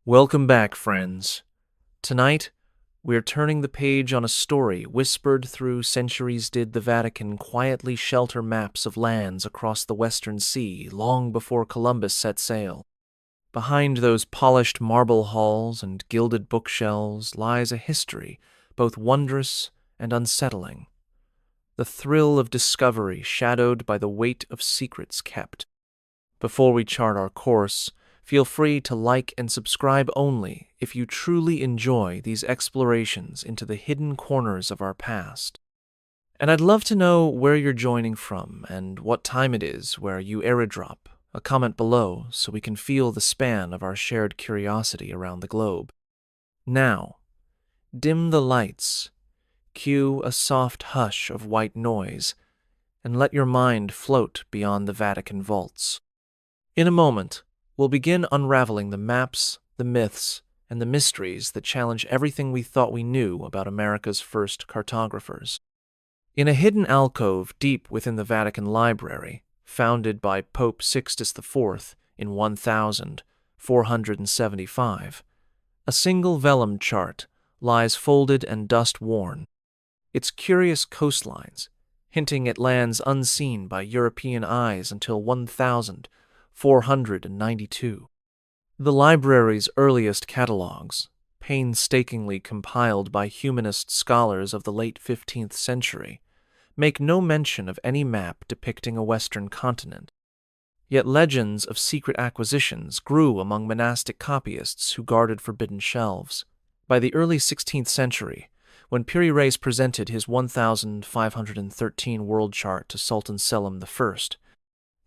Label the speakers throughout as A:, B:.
A: Welcome back, friends. Tonight, we're turning the page on a story whispered through centuries. Did the Vatican quietly shelter maps of lands across the Western Sea long before Columbus set sail? Behind those polished marble halls and gilded bookshelves lies a history both wondrous and unsettling. The thrill of discovery shadowed by the weight of secrets kept. Before we chart our course, feel free to like and subscribe only if you truly enjoy these explorations into the hidden corners of our past. And I'd love to know where you're joining from and what time it is where you airdrop a comment below so we can feel the span of our shared curiosity around the globe. Now, dim the lights, cue a soft hush of white noise, and let your mind float beyond the Vatican vaults. In a moment, we'll begin unraveling the maps, the myths, and the mysteries that challenge everything we thought we knew about America's first cartographers. In a hidden alcove deep within the Vatican Library, founded by Pope Sixtus IV in 1475, a single vellum chart lies folded and dust-worn, its curious coastlines hinting at lands unseen by European eyes until 1492. The library's earliest catalogues, painstakingly compiled by humanist scholars of the late 15th century, make no mention of any map depicting a Western continent. Yet legends of secret acquisitions grew among monastic copyists who guarded forbidden shelves. By the early 16th century, when Reis presented his 1513 world chart to Sultan Selim I,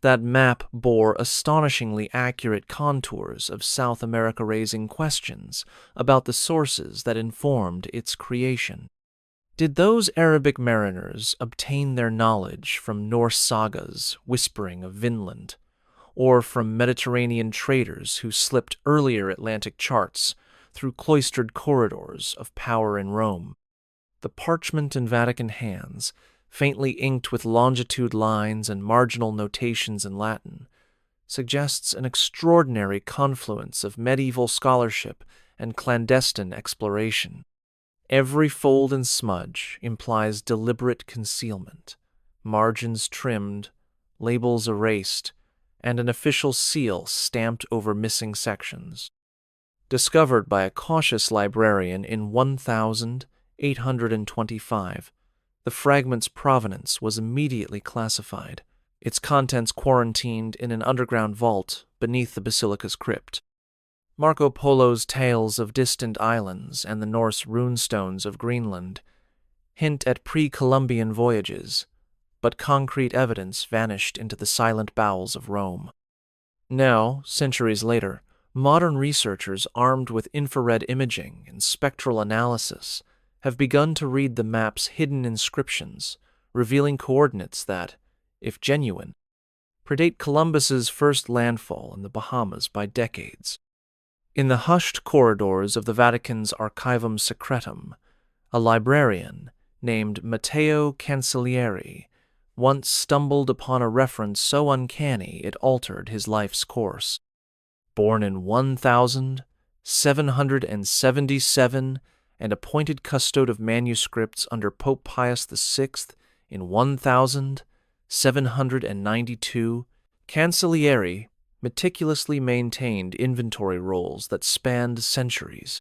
A: that map bore astonishingly accurate contours of South America, raising questions about the sources that informed its creation. Did those Arabic mariners obtain their knowledge from Norse sagas whispering of Vinland, or from Mediterranean traders who slipped earlier Atlantic charts through cloistered corridors of power in Rome? The parchment in Vatican hands, faintly inked with longitude lines and marginal notations in Latin, suggests an extraordinary confluence of medieval scholarship and clandestine exploration. Every fold and smudge implies deliberate concealment, margins trimmed, labels erased, and an official seal stamped over missing sections. Discovered by a cautious librarian in 1825, the fragment's provenance was immediately classified, its contents quarantined in an underground vault beneath the basilica's crypt. Marco Polo's tales of distant islands and the Norse runestones of Greenland hint at pre-Columbian voyages, but concrete evidence vanished into the silent bowels of Rome. Now, centuries later, modern researchers armed with infrared imaging and spectral analysis have begun to read the map's hidden inscriptions, revealing coordinates that, if genuine, predate Columbus's first landfall in the Bahamas by decades. In the hushed corridors of the Vatican's Archivum Secretum, a librarian named Matteo Cancellieri once stumbled upon a reference so uncanny it altered his life's course. Born in 1777 and appointed custode of manuscripts under Pope Pius VI in 1792, Cancellieri meticulously maintained inventory rolls that spanned centuries.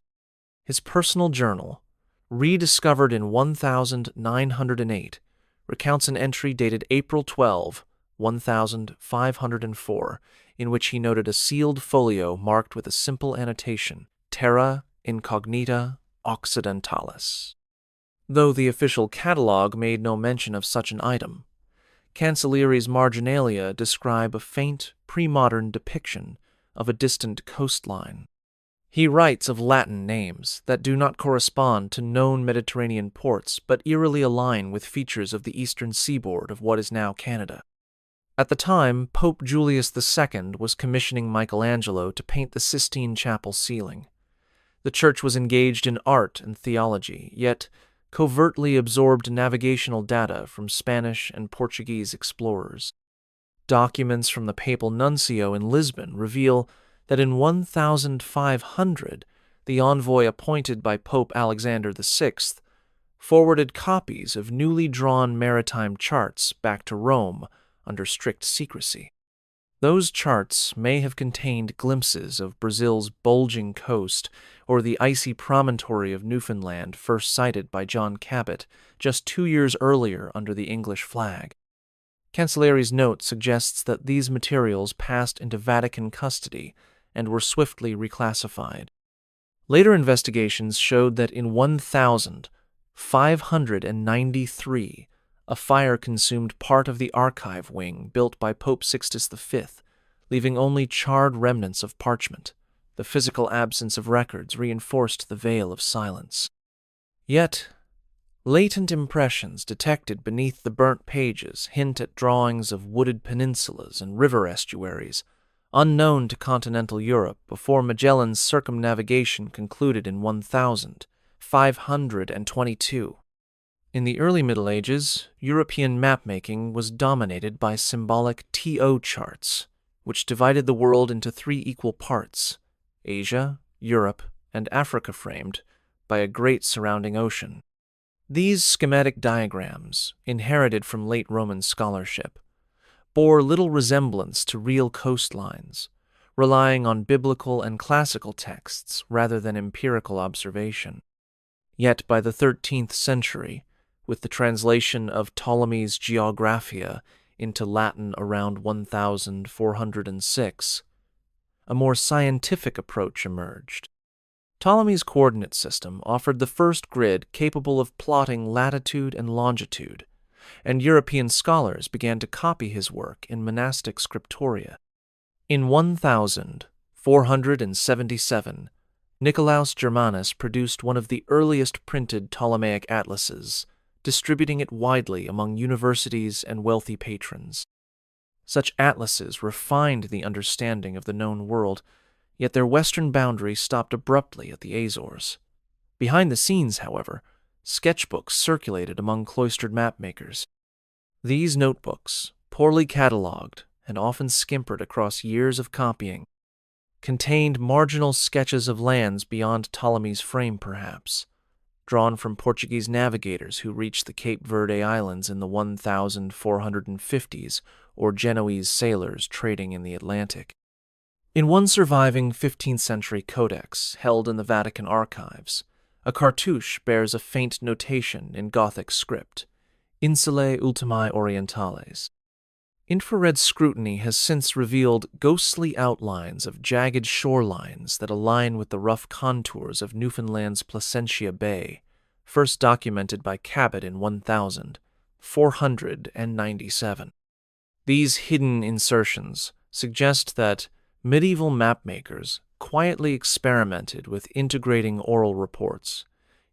A: His personal journal, rediscovered in 1908, recounts an entry dated April 12, 1504, in which he noted a sealed folio marked with a simple annotation, Terra Incognita Occidentalis. Though the official catalogue made no mention of such an item, Cancellieri's marginalia describe a faint, pre-modern depiction of a distant coastline. He writes of Latin names that do not correspond to known Mediterranean ports but eerily align with features of the eastern seaboard of what is now Canada. At the time, Pope Julius II was commissioning Michelangelo to paint the Sistine Chapel ceiling. The church was engaged in art and theology, yet covertly absorbed navigational data from Spanish and Portuguese explorers. Documents from the papal nuncio in Lisbon reveal that in 1500, the envoy appointed by Pope Alexander VI forwarded copies of newly drawn maritime charts back to Rome under strict secrecy. Those charts may have contained glimpses of Brazil's bulging coast or the icy promontory of Newfoundland first sighted by John Cabot just 2 years earlier under the English flag. Cancellieri's note suggests that these materials passed into Vatican custody and were swiftly reclassified. Later investigations showed that in 1593, a fire consumed part of the archive wing built by Pope Sixtus V, leaving only charred remnants of parchment. The physical absence of records reinforced the veil of silence. Yet, latent impressions detected beneath the burnt pages hint at drawings of wooded peninsulas and river estuaries, unknown to continental Europe before Magellan's circumnavigation concluded in 1522. In the early Middle Ages, European mapmaking was dominated by symbolic TO charts, which divided the world into 3 equal parts: Asia, Europe, and Africa, framed by a great surrounding ocean. These schematic diagrams, inherited from late Roman scholarship, bore little resemblance to real coastlines, relying on biblical and classical texts rather than empirical observation. Yet by the 13th century, with the translation of Ptolemy's Geographia into Latin around 1406, a more scientific approach emerged. Ptolemy's coordinate system offered the first grid capable of plotting latitude and longitude, and European scholars began to copy his work in monastic scriptoria. In 1477, Nicolaus Germanus produced one of the earliest printed Ptolemaic atlases, distributing it widely among universities and wealthy patrons. Such atlases refined the understanding of the known world, yet their western boundary stopped abruptly at the Azores. Behind the scenes, however, sketchbooks circulated among cloistered mapmakers. These notebooks, poorly catalogued and often skimpered across years of copying, contained marginal sketches of lands beyond Ptolemy's frame, perhaps, drawn from Portuguese navigators who reached the Cape Verde Islands in the 1450s or Genoese sailors trading in the Atlantic. In one surviving 15th century codex held in the Vatican archives, a cartouche bears a faint notation in Gothic script, Insulae Ultimae Orientales. Infrared scrutiny has since revealed ghostly outlines of jagged shorelines that align with the rough contours of Newfoundland's Placentia Bay, first documented by Cabot in 1497. These hidden insertions suggest that medieval mapmakers quietly experimented with integrating oral reports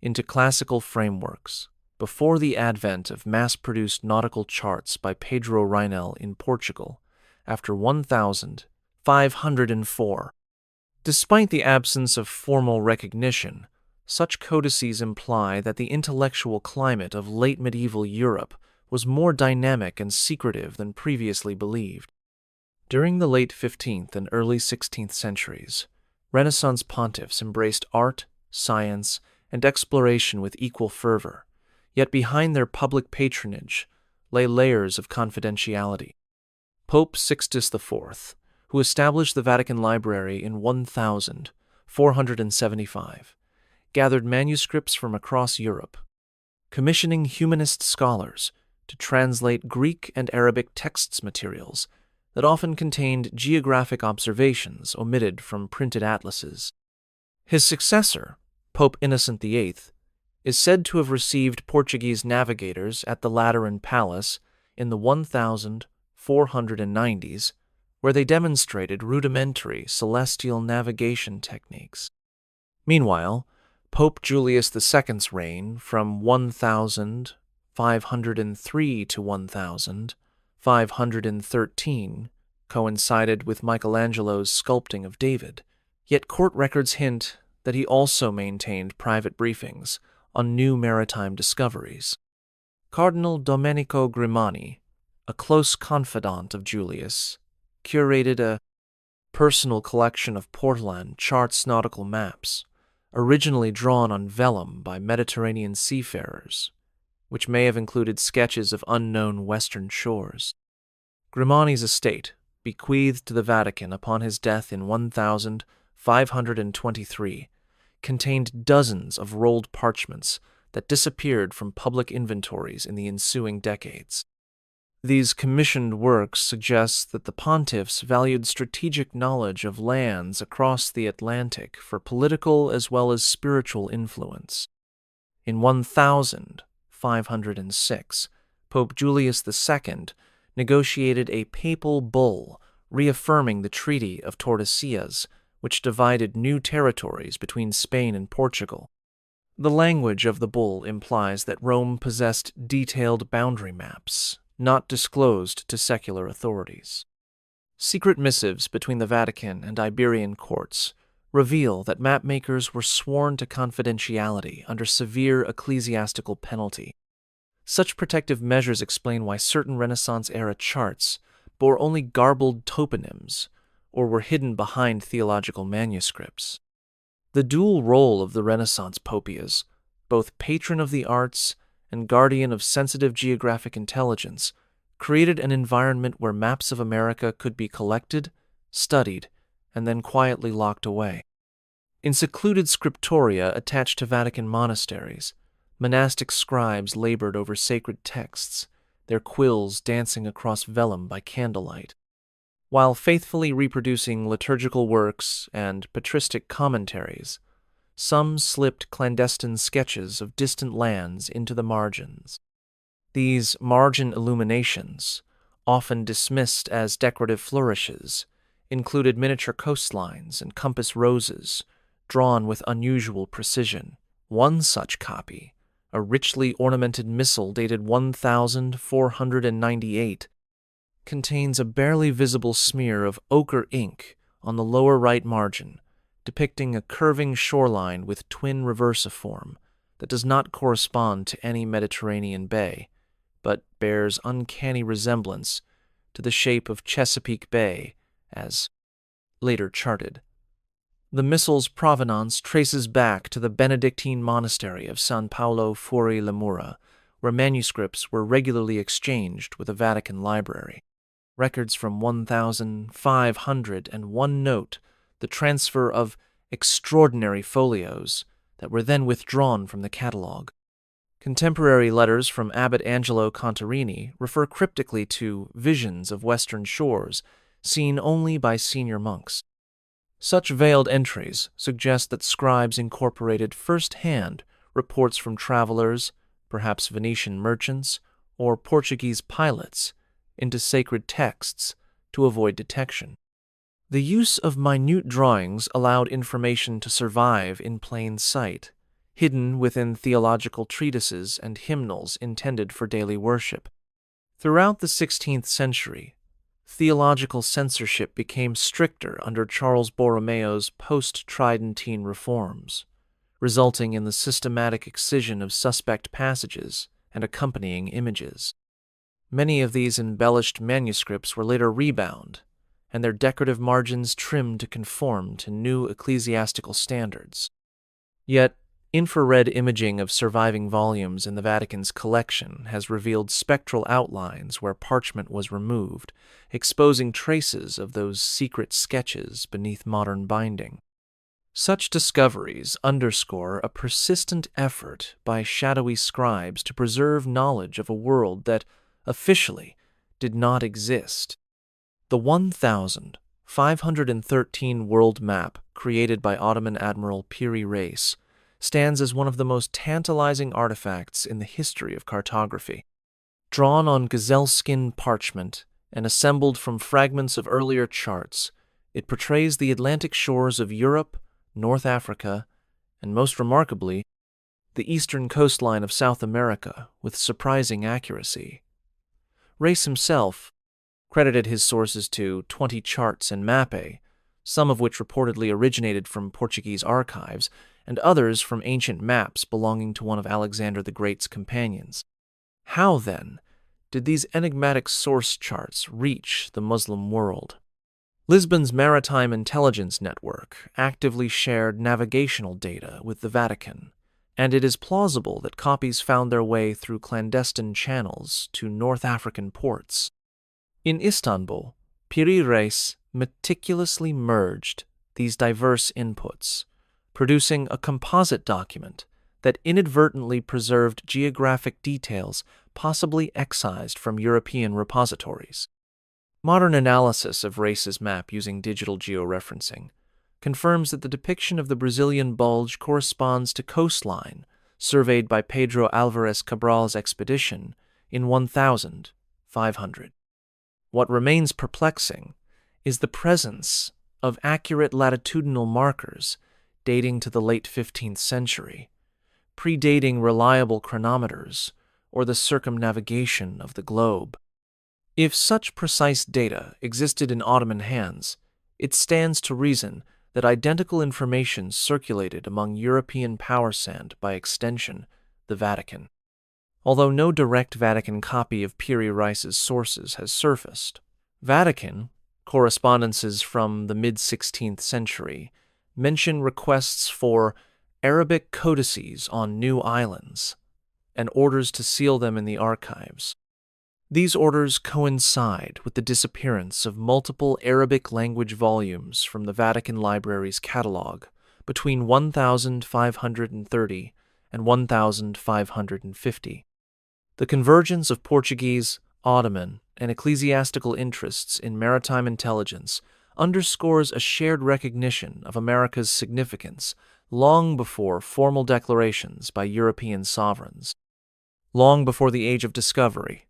A: into classical frameworks before the advent of mass-produced nautical charts by Pedro Reinel in Portugal after 1504. Despite the absence of formal recognition, such codices imply that the intellectual climate of late medieval Europe was more dynamic and secretive than previously believed. During the late 15th and early 16th centuries, Renaissance pontiffs embraced art, science, and exploration with equal fervor, yet behind their public patronage lay layers of confidentiality. Pope Sixtus IV, who established the Vatican Library in 1475, gathered manuscripts from across Europe, commissioning humanist scholars to translate Greek and Arabic texts materials that often contained geographic observations omitted from printed atlases. His successor, Pope Innocent VIII, is said to have received Portuguese navigators at the Lateran Palace in the 1490s, where they demonstrated rudimentary celestial navigation techniques. Meanwhile, Pope Julius II's reign from 1503 to 1513 coincided with Michelangelo's sculpting of David, yet court records hint that he also maintained private briefings on new maritime discoveries. Cardinal Domenico Grimani, a close confidant of Julius, curated a personal collection of Portland charts nautical maps, originally drawn on vellum by Mediterranean seafarers, which may have included sketches of unknown western shores. Grimani's estate, bequeathed to the Vatican upon his death in 1523, contained dozens of rolled parchments that disappeared from public inventories in the ensuing decades. These commissioned works suggest that the pontiffs valued strategic knowledge of lands across the Atlantic for political as well as spiritual influence. In 1506, Pope Julius II negotiated a papal bull reaffirming the Treaty of Tordesillas, which divided new territories between Spain and Portugal. The language of the bull implies that Rome possessed detailed boundary maps, not disclosed to secular authorities. Secret missives between the Vatican and Iberian courts reveal that mapmakers were sworn to confidentiality under severe ecclesiastical penalty. Such protective measures explain why certain Renaissance-era charts bore only garbled toponyms or were hidden behind theological manuscripts. The dual role of the Renaissance popias, both patron of the arts and guardian of sensitive geographic intelligence, created an environment where maps of America could be collected, studied, and then quietly locked away. In secluded scriptoria attached to Vatican monasteries, monastic scribes labored over sacred texts, their quills dancing across vellum by candlelight. While faithfully reproducing liturgical works and patristic commentaries, some slipped clandestine sketches of distant lands into the margins. These margin illuminations, often dismissed as decorative flourishes, included miniature coastlines and compass roses, drawn with unusual precision. One such copy, a richly ornamented missal dated 1498, contains a barely visible smear of ochre ink on the lower right margin, depicting a curving shoreline with twin reversiform that does not correspond to any Mediterranean bay, but bears uncanny resemblance to the shape of Chesapeake Bay as later charted. The missal's provenance traces back to the Benedictine monastery of San Paolo fuori Lamura, where manuscripts were regularly exchanged with the Vatican library. Records from 1501 note the transfer of extraordinary folios that were then withdrawn from the catalogue. Contemporary letters from Abbot Angelo Contarini refer cryptically to visions of western shores seen only by senior monks. Such veiled entries suggest that scribes incorporated first-hand reports from travelers, perhaps Venetian merchants, or Portuguese pilots, into sacred texts to avoid detection. The use of minute drawings allowed information to survive in plain sight, hidden within theological treatises and hymnals intended for daily worship. Throughout the 16th century, theological censorship became stricter under Charles Borromeo's post-Tridentine reforms, resulting in the systematic excision of suspect passages and accompanying images. Many of these embellished manuscripts were later rebound, and their decorative margins trimmed to conform to new ecclesiastical standards. Yet, infrared imaging of surviving volumes in the Vatican's collection has revealed spectral outlines where parchment was removed, exposing traces of those secret sketches beneath modern binding. Such discoveries underscore a persistent effort by shadowy scribes to preserve knowledge of a world that, officially, did not exist. The 1513 world map created by Ottoman Admiral Piri Reis stands as one of the most tantalizing artifacts in the history of cartography. Drawn on gazelle-skin parchment and assembled from fragments of earlier charts, it portrays the Atlantic shores of Europe, North Africa, and most remarkably, the eastern coastline of South America with surprising accuracy. Reis himself credited his sources to 20 charts and mappe, some of which reportedly originated from Portuguese archives, and others from ancient maps belonging to one of Alexander the Great's companions. How, then, did these enigmatic source charts reach the Muslim world? Lisbon's Maritime Intelligence Network actively shared navigational data with the Vatican, and it is plausible that copies found their way through clandestine channels to North African ports. In Istanbul, Piri Reis meticulously merged these diverse inputs, producing a composite document that inadvertently preserved geographic details possibly excised from European repositories. Modern analysis of Reis's map using digital georeferencing confirms that the depiction of the Brazilian bulge corresponds to coastline surveyed by Pedro Álvares Cabral's expedition in 1500. What remains perplexing is the presence of accurate latitudinal markers dating to the late 15th century, predating reliable chronometers or the circumnavigation of the globe. If such precise data existed in Ottoman hands, it stands to reason that identical information circulated among European power sand, by extension, the Vatican. Although no direct Vatican copy of Piri Reis's sources has surfaced, Vatican correspondences from the mid-16th century mention requests for Arabic codices on new islands and orders to seal them in the archives. These orders coincide with the disappearance of multiple Arabic language volumes from the Vatican Library's catalog between 1530 and 1550. The convergence of Portuguese, Ottoman, and ecclesiastical interests in maritime intelligence underscores a shared recognition of America's significance long before formal declarations by European sovereigns. Long before the Age of Discovery,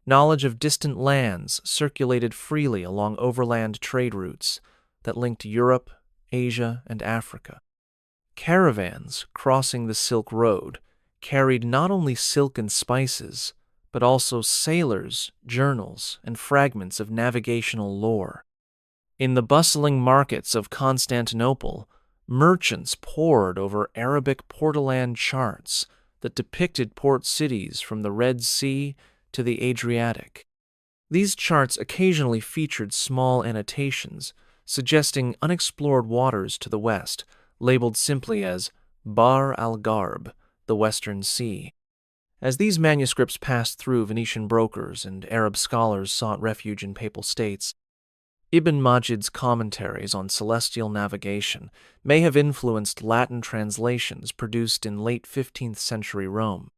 A: knowledge of distant lands circulated freely along overland trade routes that linked Europe, Asia, and Africa. Caravans crossing the Silk Road carried not only silk and spices, but also sailors, journals, and fragments of navigational lore. In the bustling markets of Constantinople, merchants pored over Arabic portolan charts that depicted port cities from the Red Sea to the Adriatic. These charts occasionally featured small annotations suggesting unexplored waters to the west, labeled simply as Bahr al-Gharb, the Western Sea. As these manuscripts passed through Venetian brokers and Arab scholars sought refuge in papal states, Ibn Majid's commentaries on celestial navigation may have influenced Latin translations produced in late 15th century Rome.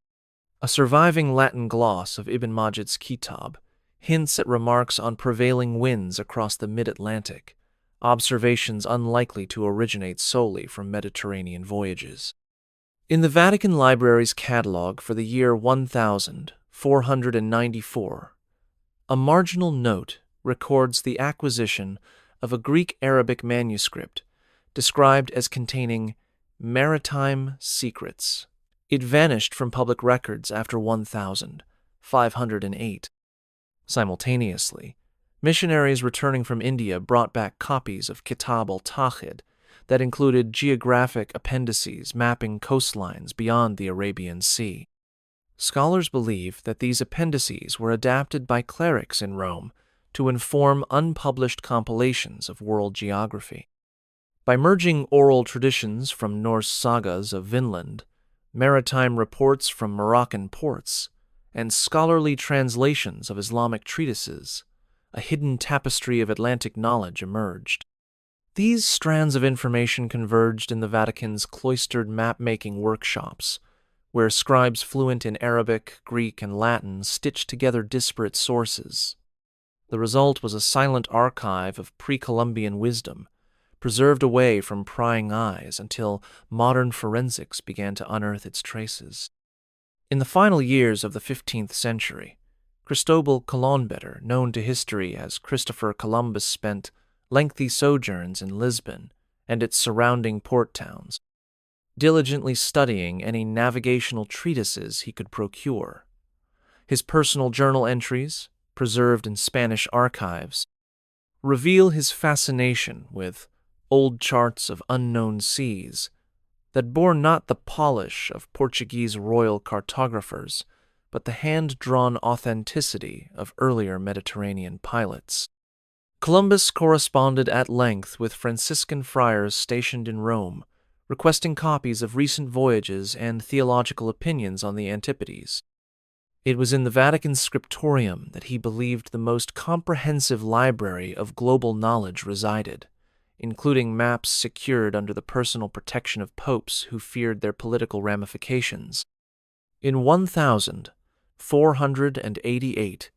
A: A surviving Latin gloss of Ibn Majid's Kitab hints at remarks on prevailing winds across the mid-Atlantic, observations unlikely to originate solely from Mediterranean voyages. In the Vatican Library's catalog for the year 1494, a marginal note records the acquisition of a Greek-Arabic manuscript described as containing maritime secrets. It vanished from public records after 1508. Simultaneously, missionaries returning from India brought back copies of Kitab al-Tawhid that included geographic appendices mapping coastlines beyond the Arabian Sea. Scholars believe that these appendices were adapted by clerics in Rome to inform unpublished compilations of world geography. By merging oral traditions from Norse sagas of Vinland, maritime reports from Moroccan ports, and scholarly translations of Islamic treatises, a hidden tapestry of Atlantic knowledge emerged. These strands of information converged in the Vatican's cloistered map-making workshops, where scribes fluent in Arabic, Greek, and Latin stitched together disparate sources. The result was a silent archive of pre-Columbian wisdom, preserved away from prying eyes until modern forensics began to unearth its traces. In the final years of the 15th century, Cristobal Colon, better known to history as Christopher Columbus, spent lengthy sojourns in Lisbon and its surrounding port towns, diligently studying any navigational treatises he could procure. His personal journal entries, preserved in Spanish archives, reveal his fascination with old charts of unknown seas that bore not the polish of Portuguese royal cartographers, but the hand-drawn authenticity of earlier Mediterranean pilots. Columbus corresponded at length with Franciscan friars stationed in Rome, requesting copies of recent voyages and theological opinions on the Antipodes. It was in the Vatican scriptorium that he believed the most comprehensive library of global knowledge resided, including maps secured under the personal protection of popes who feared their political ramifications. In 1488,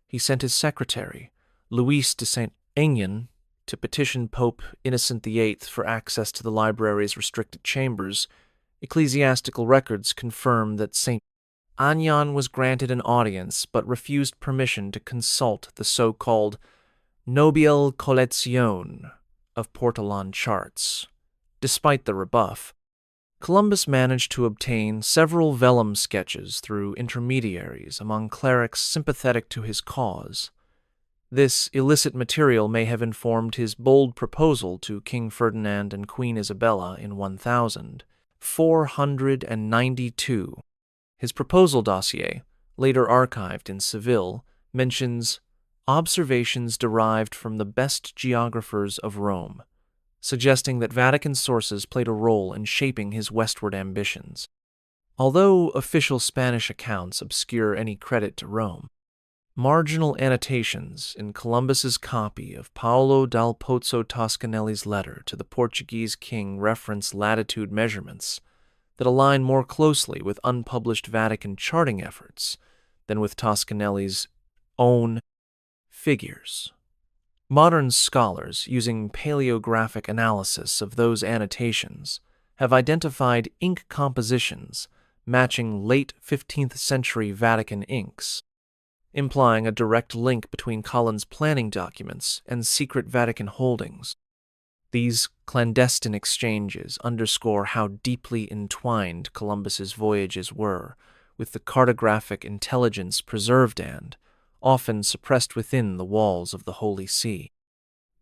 A: he sent his secretary, Louis de Saint-Aignan, to petition Pope Innocent VIII for access to the library's restricted chambers. Ecclesiastical records confirm that Saint-Aignan was granted an audience but refused permission to consult the so-called Nobile Collezione of Portolan charts. Despite the rebuff, Columbus managed to obtain several vellum sketches through intermediaries among clerics sympathetic to his cause. This illicit material may have informed his bold proposal to King Ferdinand and Queen Isabella in 1492. His proposal dossier, later archived in Seville, mentions observations derived from the best geographers of Rome, suggesting that Vatican sources played a role in shaping his westward ambitions. Although official Spanish accounts obscure any credit to Rome, marginal annotations in Columbus's copy of Paolo dal Pozzo Toscanelli's letter to the Portuguese king reference latitude measurements that align more closely with unpublished Vatican charting efforts than with Toscanelli's own figures. Modern scholars, using paleographic analysis of those annotations, have identified ink compositions matching late 15th century Vatican inks, implying a direct link between Collins' planning documents and secret Vatican holdings. These clandestine exchanges underscore how deeply entwined Columbus's voyages were with the cartographic intelligence preserved and, often suppressed within the walls of the Holy See.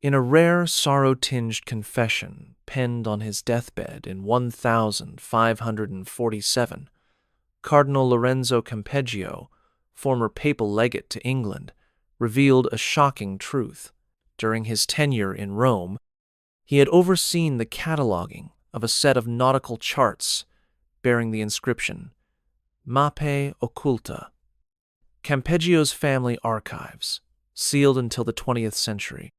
A: In a rare sorrow-tinged confession penned on his deathbed in 1547, Cardinal Lorenzo Campeggio, former papal legate to England, revealed a shocking truth. During his tenure in Rome, he had overseen the cataloging of a set of nautical charts bearing the inscription Mappe Occulta. Campeggio's family archives, sealed until the 20th century,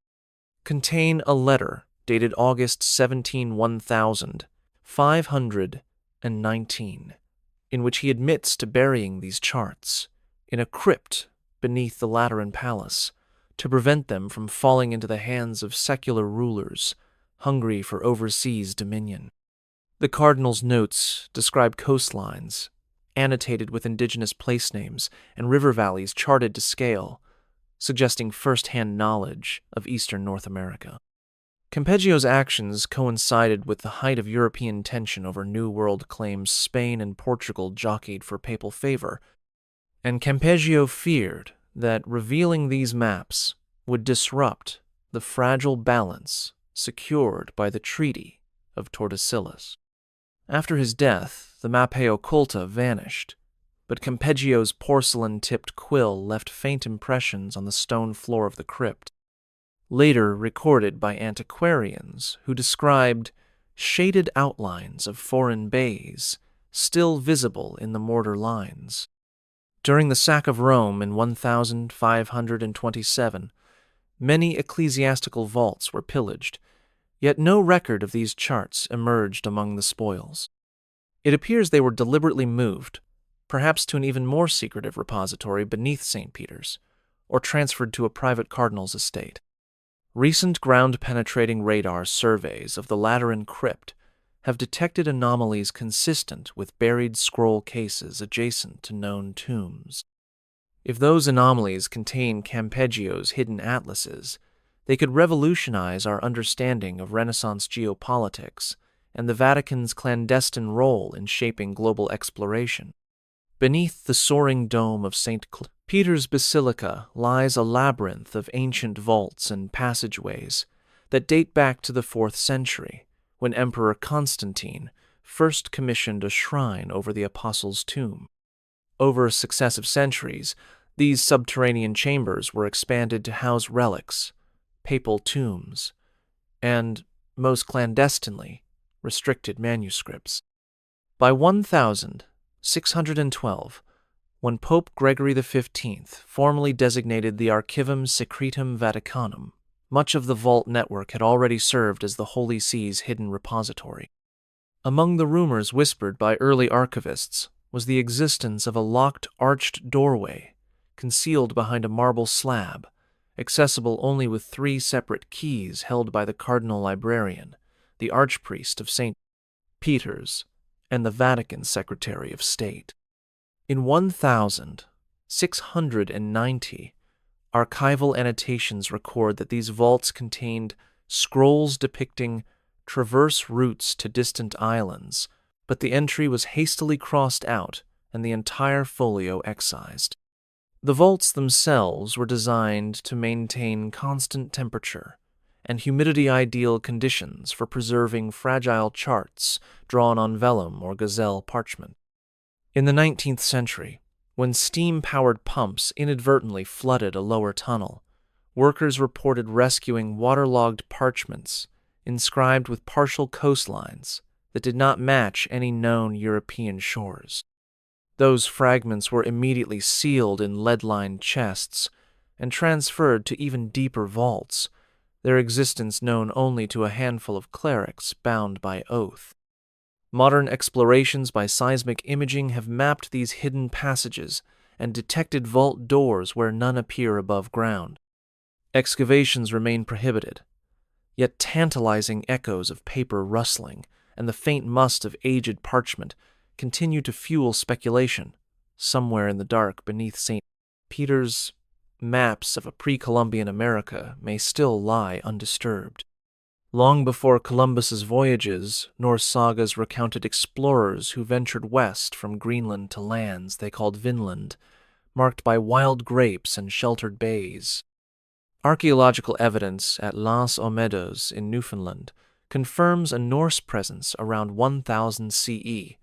A: contain a letter dated August 17, 1519, in which he admits to burying these charts in a crypt beneath the Lateran Palace to prevent them from falling into the hands of secular rulers hungry for overseas dominion. The cardinal's notes describe coastlines, annotated with indigenous place names, and river valleys charted to scale, suggesting first-hand knowledge of eastern North America. Campeggio's actions coincided with the height of European tension over New World claims Spain and Portugal jockeyed for papal favor, and Campeggio feared that revealing these maps would disrupt the fragile balance secured by the Treaty of Tordesillas. After his death, the Mappe Occulta vanished, but Campeggio's porcelain-tipped quill left faint impressions on the stone floor of the crypt, later recorded by antiquarians who described shaded outlines of foreign bays still visible in the mortar lines. During the sack of Rome in 1527, many ecclesiastical vaults were pillaged, yet no record of these charts emerged among the spoils. It appears they were deliberately moved, perhaps to an even more secretive repository beneath St. Peter's, or transferred to a private cardinal's estate. Recent ground-penetrating radar surveys of the Lateran crypt have detected anomalies consistent with buried scroll cases adjacent to known tombs. If those anomalies contain Campeggio's hidden atlases, they could revolutionize our understanding of Renaissance geopolitics and the Vatican's clandestine role in shaping global exploration. Beneath the soaring dome of St. Peter's Basilica lies a labyrinth of ancient vaults and passageways that date back to the 4th century, when Emperor Constantine first commissioned a shrine over the Apostles' tomb. Over successive centuries, these subterranean chambers were expanded to house relics, papal tombs, and, most clandestinely, restricted manuscripts. By 1612, when Pope Gregory XV formally designated the Archivum Secretum Vaticanum, much of the vault network had already served as the Holy See's hidden repository. Among the rumors whispered by early archivists was the existence of a locked arched doorway concealed behind a marble slab, accessible only with 3 separate keys held by the cardinal librarian, the archpriest of St. Peter's, and the Vatican Secretary of State. In 1690, archival annotations record that these vaults contained scrolls depicting traverse routes to distant islands, but the entry was hastily crossed out and the entire folio excised. The vaults themselves were designed to maintain constant temperature and humidity-ideal conditions for preserving fragile charts drawn on vellum or gazelle parchment. In the 19th century, when steam-powered pumps inadvertently flooded a lower tunnel, workers reported rescuing waterlogged parchments inscribed with partial coastlines that did not match any known European shores. Those fragments were immediately sealed in lead-lined chests and transferred to even deeper vaults, their existence known only to a handful of clerics bound by oath. Modern explorations by seismic imaging have mapped these hidden passages and detected vault doors where none appear above ground. Excavations remain prohibited, yet tantalizing echoes of paper rustling and the faint must of aged parchment continue to fuel speculation. Somewhere in the dark beneath St. Peter's, maps of a pre-Columbian America may still lie undisturbed. Long before Columbus's voyages, Norse sagas recounted explorers who ventured west from Greenland to lands they called Vinland, marked by wild grapes and sheltered bays. Archaeological evidence at Las Olmedos in Newfoundland confirms a Norse presence around 1000 CE,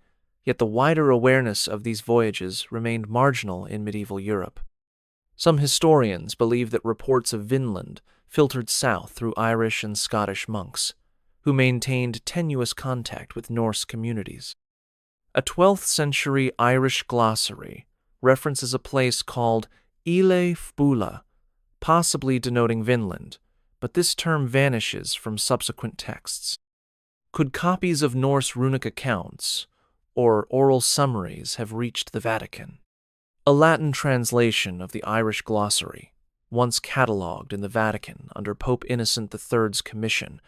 A: yet the wider awareness of these voyages remained marginal in medieval Europe. Some historians believe that reports of Vinland filtered south through Irish and Scottish monks, who maintained tenuous contact with Norse communities. A 12th century Irish glossary references a place called Ile Fbula, possibly denoting Vinland, but this term vanishes from subsequent texts. Could copies of Norse runic accounts or oral summaries have reached the Vatican? A Latin translation of the Irish glossary, once catalogued in the Vatican under Pope Innocent III's commission,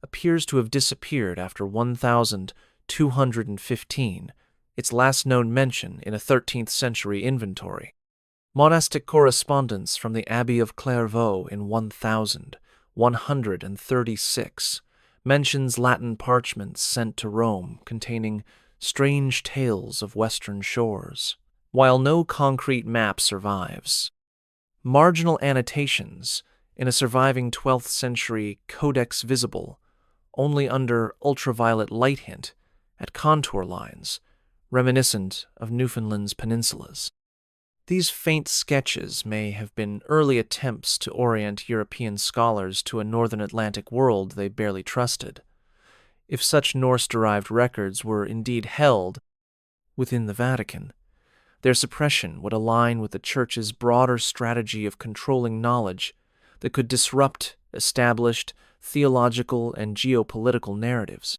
A: appears to have disappeared after 1215, its last known mention in a 13th century inventory. Monastic correspondence from the Abbey of Clairvaux in 1136 mentions Latin parchments sent to Rome containing strange tales of western shores, while no concrete map survives. Marginal annotations in a surviving 12th century Codex visible only under ultraviolet light hint at contour lines reminiscent of Newfoundland's peninsulas. These faint sketches may have been early attempts to orient European scholars to a northern Atlantic world they barely trusted. If such Norse-derived records were indeed held within the Vatican, their suppression would align with the Church's broader strategy of controlling knowledge that could disrupt established theological and geopolitical narratives.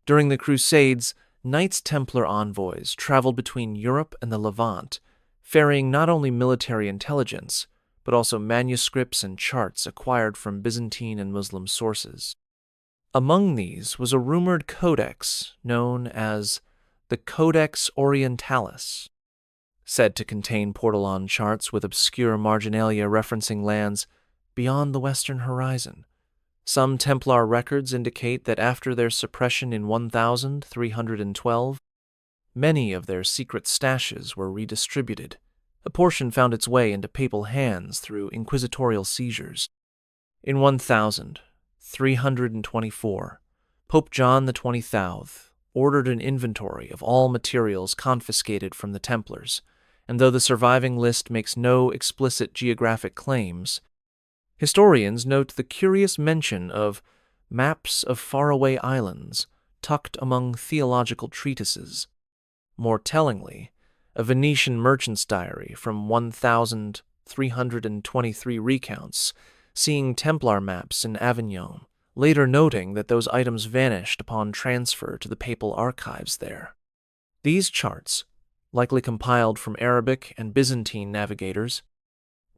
A: During the Crusades, Knights Templar envoys traveled between Europe and the Levant, ferrying not only military intelligence, but also manuscripts and charts acquired from Byzantine and Muslim sources. Among these was a rumored codex known as the Codex Orientalis, said to contain portolan charts with obscure marginalia referencing lands beyond the western horizon. Some Templar records indicate that after their suppression in 1312, many of their secret stashes were redistributed. A portion found its way into papal hands through inquisitorial seizures. In 1324, Pope John XXIII ordered an inventory of all materials confiscated from the Templars, and though the surviving list makes no explicit geographic claims, Historians note the curious mention of maps of faraway islands tucked among theological treatises. More tellingly, a Venetian merchant's diary from 1323 recounts seeing Templar maps in Avignon, later noting that those items vanished upon transfer to the papal archives there. These charts, likely compiled from Arabic and Byzantine navigators,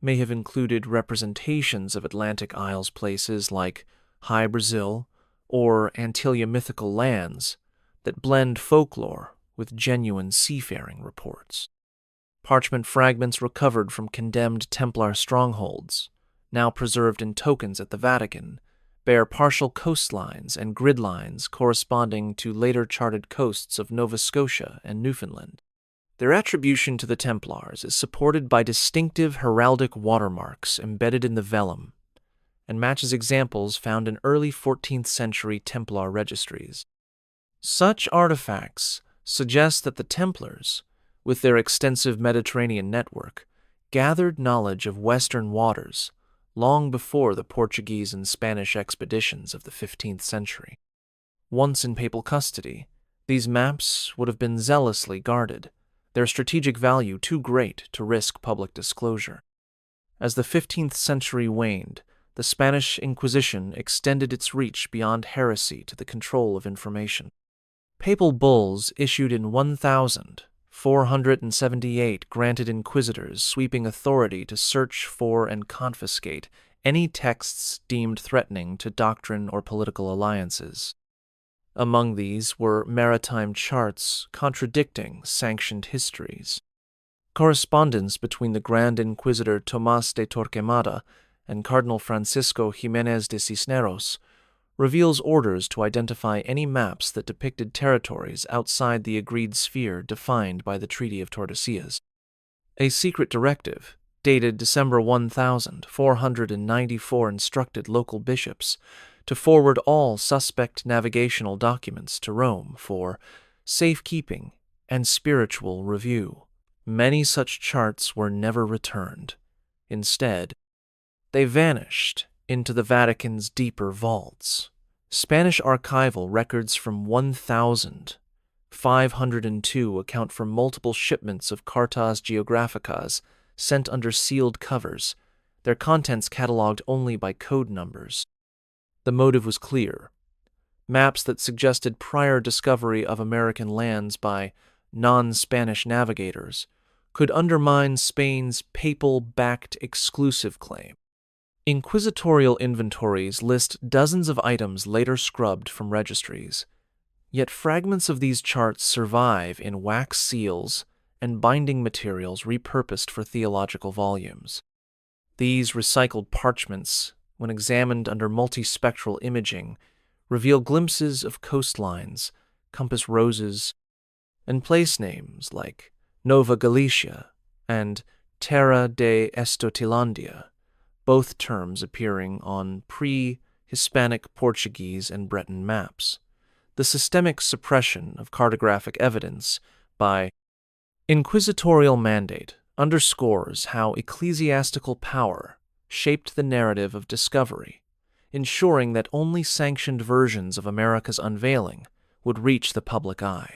A: may have included representations of Atlantic Isles places like High Brazil or Antillia mythical lands that blend folklore with genuine seafaring reports. Parchment fragments recovered from condemned Templar strongholds, now preserved in tokens at the Vatican, bear partial coastlines and grid lines corresponding to later charted coasts of Nova Scotia and Newfoundland. Their attribution to the Templars is supported by distinctive heraldic watermarks embedded in the vellum and matches examples found in early 14th century Templar registries. Such artifacts suggest that the Templars, with their extensive Mediterranean network, gathered knowledge of Western waters long before the Portuguese and Spanish expeditions of the 15th century. Once in papal custody, these maps would have been zealously guarded, their strategic value too great to risk public disclosure. As the 15th century waned, the Spanish Inquisition extended its reach beyond heresy to the control of information. Papal bulls issued in 1478 granted inquisitors sweeping authority to search for and confiscate any texts deemed threatening to doctrine or political alliances. Among these were maritime charts contradicting sanctioned histories. Correspondence between the Grand Inquisitor Tomás de Torquemada and Cardinal Francisco Jiménez de Cisneros reveals orders to identify any maps that depicted territories outside the agreed sphere defined by the Treaty of Tordesillas. A secret directive, dated December 1494, instructed local bishops to forward all suspect navigational documents to Rome for safekeeping and spiritual review. Many such charts were never returned. Instead, they vanished into the Vatican's deeper vaults. Spanish archival records from 1502 account for multiple shipments of cartas geographicas sent under sealed covers, their contents catalogued only by code numbers. The motive was clear. Maps that suggested prior discovery of American lands by non-Spanish navigators could undermine Spain's papal-backed exclusive claim. Inquisitorial inventories list dozens of items later scrubbed from registries, yet fragments of these charts survive in wax seals and binding materials repurposed for theological volumes. These recycled parchments, when examined under multispectral imaging, reveal glimpses of coastlines, compass roses, and place names like Nova Galicia and Terra de Estotilandia, both terms appearing on pre-Hispanic Portuguese and Breton maps. The systemic suppression of cartographic evidence by inquisitorial mandate underscores how ecclesiastical power shaped the narrative of discovery, ensuring that only sanctioned versions of America's unveiling would reach the public eye.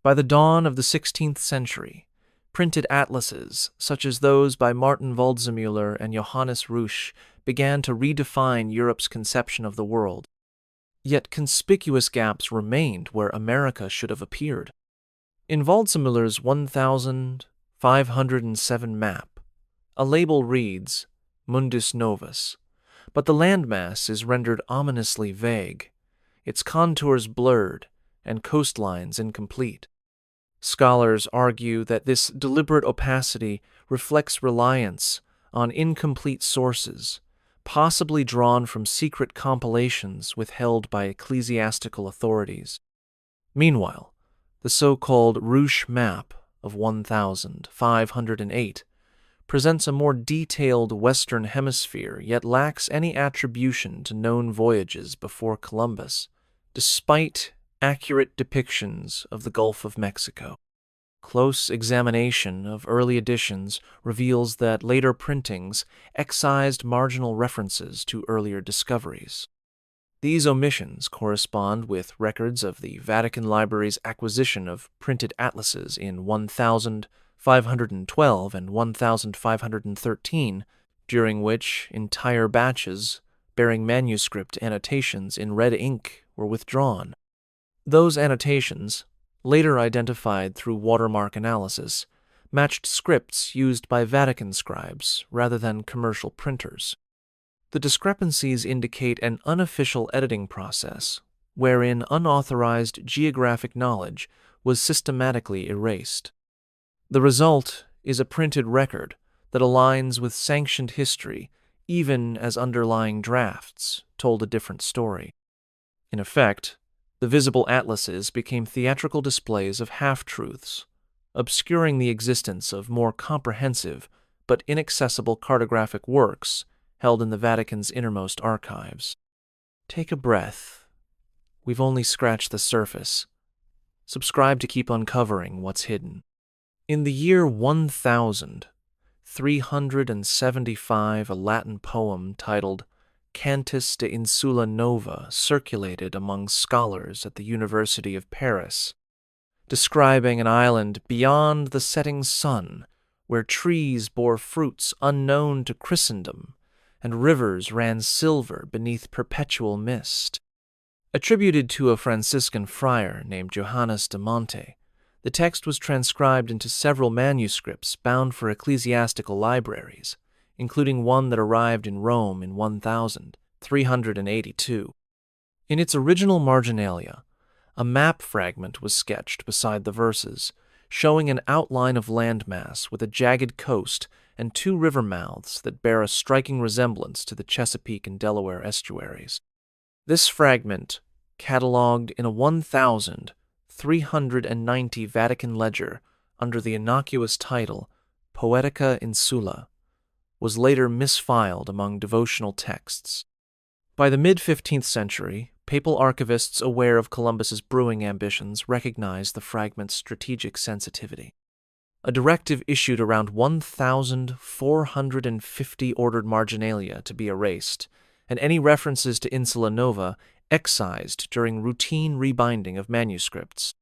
A: By the dawn of the 16th century, printed atlases, such as those by Martin Waldseemüller and Johannes Reusch, began to redefine Europe's conception of the world. Yet conspicuous gaps remained where America should have appeared. In Waldseemüller's 1507 map, a label reads Mundus Novus, but the landmass is rendered ominously vague, its contours blurred and coastlines incomplete. Scholars argue that this deliberate opacity reflects reliance on incomplete sources, possibly drawn from secret compilations withheld by ecclesiastical authorities. Meanwhile, the so-called Reusch map of 1508 presents a more detailed Western Hemisphere, yet lacks any attribution to known voyages before Columbus, despite accurate depictions of the Gulf of Mexico. Close examination of early editions reveals that later printings excised marginal references to earlier discoveries. These omissions correspond with records of the Vatican Library's acquisition of printed atlases in 1512 and 1513, during which entire batches bearing manuscript annotations in red ink were withdrawn. Those annotations, later identified through watermark analysis, matched scripts used by Vatican scribes rather than commercial printers. The discrepancies indicate an unofficial editing process, wherein unauthorized geographic knowledge was systematically erased. The result is a printed record that aligns with sanctioned history, even as underlying drafts told a different story. In effect, the visible atlases became theatrical displays of half-truths, obscuring the existence of more comprehensive but inaccessible cartographic works held in the Vatican's innermost archives. Take a breath. We've only scratched the surface. Subscribe to keep uncovering what's hidden. In the year 1375, a Latin poem titled Cantus de Insula Nova circulated among scholars at the University of Paris, describing an island beyond the setting sun, where trees bore fruits unknown to Christendom, and rivers ran silver beneath perpetual mist. Attributed to a Franciscan friar named Johannes de Monte, the text was transcribed into several manuscripts bound for ecclesiastical libraries, including one that arrived in Rome in 1382. In its original marginalia, a map fragment was sketched beside the verses, showing an outline of landmass with a jagged coast and two river mouths that bear a striking resemblance to the Chesapeake and Delaware estuaries. This fragment, catalogued in a 1,390 Vatican ledger under the innocuous title Poetica Insula, was later misfiled among devotional texts. By the mid-15th century, papal archivists aware of Columbus's brewing ambitions recognized the fragment's strategic sensitivity. A directive issued around 1,450 ordered marginalia to be erased, and any references to Insula Nova excised during routine rebinding of manuscripts.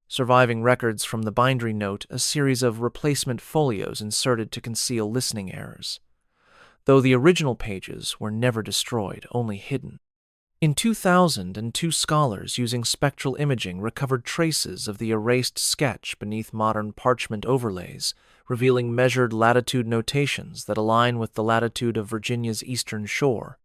A: Surviving records from the bindery note a series of replacement folios inserted to conceal listening errors, though the original pages were never destroyed, only hidden. In 2000, two scholars using spectral imaging recovered traces of the erased sketch beneath modern parchment overlays, revealing measured latitude notations that align with the latitude of Virginia's eastern shore.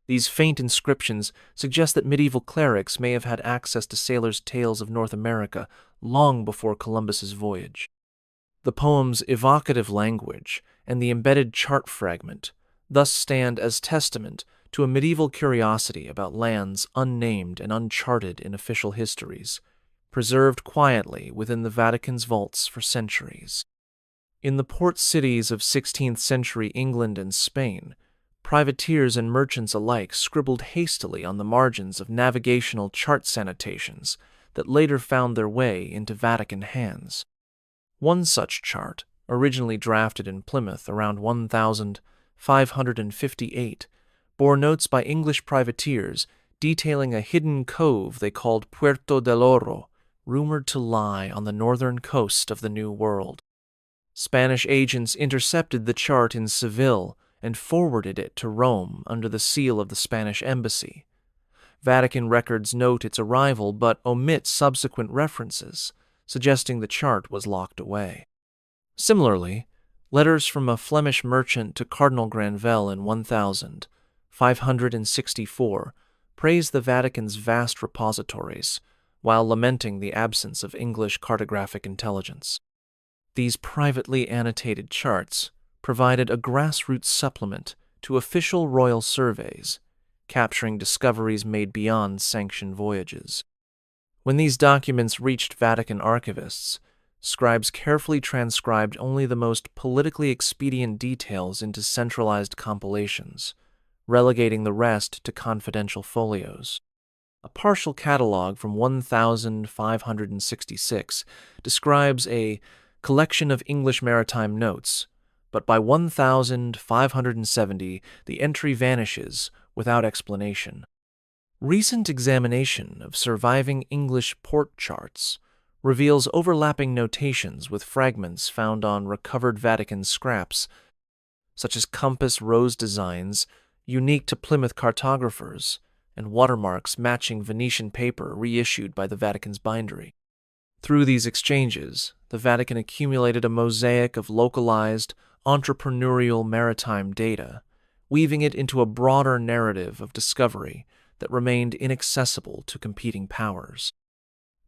A: These faint inscriptions suggest that medieval clerics may have had access to sailors' tales of North America long before Columbus's voyage. The poem's evocative language and the embedded chart fragment thus stand as testament to a medieval curiosity about lands unnamed and uncharted in official histories, preserved quietly within the Vatican's vaults for centuries. In the port cities of 16th century England and Spain, privateers and merchants alike scribbled hastily on the margins of navigational chart annotations that later found their way into Vatican hands. One such chart, originally drafted in Plymouth around 1558, bore notes by English privateers detailing a hidden cove they called Puerto del Oro, rumored to lie on the northern coast of the New World. Spanish agents intercepted the chart in Seville and forwarded it to Rome under the seal of the Spanish embassy. Vatican records note its arrival but omit subsequent references, suggesting the chart was locked away. Similarly, letters from a Flemish merchant to Cardinal Granvelle in 1564 praised the Vatican's vast repositories, while lamenting the absence of English cartographic intelligence. These privately annotated charts provided a grassroots supplement to official royal surveys, capturing discoveries made beyond sanctioned voyages. When these documents reached Vatican archivists, scribes carefully transcribed only the most politically expedient details into centralized compilations, relegating the rest to confidential folios. A partial catalogue from 1566 describes a collection of English maritime notes, but by 1570 the entry vanishes without explanation. Recent examination of surviving English port charts reveals overlapping notations with fragments found on recovered Vatican scraps, such as compass rose designs unique to Plymouth cartographers and watermarks matching Venetian paper reissued by the Vatican's bindery. Through these exchanges, the Vatican accumulated a mosaic of localized, entrepreneurial maritime data, weaving it into a broader narrative of discovery that remained inaccessible to competing powers.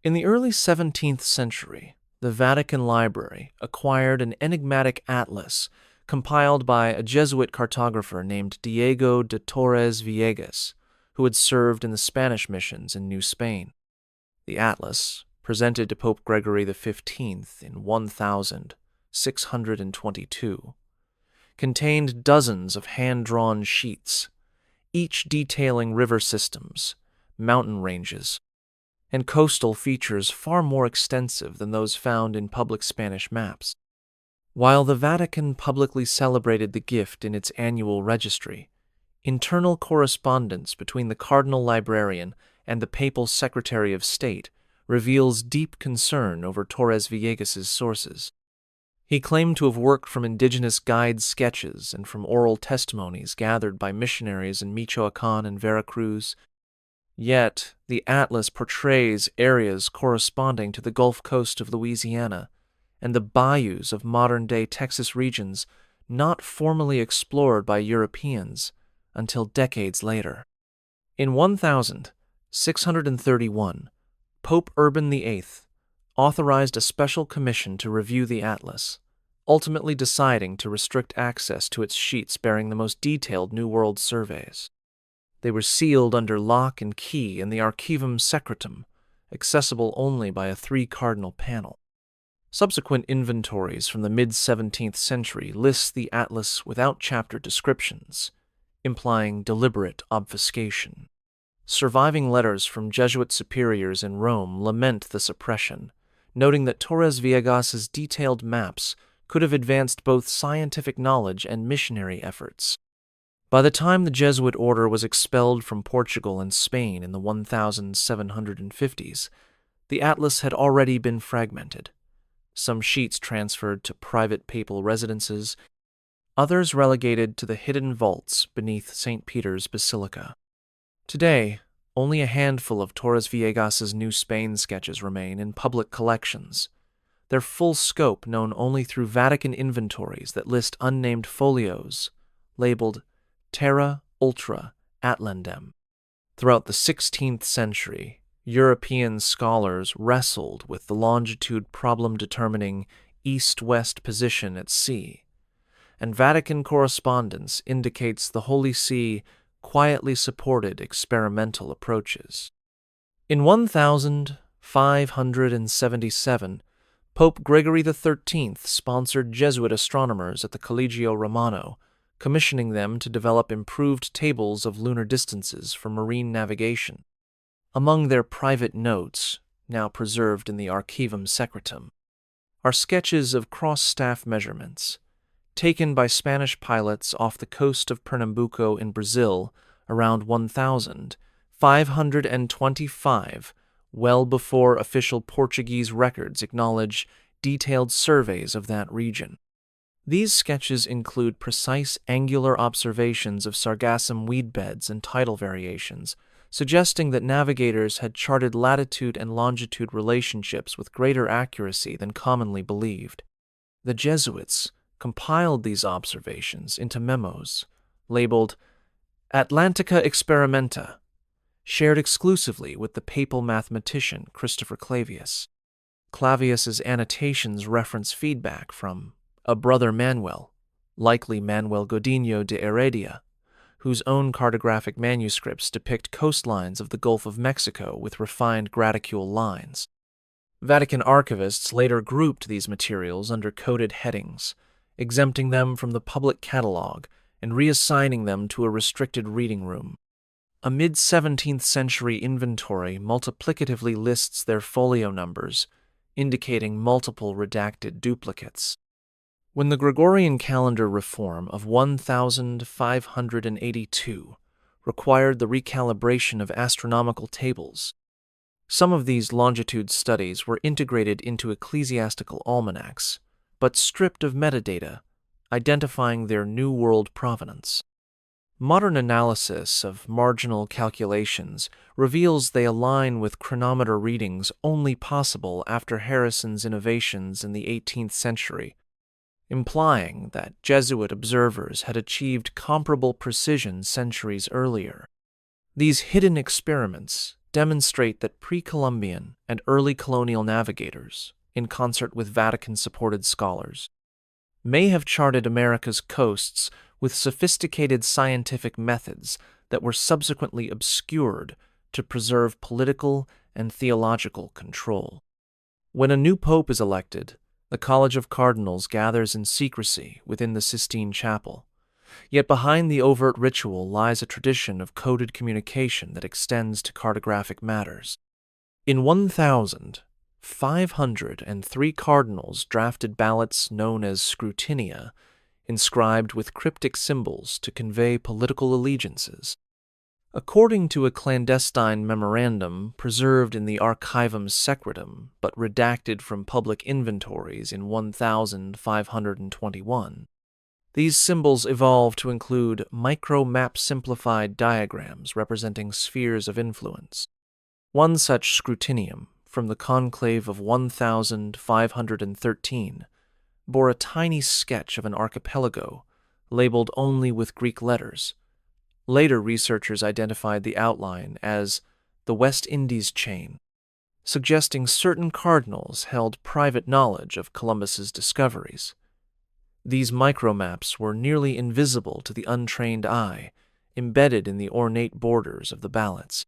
A: In the early 17th century, the Vatican Library acquired an enigmatic atlas compiled by a Jesuit cartographer named Diego de Torres Villegas, who had served in the Spanish missions in New Spain. The atlas, presented to Pope Gregory XV in 1622, contained dozens of hand-drawn sheets, each detailing river systems, mountain ranges, and coastal features far more extensive than those found in public Spanish maps. While the Vatican publicly celebrated the gift in its annual registry, internal correspondence between the Cardinal Librarian and the Papal Secretary of State reveals deep concern over Torres Villegas' sources. He claimed to have worked from indigenous guide sketches and from oral testimonies gathered by missionaries in Michoacán and Veracruz. Yet, the atlas portrays areas corresponding to the Gulf Coast of Louisiana and the bayous of modern-day Texas regions not formally explored by Europeans until decades later. In 1631, Pope Urban VIII authorized a special commission to review the atlas, ultimately deciding to restrict access to its sheets bearing the most detailed New World surveys. They were sealed under lock and key in the Archivum Secretum, accessible only by a 3-cardinal panel. Subsequent inventories from the mid-17th century list the atlas without chapter descriptions, implying deliberate obfuscation. Surviving letters from Jesuit superiors in Rome lament the suppression, noting that Torres Villegas' detailed maps could have advanced both scientific knowledge and missionary efforts. By the time the Jesuit order was expelled from Portugal and Spain in the 1750s, the atlas had already been fragmented, some sheets transferred to private papal residences, others relegated to the hidden vaults beneath St. Peter's Basilica. Today, only a handful of Torres Villegas' New Spain sketches remain in public collections, their full scope known only through Vatican inventories that list unnamed folios, labeled Terra Ultra Atlandem. Throughout the 16th century, European scholars wrestled with the longitude problem determining east-west position at sea, and Vatican correspondence indicates the Holy See quietly supported experimental approaches. In 1577, Pope Gregory XIII sponsored Jesuit astronomers at the Collegio Romano, commissioning them to develop improved tables of lunar distances for marine navigation. Among their private notes, now preserved in the Archivum Secretum, are sketches of cross-staff measurements, taken by Spanish pilots off the coast of Pernambuco in Brazil around 1525, well before official Portuguese records acknowledge detailed surveys of that region. These sketches include precise angular observations of sargassum weed beds and tidal variations, suggesting that navigators had charted latitude and longitude relationships with greater accuracy than commonly believed. The Jesuits compiled these observations into memos, labeled Atlantica Experimenta, shared exclusively with the papal mathematician Christopher Clavius. Clavius's annotations reference feedback from a brother Manuel, likely Manuel Godinho de Heredia, whose own cartographic manuscripts depict coastlines of the Gulf of Mexico with refined graticule lines. Vatican archivists later grouped these materials under coded headings, exempting them from the public catalog and reassigning them to a restricted reading room. A mid-17th century inventory multiplicatively lists their folio numbers, indicating multiple redacted duplicates. When the Gregorian calendar reform of 1582 required the recalibration of astronomical tables, some of these longitude studies were integrated into ecclesiastical almanacs, but stripped of metadata, identifying their New World provenance. Modern analysis of marginal calculations reveals they align with chronometer readings only possible after Harrison's innovations in the 18th century, implying that Jesuit observers had achieved comparable precision centuries earlier. These hidden experiments demonstrate that pre-Columbian and early colonial navigators, in concert with Vatican-supported scholars, may have charted America's coasts with sophisticated scientific methods that were subsequently obscured to preserve political and theological control. When a new pope is elected, the College of Cardinals gathers in secrecy within the Sistine Chapel. Yet behind the overt ritual lies a tradition of coded communication that extends to cartographic matters. In 1503 cardinals drafted ballots known as scrutinia, inscribed with cryptic symbols to convey political allegiances. According to a clandestine memorandum preserved in the Archivum Secretum but redacted from public inventories in 1521, these symbols evolved to include micro-map simplified diagrams representing spheres of influence. One such scrutinium, from the conclave of 1513, bore a tiny sketch of an archipelago, labeled only with Greek letters. Later researchers identified the outline as the West Indies chain, suggesting certain cardinals held private knowledge of Columbus's discoveries. These micromaps were nearly invisible to the untrained eye, embedded in the ornate borders of the ballots.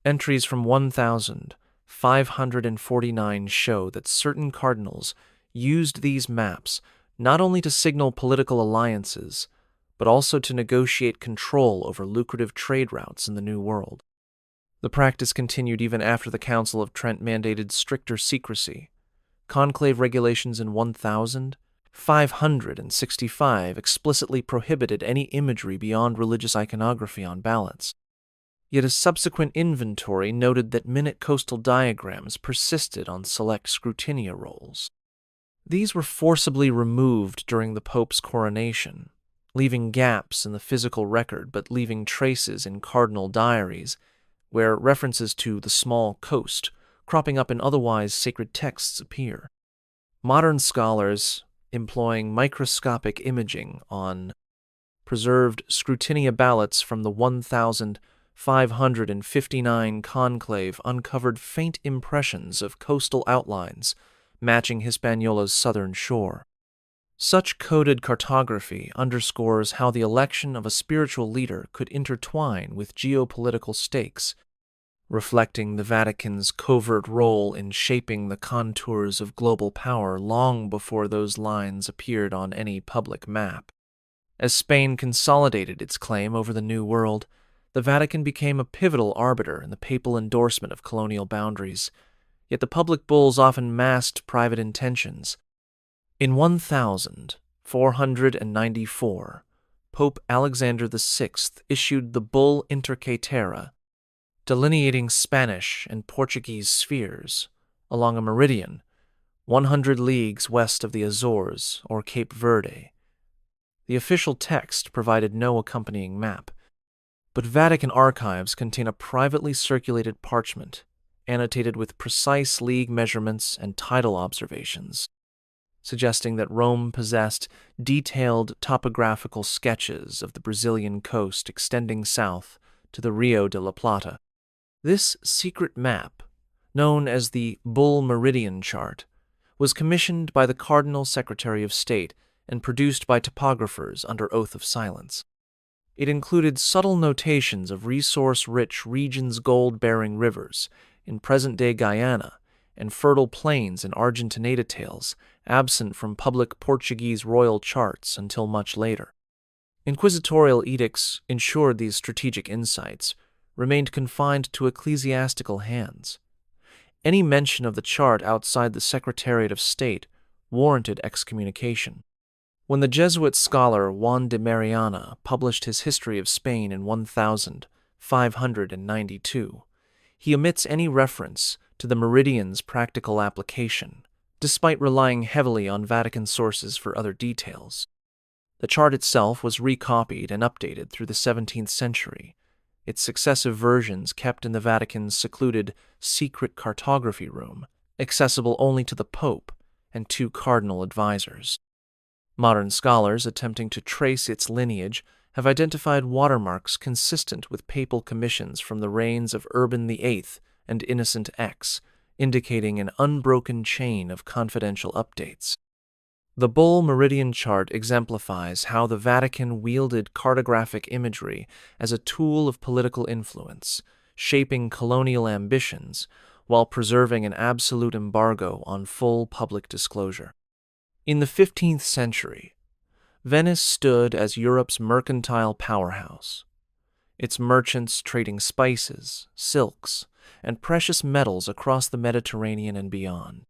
A: Entries from 1549 show that certain cardinals used these maps not only to signal political alliances, but also to negotiate control over lucrative trade routes in the New World. The practice continued even after the Council of Trent mandated stricter secrecy. Conclave regulations in 1565 explicitly prohibited any imagery beyond religious iconography on ballots. Yet a subsequent inventory noted that minute coastal diagrams persisted on select scrutinia rolls. These were forcibly removed during the Pope's coronation, leaving gaps in the physical record but leaving traces in cardinal diaries, where references to the small coast cropping up in otherwise sacred texts appear. Modern scholars, employing microscopic imaging on preserved scrutinia ballots from the 1559 conclave, uncovered faint impressions of coastal outlines matching Hispaniola's southern shore. Such coded cartography underscores how the election of a spiritual leader could intertwine with geopolitical stakes, reflecting the Vatican's covert role in shaping the contours of global power long before those lines appeared on any public map. As Spain consolidated its claim over the New World, the Vatican became a pivotal arbiter in the papal endorsement of colonial boundaries, yet the public bulls often masked private intentions. In 1494, Pope Alexander VI issued the bull Inter Caetera, delineating Spanish and Portuguese spheres along a meridian 100 leagues west of the Azores or Cape Verde. The official text provided no accompanying map, but Vatican archives contain a privately circulated parchment annotated with precise league measurements and tidal observations, suggesting that Rome possessed detailed topographical sketches of the Brazilian coast extending south to the Rio de la Plata. This secret map, known as the Bull Meridian Chart, was commissioned by the Cardinal Secretary of State and produced by topographers under oath of silence. It included subtle notations of resource-rich regions' gold-bearing rivers in present-day Guyana and fertile plains in Argentina details absent from public Portuguese royal charts until much later. Inquisitorial edicts ensured these strategic insights, remained confined to ecclesiastical hands. Any mention of the chart outside the Secretariat of State warranted excommunication. When the Jesuit scholar Juan de Mariana published his History of Spain in 1592, he omits any reference to the meridian's practical application, despite relying heavily on Vatican sources for other details. The chart itself was recopied and updated through the 17th century, its successive versions kept in the Vatican's secluded secret cartography room, accessible only to the Pope and 2 cardinal advisors. Modern scholars attempting to trace its lineage have identified watermarks consistent with papal commissions from the reigns of Urban VIII and Innocent X, indicating an unbroken chain of confidential updates. The Bull Meridian chart exemplifies how the Vatican wielded cartographic imagery as a tool of political influence, shaping colonial ambitions while preserving an absolute embargo on full public disclosure. In the 15th century, Venice stood as Europe's mercantile powerhouse, its merchants trading spices, silks, and precious metals across the Mediterranean and beyond.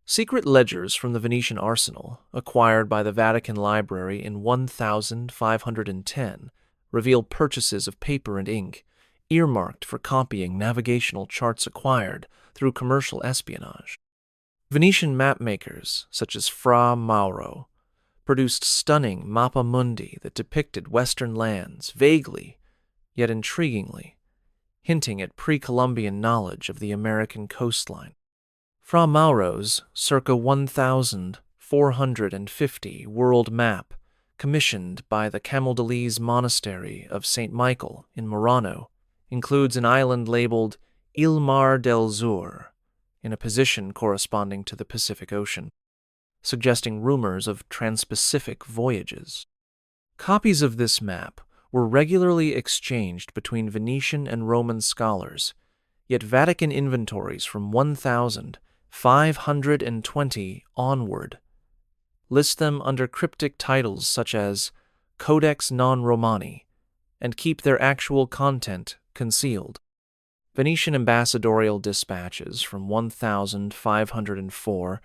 A: Secret ledgers from the Venetian arsenal, acquired by the Vatican Library in 1510, reveal purchases of paper and ink, earmarked for copying navigational charts acquired through commercial espionage. Venetian mapmakers, such as Fra Mauro, produced stunning mappa mundi that depicted Western lands vaguely, yet intriguingly, hinting at pre-Columbian knowledge of the American coastline. Fra Mauro's circa 1450 world map, commissioned by the Camaldolese Monastery of St. Michael in Murano, includes an island labeled Il Mar del Sur, in a position corresponding to the Pacific Ocean, suggesting rumors of trans-Pacific voyages. Copies of this map were regularly exchanged between Venetian and Roman scholars, yet Vatican inventories from 1520 onward list them under cryptic titles such as Codex non Romani and keep their actual content concealed. Venetian ambassadorial dispatches from 1504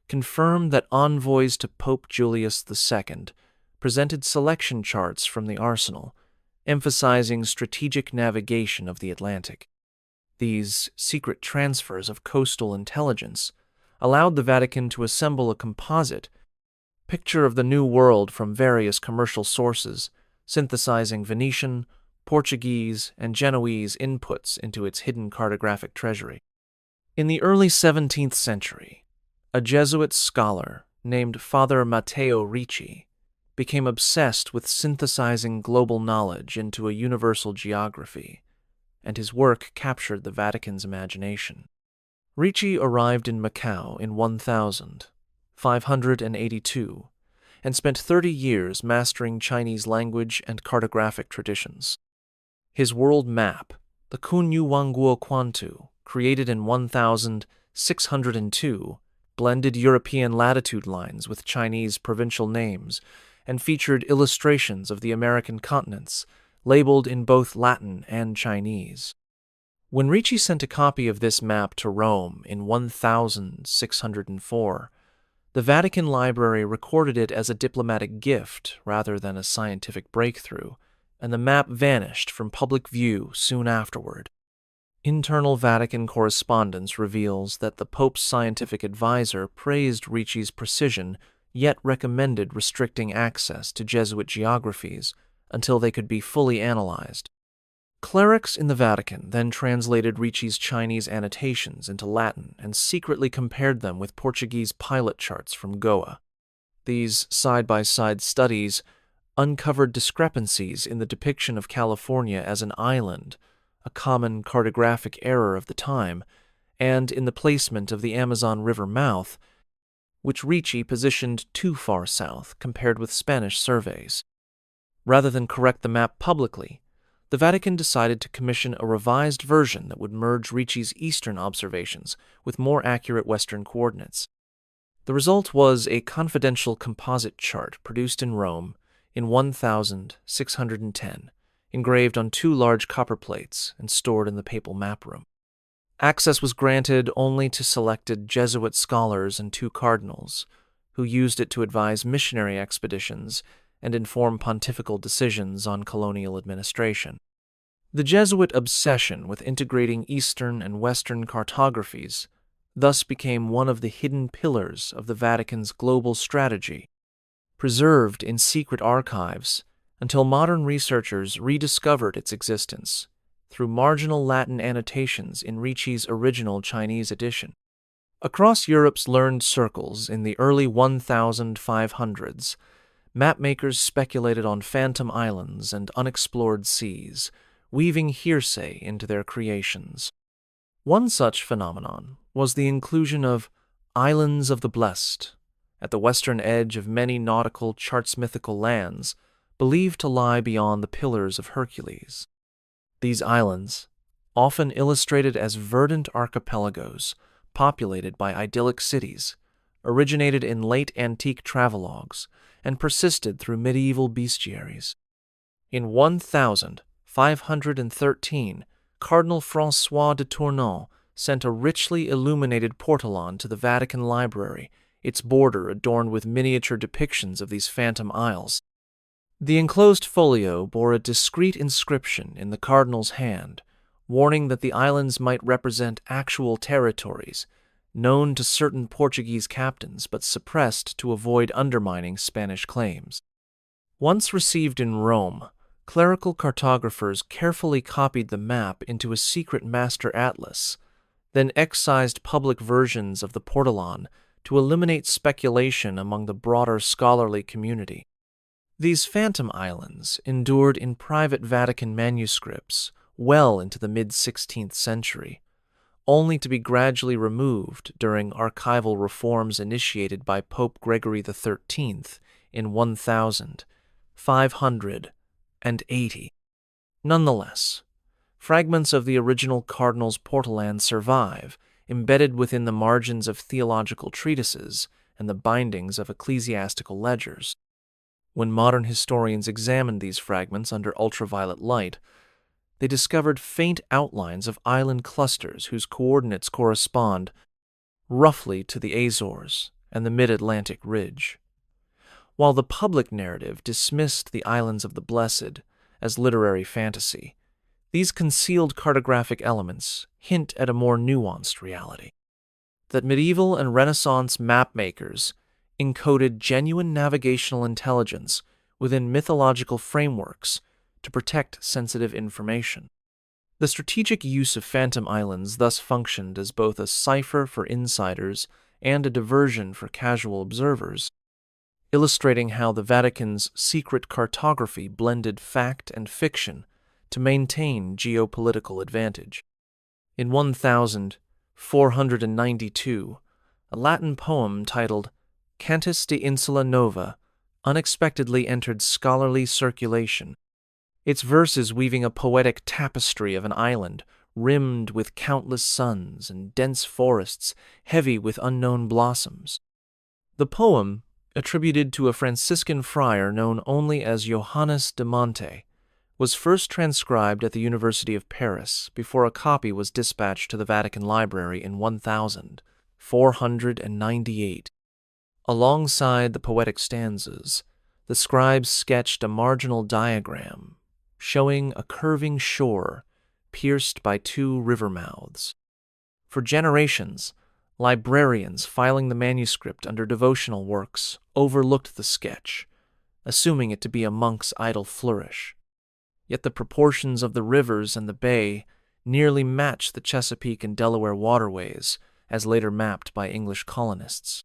A: confirm that envoys to Pope Julius II presented selection charts from the arsenal, emphasizing strategic navigation of the Atlantic. These secret transfers of coastal intelligence allowed the Vatican to assemble a composite picture of the New World from various commercial sources, synthesizing Venetian, Portuguese, and Genoese inputs into its hidden cartographic treasury. In the early 17th century, a Jesuit scholar named Father Matteo Ricci became obsessed with synthesizing global knowledge into a universal geography, and his work captured the Vatican's imagination. Ricci arrived in Macau in 1582 and spent 30 years mastering Chinese language and cartographic traditions. His world map, the Kunyu Wangguo Quantu, created in 1602, blended European latitude lines with Chinese provincial names and featured illustrations of the American continents, labeled in both Latin and Chinese. When Ricci sent a copy of this map to Rome in 1604, the Vatican Library recorded it as a diplomatic gift rather than a scientific breakthrough, and the map vanished from public view soon afterward. Internal Vatican correspondence reveals that the Pope's scientific advisor praised Ricci's precision, yet recommended restricting access to Jesuit geographies until they could be fully analyzed. Clerics in the Vatican then translated Ricci's Chinese annotations into Latin and secretly compared them with Portuguese pilot charts from Goa. These side-by-side studies uncovered discrepancies in the depiction of California as an island, a common cartographic error of the time, and in the placement of the Amazon River mouth, which Ricci positioned too far south compared with Spanish surveys. Rather than correct the map publicly, the Vatican decided to commission a revised version that would merge Ricci's eastern observations with more accurate western coordinates. The result was a confidential composite chart produced in Rome in 1610, engraved on 2 large copper plates and stored in the papal map room. Access was granted only to selected Jesuit scholars and 2 cardinals, who used it to advise missionary expeditions and inform pontifical decisions on colonial administration. The Jesuit obsession with integrating Eastern and Western cartographies thus became one of the hidden pillars of the Vatican's global strategy, preserved in secret archives until modern researchers rediscovered its existence through marginal Latin annotations in Ricci's original Chinese edition. Across Europe's learned circles in the early 1500s, mapmakers speculated on phantom islands and unexplored seas, weaving hearsay into their creations. One such phenomenon was the inclusion of Islands of the Blessed at the western edge of many nautical charts-mythical lands believed to lie beyond the Pillars of Hercules. These islands, often illustrated as verdant archipelagos populated by idyllic cities, originated in late antique travelogues and persisted through medieval bestiaries. In 1513, Cardinal François de Tournon sent a richly illuminated portolan to the Vatican Library, its border adorned with miniature depictions of these phantom isles. The enclosed folio bore a discreet inscription in the cardinal's hand, warning that the islands might represent actual territories, known to certain Portuguese captains but suppressed to avoid undermining Spanish claims. Once received in Rome, clerical cartographers carefully copied the map into a secret master atlas, then excised public versions of the portolan to eliminate speculation among the broader scholarly community. These phantom islands endured in private Vatican manuscripts well into the mid-16th century, only to be gradually removed during archival reforms initiated by Pope Gregory XIII in 1580. Nonetheless, fragments of the original cardinal's portolan survive, embedded within the margins of theological treatises and the bindings of ecclesiastical ledgers. When modern historians examined these fragments under ultraviolet light, they discovered faint outlines of island clusters whose coordinates correspond roughly to the Azores and the mid-Atlantic ridge. While the public narrative dismissed the Islands of the Blessed as literary fantasy, these concealed cartographic elements hint at a more nuanced reality: that medieval and Renaissance mapmakers encoded genuine navigational intelligence within mythological frameworks to protect sensitive information. The strategic use of phantom islands thus functioned as both a cipher for insiders and a diversion for casual observers, illustrating how the Vatican's secret cartography blended fact and fiction to maintain geopolitical advantage. In 1492, a Latin poem titled Cantus de Insula Nova unexpectedly entered scholarly circulation, its verses weaving a poetic tapestry of an island rimmed with countless suns and dense forests heavy with unknown blossoms. The poem, attributed to a Franciscan friar known only as Johannes de Monte, was first transcribed at the University of Paris before a copy was dispatched to the Vatican Library in 1498. Alongside the poetic stanzas, the scribes sketched a marginal diagram showing a curving shore pierced by 2 river mouths. For generations, librarians filing the manuscript under devotional works overlooked the sketch, assuming it to be a monk's idle flourish. Yet the proportions of the rivers and the bay nearly match the Chesapeake and Delaware waterways, as later mapped by English colonists.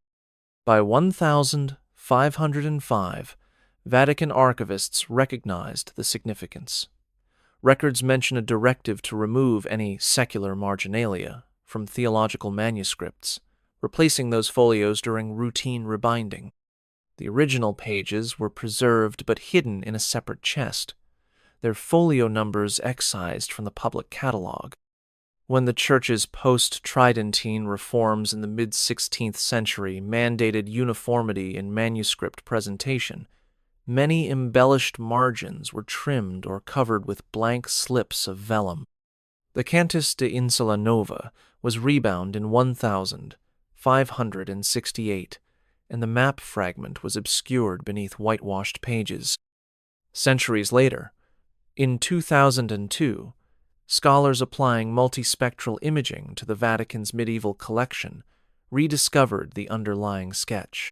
A: By 1505, Vatican archivists recognized the significance. Records mention a directive to remove any secular marginalia from theological manuscripts, replacing those folios during routine rebinding. The original pages were preserved but hidden in a separate chest, their folio numbers excised from the public catalog. When the Church's post-Tridentine reforms in the mid-16th century mandated uniformity in manuscript presentation, Many embellished margins were trimmed or covered with blank slips of vellum. The Cantus de Insula Nova was rebound in 1568, and the map fragment was obscured beneath whitewashed pages. Centuries later, in 2002, scholars applying multispectral imaging to the Vatican's medieval collection rediscovered the underlying sketch.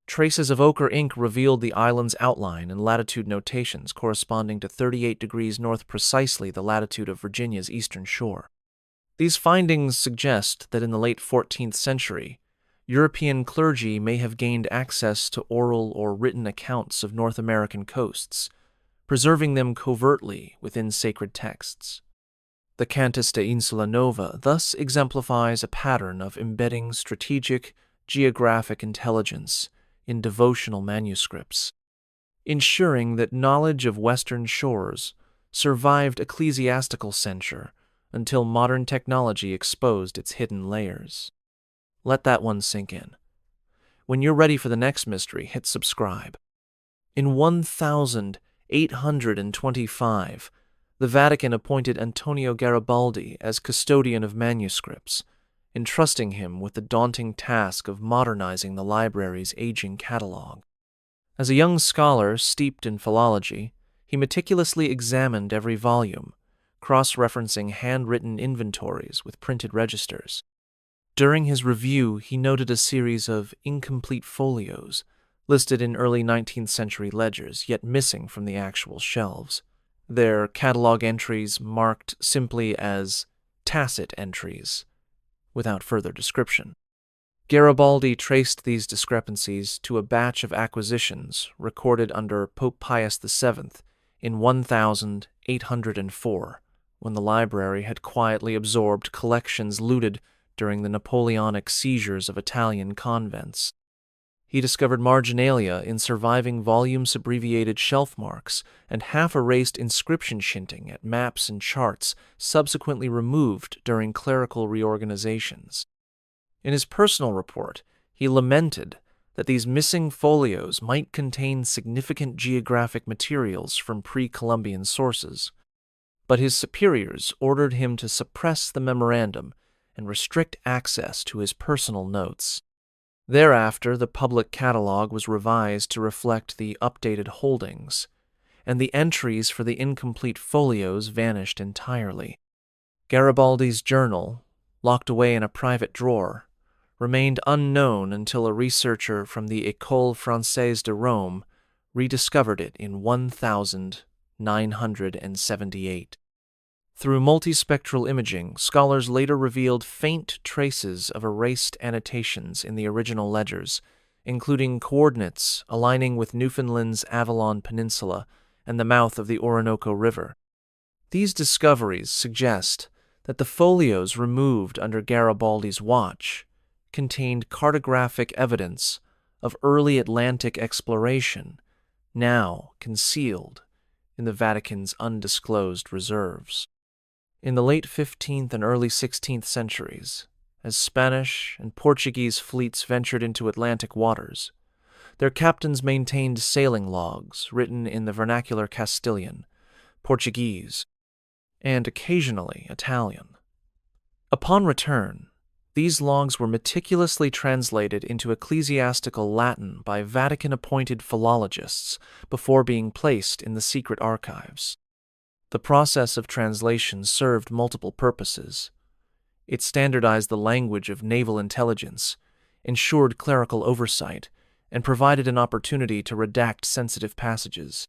A: Traces of ochre ink revealed the island's outline and latitude notations corresponding to 38 degrees north, precisely the latitude of Virginia's eastern shore. These findings suggest that in the late 14th century, European clergy may have gained access to oral or written accounts of North American coasts, preserving them covertly within sacred texts. The Cantus de Insula Nova thus exemplifies a pattern of embedding strategic, geographic intelligence in devotional manuscripts, ensuring that knowledge of Western shores survived ecclesiastical censure until modern technology exposed its hidden layers. Let that one sink in. When you're ready for the next mystery, hit subscribe. In 1825, the Vatican appointed Antonio Garibaldi as custodian of manuscripts, entrusting him with the daunting task of modernizing the library's aging catalog. As a young scholar steeped in philology, he meticulously examined every volume, cross-referencing handwritten inventories with printed registers. During his review, he noted a series of incomplete folios listed in early 19th century ledgers, yet missing from the actual shelves. Their catalog entries marked simply as tacit entries, without further description. Garibaldi traced these discrepancies to a batch of acquisitions recorded under Pope Pius VII in 1804, when the library had quietly absorbed collections looted during the Napoleonic seizures of Italian convents. He discovered marginalia in surviving volumes, abbreviated shelf marks, and half-erased inscription shinting at maps and charts subsequently removed during clerical reorganizations. In his personal report, he lamented that these missing folios might contain significant geographic materials from pre-Columbian sources, but his superiors ordered him to suppress the memorandum and restrict access to his personal notes. Thereafter, the public catalog was revised to reflect the updated holdings, and the entries for the incomplete folios vanished entirely. Garibaldi's journal, locked away in a private drawer, remained unknown until a researcher from the École Française de Rome rediscovered it in 1978. Through multispectral imaging, scholars later revealed faint traces of erased annotations in the original ledgers, including coordinates aligning with Newfoundland's Avalon Peninsula and the mouth of the Orinoco River. These discoveries suggest that the folios removed under Garibaldi's watch contained cartographic evidence of early Atlantic exploration, now concealed in the Vatican's undisclosed reserves. In the late 15th and early 16th centuries, as Spanish and Portuguese fleets ventured into Atlantic waters, their captains maintained sailing logs written in the vernacular Castilian, Portuguese, and occasionally Italian. Upon return, these logs were meticulously translated into ecclesiastical Latin by Vatican-appointed philologists before being placed in the secret archives. The process of translation served multiple purposes. It standardized the language of naval intelligence, ensured clerical oversight, and provided an opportunity to redact sensitive passages.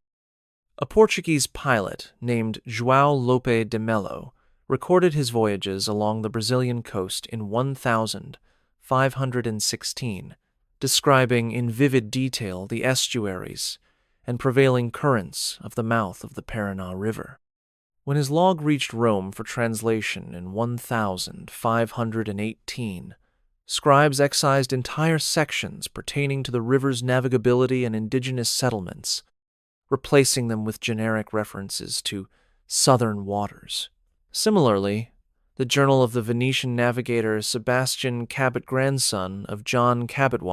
A: A Portuguese pilot named João Lope de Melo recorded his voyages along the Brazilian coast in 1516, describing in vivid detail the estuaries and prevailing currents of the mouth of the Paraná River. When his log reached Rome for translation in 1518, scribes excised entire sections pertaining to the river's navigability and indigenous settlements, replacing them with generic references to southern waters. Similarly, the journal of the Venetian navigator Sebastian Cabot, grandson of John Cabot,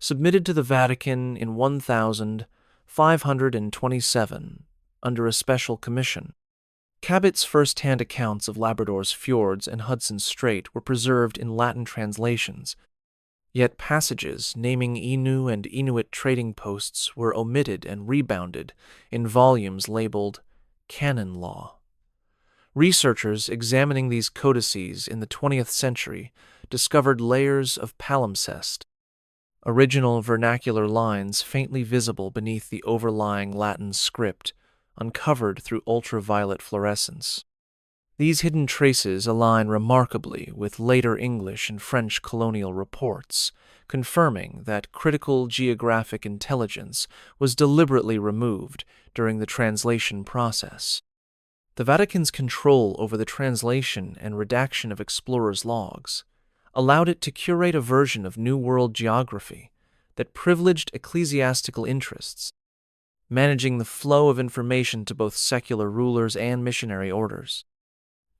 A: submitted to the Vatican in 1520 527, under a special commission. Cabot's first-hand accounts of Labrador's fjords and Hudson Strait were preserved in Latin translations, yet passages naming Innu and Inuit trading posts were omitted and rebounded in volumes labeled canon law. Researchers examining these codices in the 20th century discovered layers of palimpsest, original vernacular lines faintly visible beneath the overlying Latin script, uncovered through ultraviolet fluorescence. These hidden traces align remarkably with later English and French colonial reports, confirming that critical geographic intelligence was deliberately removed during the translation process. The Vatican's control over the translation and redaction of explorers' logs allowed it to curate a version of New World geography that privileged ecclesiastical interests, managing the flow of information to both secular rulers and missionary orders.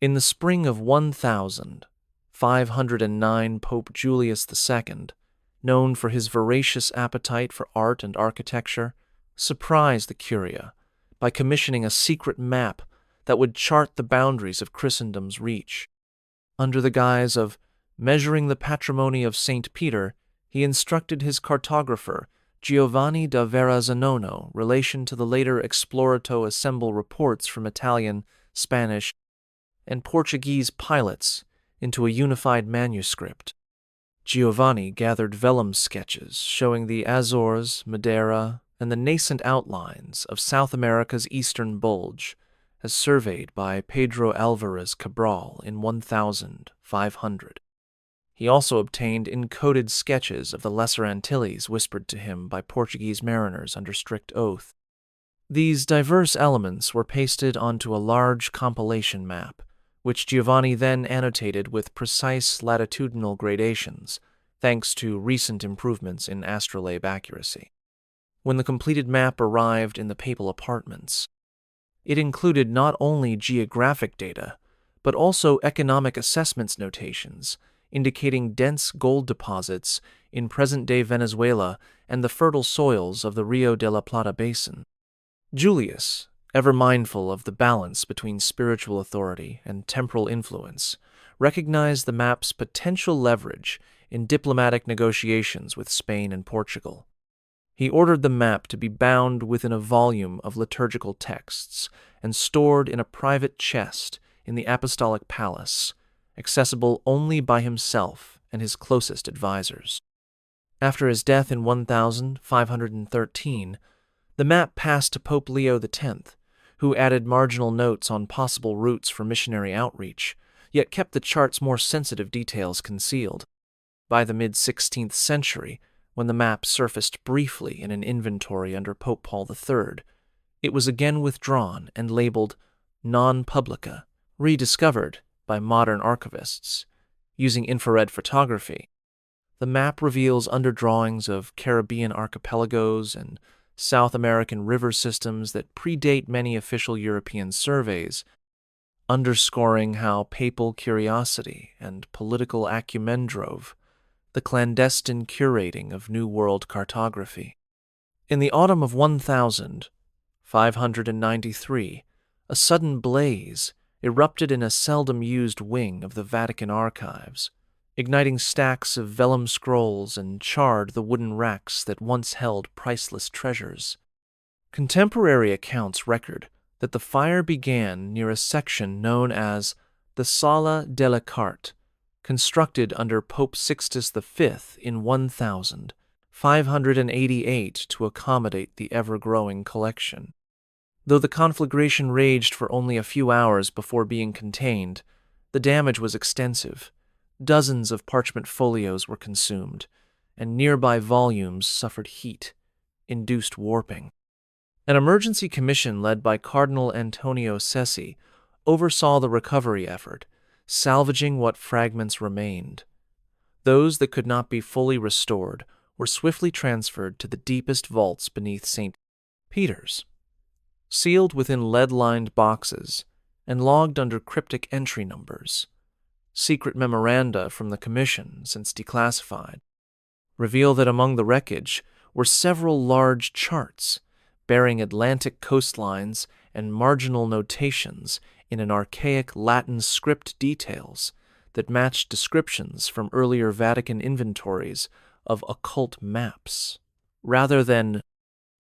A: In the spring of 1509, Pope Julius II, known for his voracious appetite for art and architecture, surprised the Curia by commissioning a secret map that would chart the boundaries of Christendom's reach. Under the guise of measuring the patrimony of St. Peter, he instructed his cartographer, Giovanni da Verrazzano, relation to the later Explorato assemble reports from Italian, Spanish, and Portuguese pilots into a unified manuscript. Giovanni gathered vellum sketches showing the Azores, Madeira, and the nascent outlines of South America's eastern bulge, as surveyed by Pedro Alvarez Cabral in 1500. He also obtained encoded sketches of the Lesser Antilles whispered to him by Portuguese mariners under strict oath. These diverse elements were pasted onto a large compilation map, which Giovanni then annotated with precise latitudinal gradations, thanks to recent improvements in astrolabe accuracy. When the completed map arrived in the papal apartments, it included not only geographic data, but also economic assessments notations, indicating dense gold deposits in present-day Venezuela and the fertile soils of the Rio de la Plata basin. Julius, ever mindful of the balance between spiritual authority and temporal influence, recognized the map's potential leverage in diplomatic negotiations with Spain and Portugal. He ordered the map to be bound within a volume of liturgical texts and stored in a private chest in the Apostolic Palace, accessible only by himself and his closest advisors. After his death in 1513, the map passed to Pope Leo X, who added marginal notes on possible routes for missionary outreach, yet kept the chart's more sensitive details concealed. By the mid-16th century, when the map surfaced briefly in an inventory under Pope Paul III, it was again withdrawn and labeled non publica, rediscovered by modern archivists. Using infrared photography, the map reveals underdrawings of Caribbean archipelagos and South American river systems that predate many official European surveys, underscoring how papal curiosity and political acumen drove the clandestine curating of New World cartography. In the autumn of 1593, a sudden blaze erupted in a seldom-used wing of the Vatican archives, igniting stacks of vellum scrolls and charred the wooden racks that once held priceless treasures. Contemporary accounts record that the fire began near a section known as the Sala della Carte, constructed under Pope Sixtus V in 1588 to accommodate the ever-growing collection. Though the conflagration raged for only a few hours before being contained, the damage was extensive. Dozens of parchment folios were consumed, and nearby volumes suffered heat-induced warping. An emergency commission led by Cardinal Antonio Sessi oversaw the recovery effort, salvaging what fragments remained. Those that could not be fully restored were swiftly transferred to the deepest vaults beneath St. Peter's, sealed within lead-lined boxes and logged under cryptic entry numbers. Secret memoranda from the commission, since declassified, reveal that among the wreckage were several large charts bearing Atlantic coastlines and marginal notations in an archaic Latin script details that matched descriptions from earlier Vatican inventories of occult maps. Rather than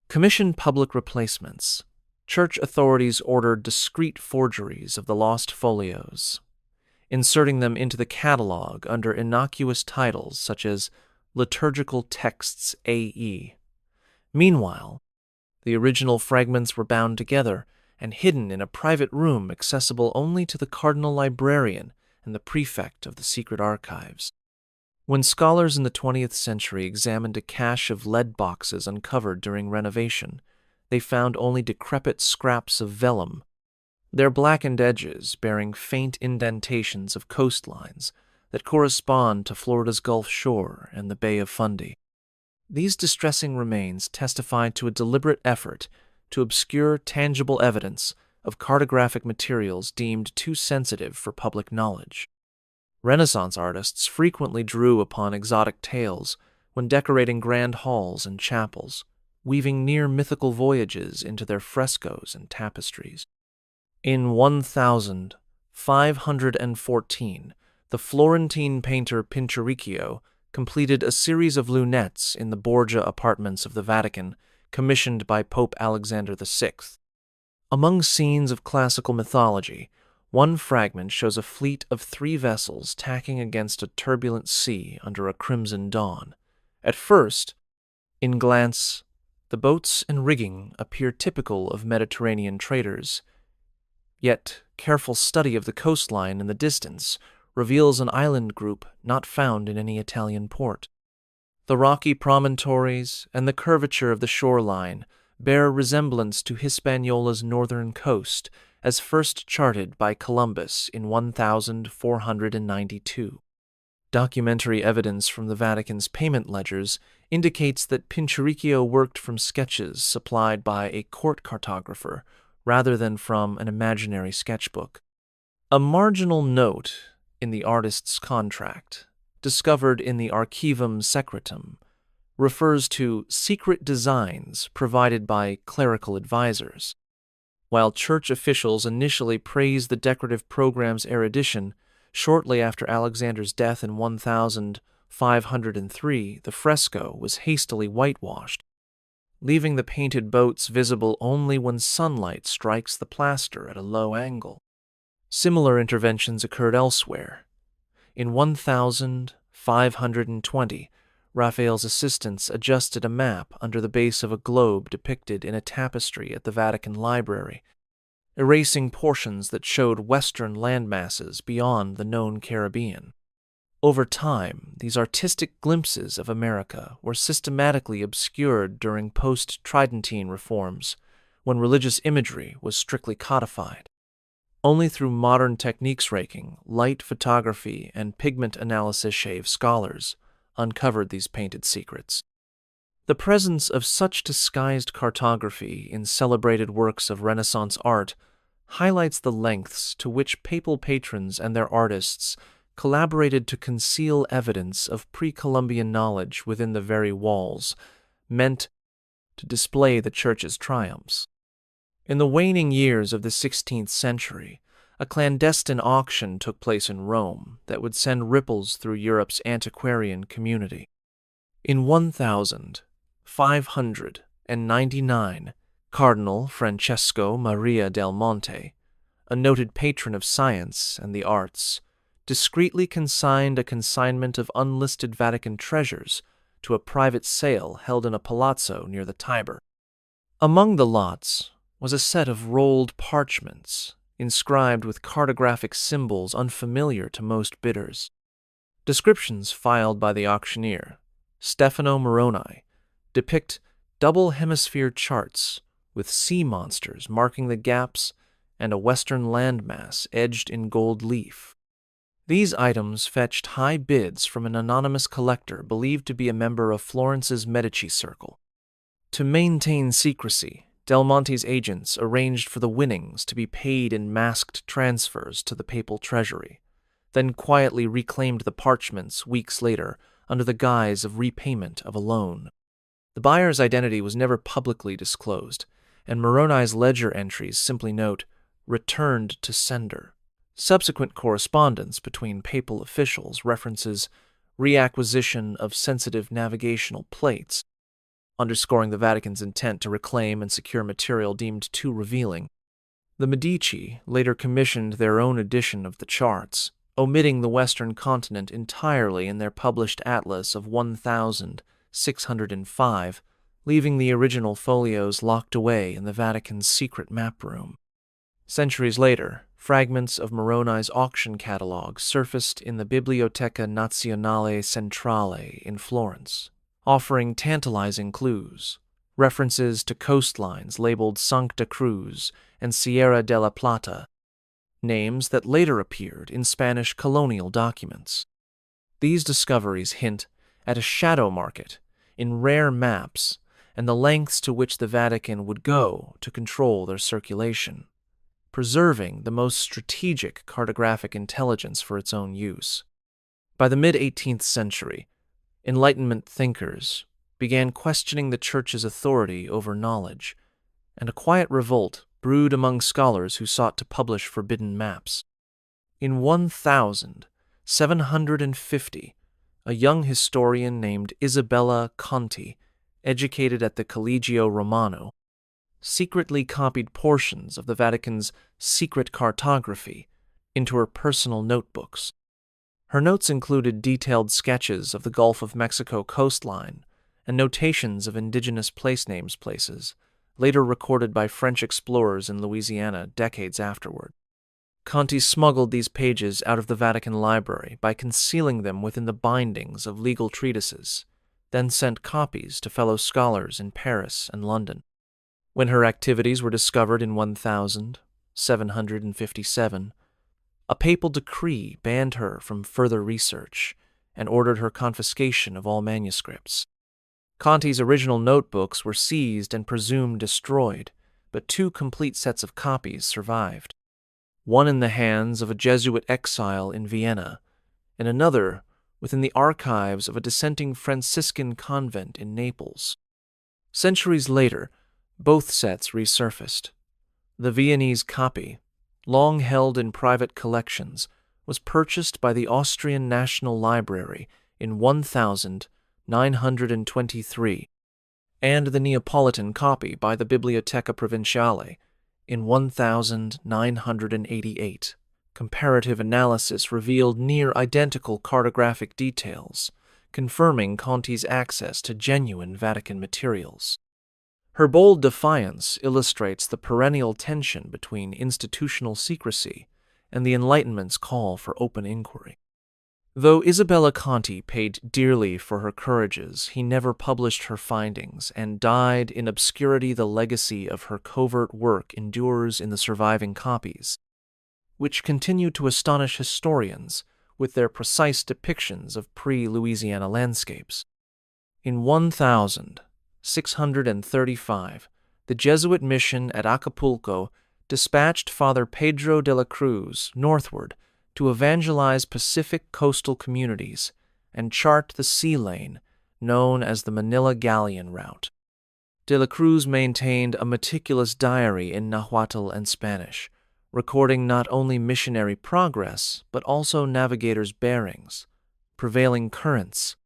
A: commission public replacements, church authorities ordered discreet forgeries of the lost folios, inserting them into the catalog under innocuous titles such as Liturgical Texts A.E. Meanwhile, the original fragments were bound together and hidden in a private room accessible only to the cardinal librarian and the prefect of the secret archives. When scholars in the 20th century examined a cache of lead boxes uncovered during renovation, they found only decrepit scraps of vellum, their blackened edges bearing faint indentations of coastlines that correspond to Florida's Gulf Shore and the Bay of Fundy. These distressing remains testified to a deliberate effort to obscure tangible evidence of cartographic materials deemed too sensitive for public knowledge. Renaissance artists frequently drew upon exotic tales when decorating grand halls and chapels, weaving near mythical voyages into their frescoes and tapestries. In 1514, the Florentine painter Pinturicchio completed a series of lunettes in the Borgia apartments of the Vatican, commissioned by Pope Alexander VI. Among scenes of classical mythology, one fragment shows a fleet of 3 vessels tacking against a turbulent sea under a crimson dawn. At first, in glance, the boats and rigging appear typical of Mediterranean traders, yet careful study of the coastline in the distance reveals an island group not found in any Italian port. The rocky promontories and the curvature of the shoreline bear resemblance to Hispaniola's northern coast as first charted by Columbus in 1492. Documentary evidence from the Vatican's payment ledgers indicates that Pinturicchio worked from sketches supplied by a court cartographer rather than from an imaginary sketchbook. A marginal note in the artist's contract, discovered in the Archivum Secretum, refers to secret designs provided by clerical advisors. While church officials initially praised the decorative program's erudition, shortly after Alexander's death in 1503, the fresco was hastily whitewashed, leaving the painted boats visible only when sunlight strikes the plaster at a low angle. Similar interventions occurred elsewhere. In 1520, Raphael's assistants adjusted a map under the base of a globe depicted in a tapestry at the Vatican Library, erasing portions that showed western landmasses beyond the known Caribbean. Over time, these artistic glimpses of America were systematically obscured during post-Tridentine reforms, when religious imagery was strictly codified. Only through modern techniques raking, light photography, and pigment analysis have scholars uncovered these painted secrets. The presence of such disguised cartography in celebrated works of Renaissance art highlights the lengths to which papal patrons and their artists collaborated to conceal evidence of pre-Columbian knowledge within the very walls, meant to display the Church's triumphs. In the waning years of the 16th century, a clandestine auction took place in Rome that would send ripples through Europe's antiquarian community. In 1599, Cardinal Francesco Maria del Monte, a noted patron of science and the arts, discreetly consigned a consignment of unlisted Vatican treasures to a private sale held in a palazzo near the Tiber. Among the lots was a set of rolled parchments inscribed with cartographic symbols unfamiliar to most bidders. Descriptions filed by the auctioneer, Stefano Moroni, depict double hemisphere charts with sea monsters marking the gaps and a western landmass edged in gold leaf. These items fetched high bids from an anonymous collector believed to be a member of Florence's Medici circle. To maintain secrecy, Del Monte's agents arranged for the winnings to be paid in masked transfers to the papal treasury, then quietly reclaimed the parchments weeks later under the guise of repayment of a loan. The buyer's identity was never publicly disclosed, and Moroni's ledger entries simply note, "returned to sender." Subsequent correspondence between papal officials references reacquisition of sensitive navigational plates, underscoring the Vatican's intent to reclaim and secure material deemed too revealing. The Medici later commissioned their own edition of the charts, omitting the Western continent entirely in their published atlas of 1605, leaving the original folios locked away in the Vatican's secret map room. Centuries later, fragments of Moroni's auction catalog surfaced in the Biblioteca Nazionale Centrale in Florence, offering tantalizing clues, references to coastlines labeled Sancta Cruz and Sierra de la Plata, names that later appeared in Spanish colonial documents. These discoveries hint at a shadow market in rare maps and the lengths to which the Vatican would go to control their circulation, preserving the most strategic cartographic intelligence for its own use. By the mid-18th century, Enlightenment thinkers began questioning the Church's authority over knowledge, and a quiet revolt brewed among scholars who sought to publish forbidden maps. In 1750, a young historian named Isabella Conti, educated at the Collegio Romano, secretly copied portions of the Vatican's secret cartography into her personal notebooks. Her notes included detailed sketches of the Gulf of Mexico coastline and notations of indigenous place names places, later recorded by French explorers in Louisiana decades afterward. Conti smuggled these pages out of the Vatican library by concealing them within the bindings of legal treatises, then sent copies to fellow scholars in Paris and London. When her activities were discovered in 1757, a papal decree banned her from further research and ordered her confiscation of all manuscripts. Conti's original notebooks were seized and presumed destroyed, but 2 complete sets of copies survived, one in the hands of a Jesuit exile in Vienna, and another within the archives of a dissenting Franciscan convent in Naples. Centuries later, both sets resurfaced. The Viennese copy, long held in private collections, was purchased by the Austrian National Library in 1923, and the Neapolitan copy by the Biblioteca Provinciale in 1988. Comparative analysis revealed near-identical cartographic details, confirming Conti's access to genuine Vatican materials. Her bold defiance illustrates the perennial tension between institutional secrecy and the Enlightenment's call for open inquiry. Though Isabella Conti paid dearly for her courages, he never published her findings and died in obscurity. The legacy of her covert work endures in the surviving copies, which continue to astonish historians with their precise depictions of pre-Louisiana landscapes. In 1635, the Jesuit mission at Acapulco dispatched Father Pedro de la Cruz northward to evangelize Pacific coastal communities and chart the sea lane known as the Manila Galleon route. De la Cruz maintained a meticulous diary in Nahuatl and Spanish, recording not only missionary progress but also navigators' bearings, prevailing currents,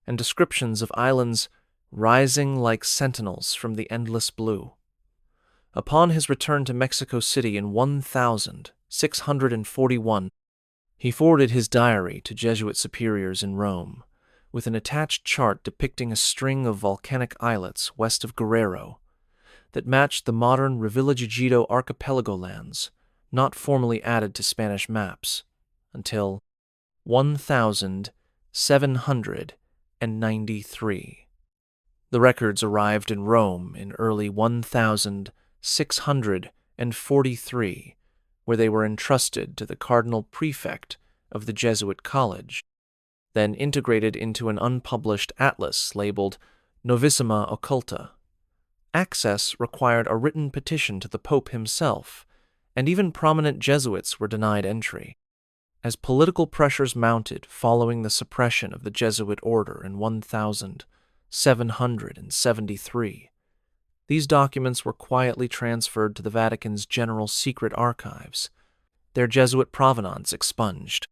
A: and descriptions of islands rising like sentinels from the endless blue. Upon his return to Mexico City in 1641, he forwarded his diary to Jesuit superiors in Rome, with an attached chart depicting a string of volcanic islets west of Guerrero that matched the modern Revillagigedo archipelago lands, not formally added to Spanish maps until 1793. The records arrived in Rome in early 1643, where they were entrusted to the cardinal prefect of the Jesuit college, then integrated into an unpublished atlas labeled Novissima Occulta. Access required a written petition to the Pope himself, and even prominent Jesuits were denied entry. As political pressures mounted following the suppression of the Jesuit order in 1773, These documents were quietly transferred to the Vatican's General Secret Archives, their Jesuit provenance expunged.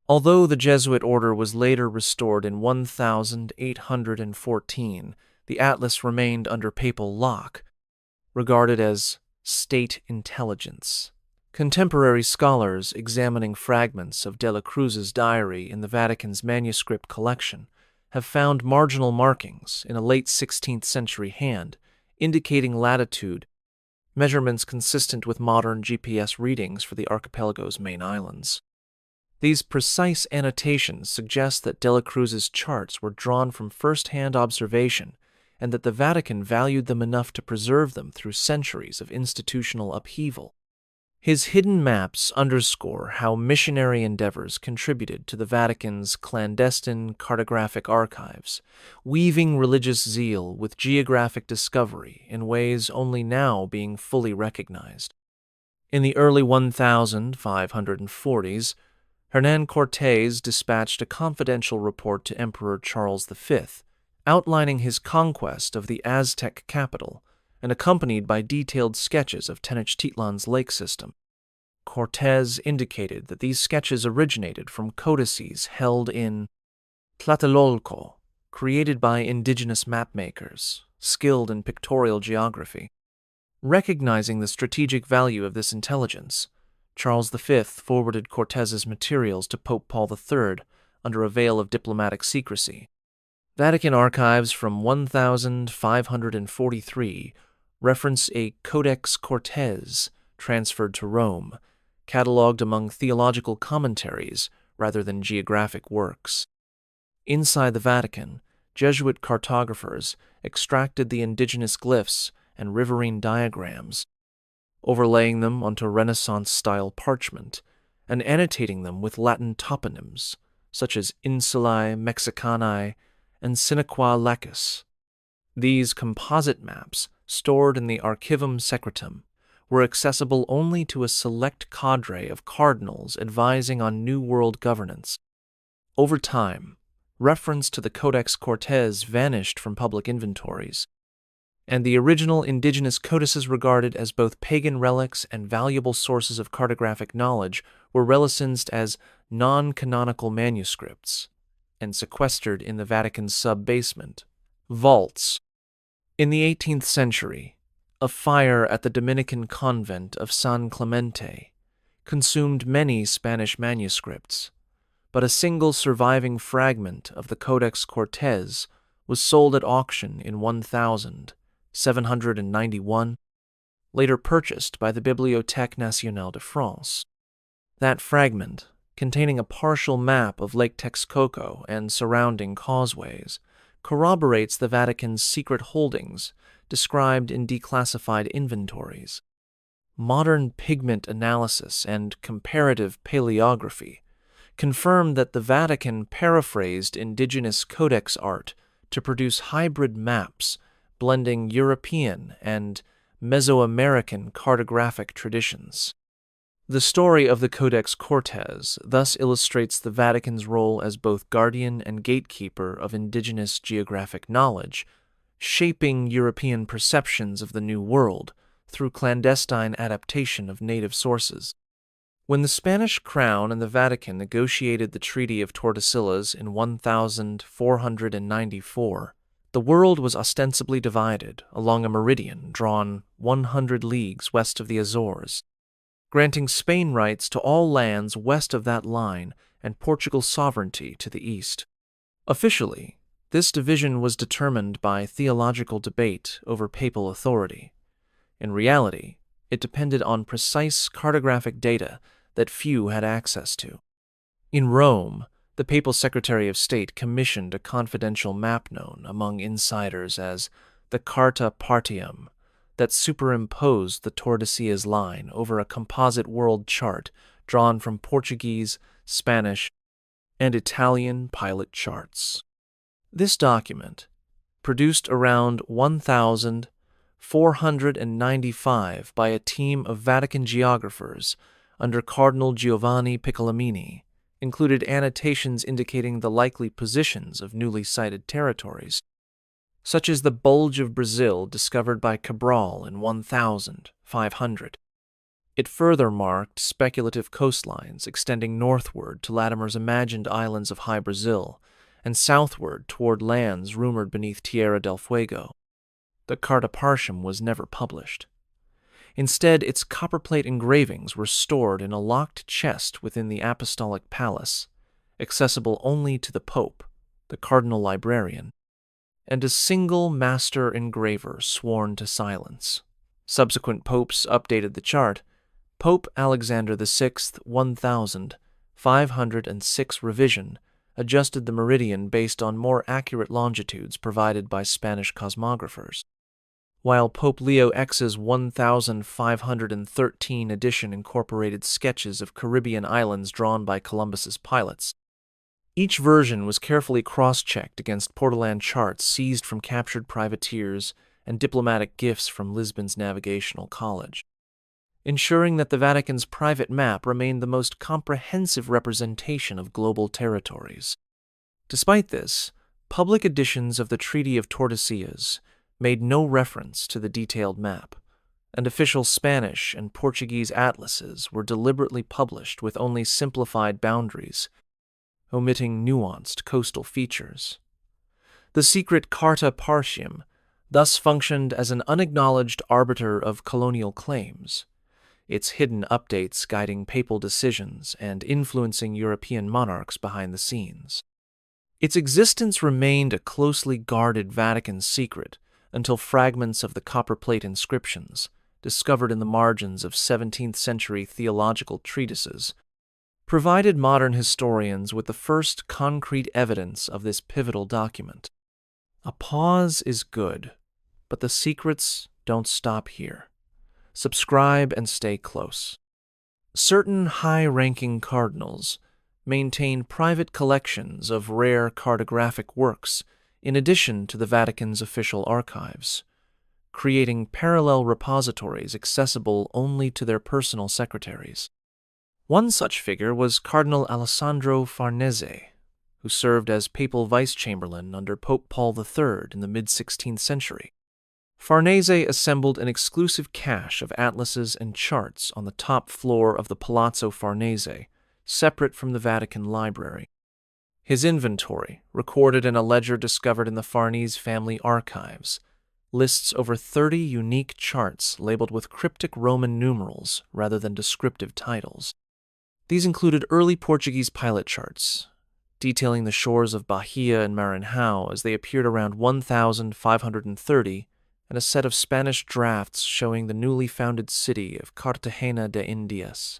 A: Although the Jesuit order was later restored in 1814, the atlas remained under papal lock, regarded as state intelligence. Contemporary scholars examining fragments of Dela Cruz's diary in the Vatican's manuscript collection have found marginal markings in a late 16th century hand, indicating latitude, measurements consistent with modern GPS readings for the archipelago's main islands. These precise annotations suggest that Dela Cruz's charts were drawn from first-hand observation and that the Vatican valued them enough to preserve them through centuries of institutional upheaval. His hidden maps underscore how missionary endeavors contributed to the Vatican's clandestine cartographic archives, weaving religious zeal with geographic discovery in ways only now being fully recognized. In the early 1540s, Hernán Cortés dispatched a confidential report to Emperor Charles V, outlining his conquest of the Aztec capital and accompanied by detailed sketches of Tenochtitlan's lake system. Cortés indicated that these sketches originated from codices held in Tlatelolco, created by indigenous mapmakers, skilled in pictorial geography. Recognizing the strategic value of this intelligence, Charles V forwarded Cortés's materials to Pope Paul III under a veil of diplomatic secrecy. Vatican archives from 1543 reference a Codex Cortés transferred to Rome, catalogued among theological commentaries rather than geographic works. Inside the Vatican, Jesuit cartographers extracted the indigenous glyphs and riverine diagrams, overlaying them onto Renaissance-style parchment and annotating them with Latin toponyms such as Insulae Mexicanae and Sinaqua Lacus. These composite maps, stored in the Archivum Secretum, were accessible only to a select cadre of cardinals advising on New World governance. Over time, reference to the Codex Cortés vanished from public inventories, and the original indigenous codices regarded as both pagan relics and valuable sources of cartographic knowledge were relicensed as non-canonical manuscripts and sequestered in the Vatican's sub-basement, vaults. In the 18th century, a fire at the Dominican convent of San Clemente consumed many Spanish manuscripts, but a single surviving fragment of the Codex Cortés was sold at auction in 1791, later purchased by the Bibliothèque Nationale de France. That fragment, containing a partial map of Lake Texcoco and surrounding causeways, corroborates the Vatican's secret holdings described in declassified inventories. Modern pigment analysis and comparative paleography confirm that the Vatican paraphrased indigenous codex art to produce hybrid maps blending European and Mesoamerican cartographic traditions. The story of the Codex Cortés thus illustrates the Vatican's role as both guardian and gatekeeper of indigenous geographic knowledge, shaping European perceptions of the New World through clandestine adaptation of native sources. When the Spanish crown and the Vatican negotiated the Treaty of Tordesillas in 1494, the world was ostensibly divided along a meridian drawn 100 leagues west of the Azores, granting Spain rights to all lands west of that line and Portugal's sovereignty to the east. Officially, this division was determined by theological debate over papal authority. In reality, it depended on precise cartographic data that few had access to. In Rome, the papal Secretary of State commissioned a confidential map known among insiders as the Carta Partium that superimposed the Tordesillas line over a composite world chart drawn from Portuguese, Spanish, and Italian pilot charts. This document, produced around 1495 by a team of Vatican geographers under Cardinal Giovanni Piccolomini, included annotations indicating the likely positions of newly sighted territories. such as the Bulge of Brazil discovered by Cabral in 1500. It further marked speculative coastlines extending northward to Latimer's imagined islands of High Brazil and southward toward lands rumored beneath Tierra del Fuego. The Carta Partium was never published. Instead, its copperplate engravings were stored in a locked chest within the Apostolic Palace, accessible only to the Pope, the Cardinal Librarian, and a single master engraver sworn to silence. Subsequent popes updated the chart. Pope Alexander VI, 1506 revision, adjusted the meridian based on more accurate longitudes provided by Spanish cosmographers, while Pope Leo X's 1513 edition incorporated sketches of Caribbean islands drawn by Columbus's pilots. Each version was carefully cross-checked against Portolan charts seized from captured privateers and diplomatic gifts from Lisbon's Navigational College, ensuring that the Vatican's private map remained the most comprehensive representation of global territories. Despite this, public editions of the Treaty of Tordesillas made no reference to the detailed map, and official Spanish and Portuguese atlases were deliberately published with only simplified boundaries, omitting nuanced coastal features. The secret Carta Partium thus functioned as an unacknowledged arbiter of colonial claims, its hidden updates guiding papal decisions and influencing European monarchs behind the scenes. Its existence remained a closely guarded Vatican secret until fragments of the copperplate inscriptions, discovered in the margins of 17th-century theological treatises, provided modern historians with the first concrete evidence of this pivotal document. A pause is good, but the secrets don't stop here. Subscribe and stay close. Certain high-ranking cardinals maintain private collections of rare cartographic works in addition to the Vatican's official archives, creating parallel repositories accessible only to their personal secretaries. One such figure was Cardinal Alessandro Farnese, who served as papal vice-chamberlain under Pope Paul III in the mid-16th century. Farnese assembled an exclusive cache of atlases and charts on the top floor of the Palazzo Farnese, separate from the Vatican Library. His inventory, recorded in a ledger discovered in the Farnese family archives, lists over 30 unique charts labeled with cryptic Roman numerals rather than descriptive titles. These included early Portuguese pilot charts, detailing the shores of Bahia and Maranhão as they appeared around 1530, and a set of Spanish drafts showing the newly founded city of Cartagena de Indias.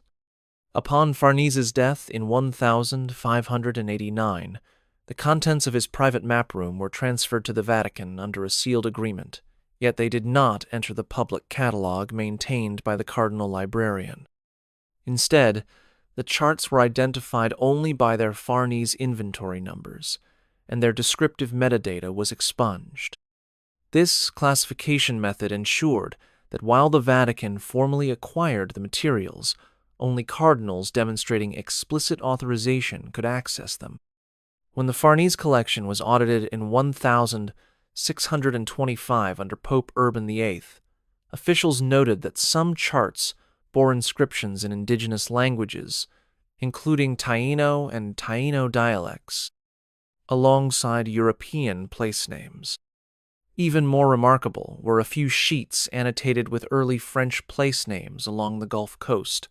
A: Upon Farnese's death in 1589, the contents of his private map room were transferred to the Vatican under a sealed agreement, yet they did not enter the public catalogue maintained by the Cardinal Librarian. Instead, the charts were identified only by their Farnese inventory numbers, and their descriptive metadata was expunged. This classification method ensured that while the Vatican formally acquired the materials, only cardinals demonstrating explicit authorization could access them. When the Farnese collection was audited in 1625 under Pope Urban VIII, officials noted that some charts bore inscriptions in indigenous languages, including Taino and Taino dialects, alongside European place names. Even more remarkable were a few sheets annotated with early French place names along the Gulf Coast,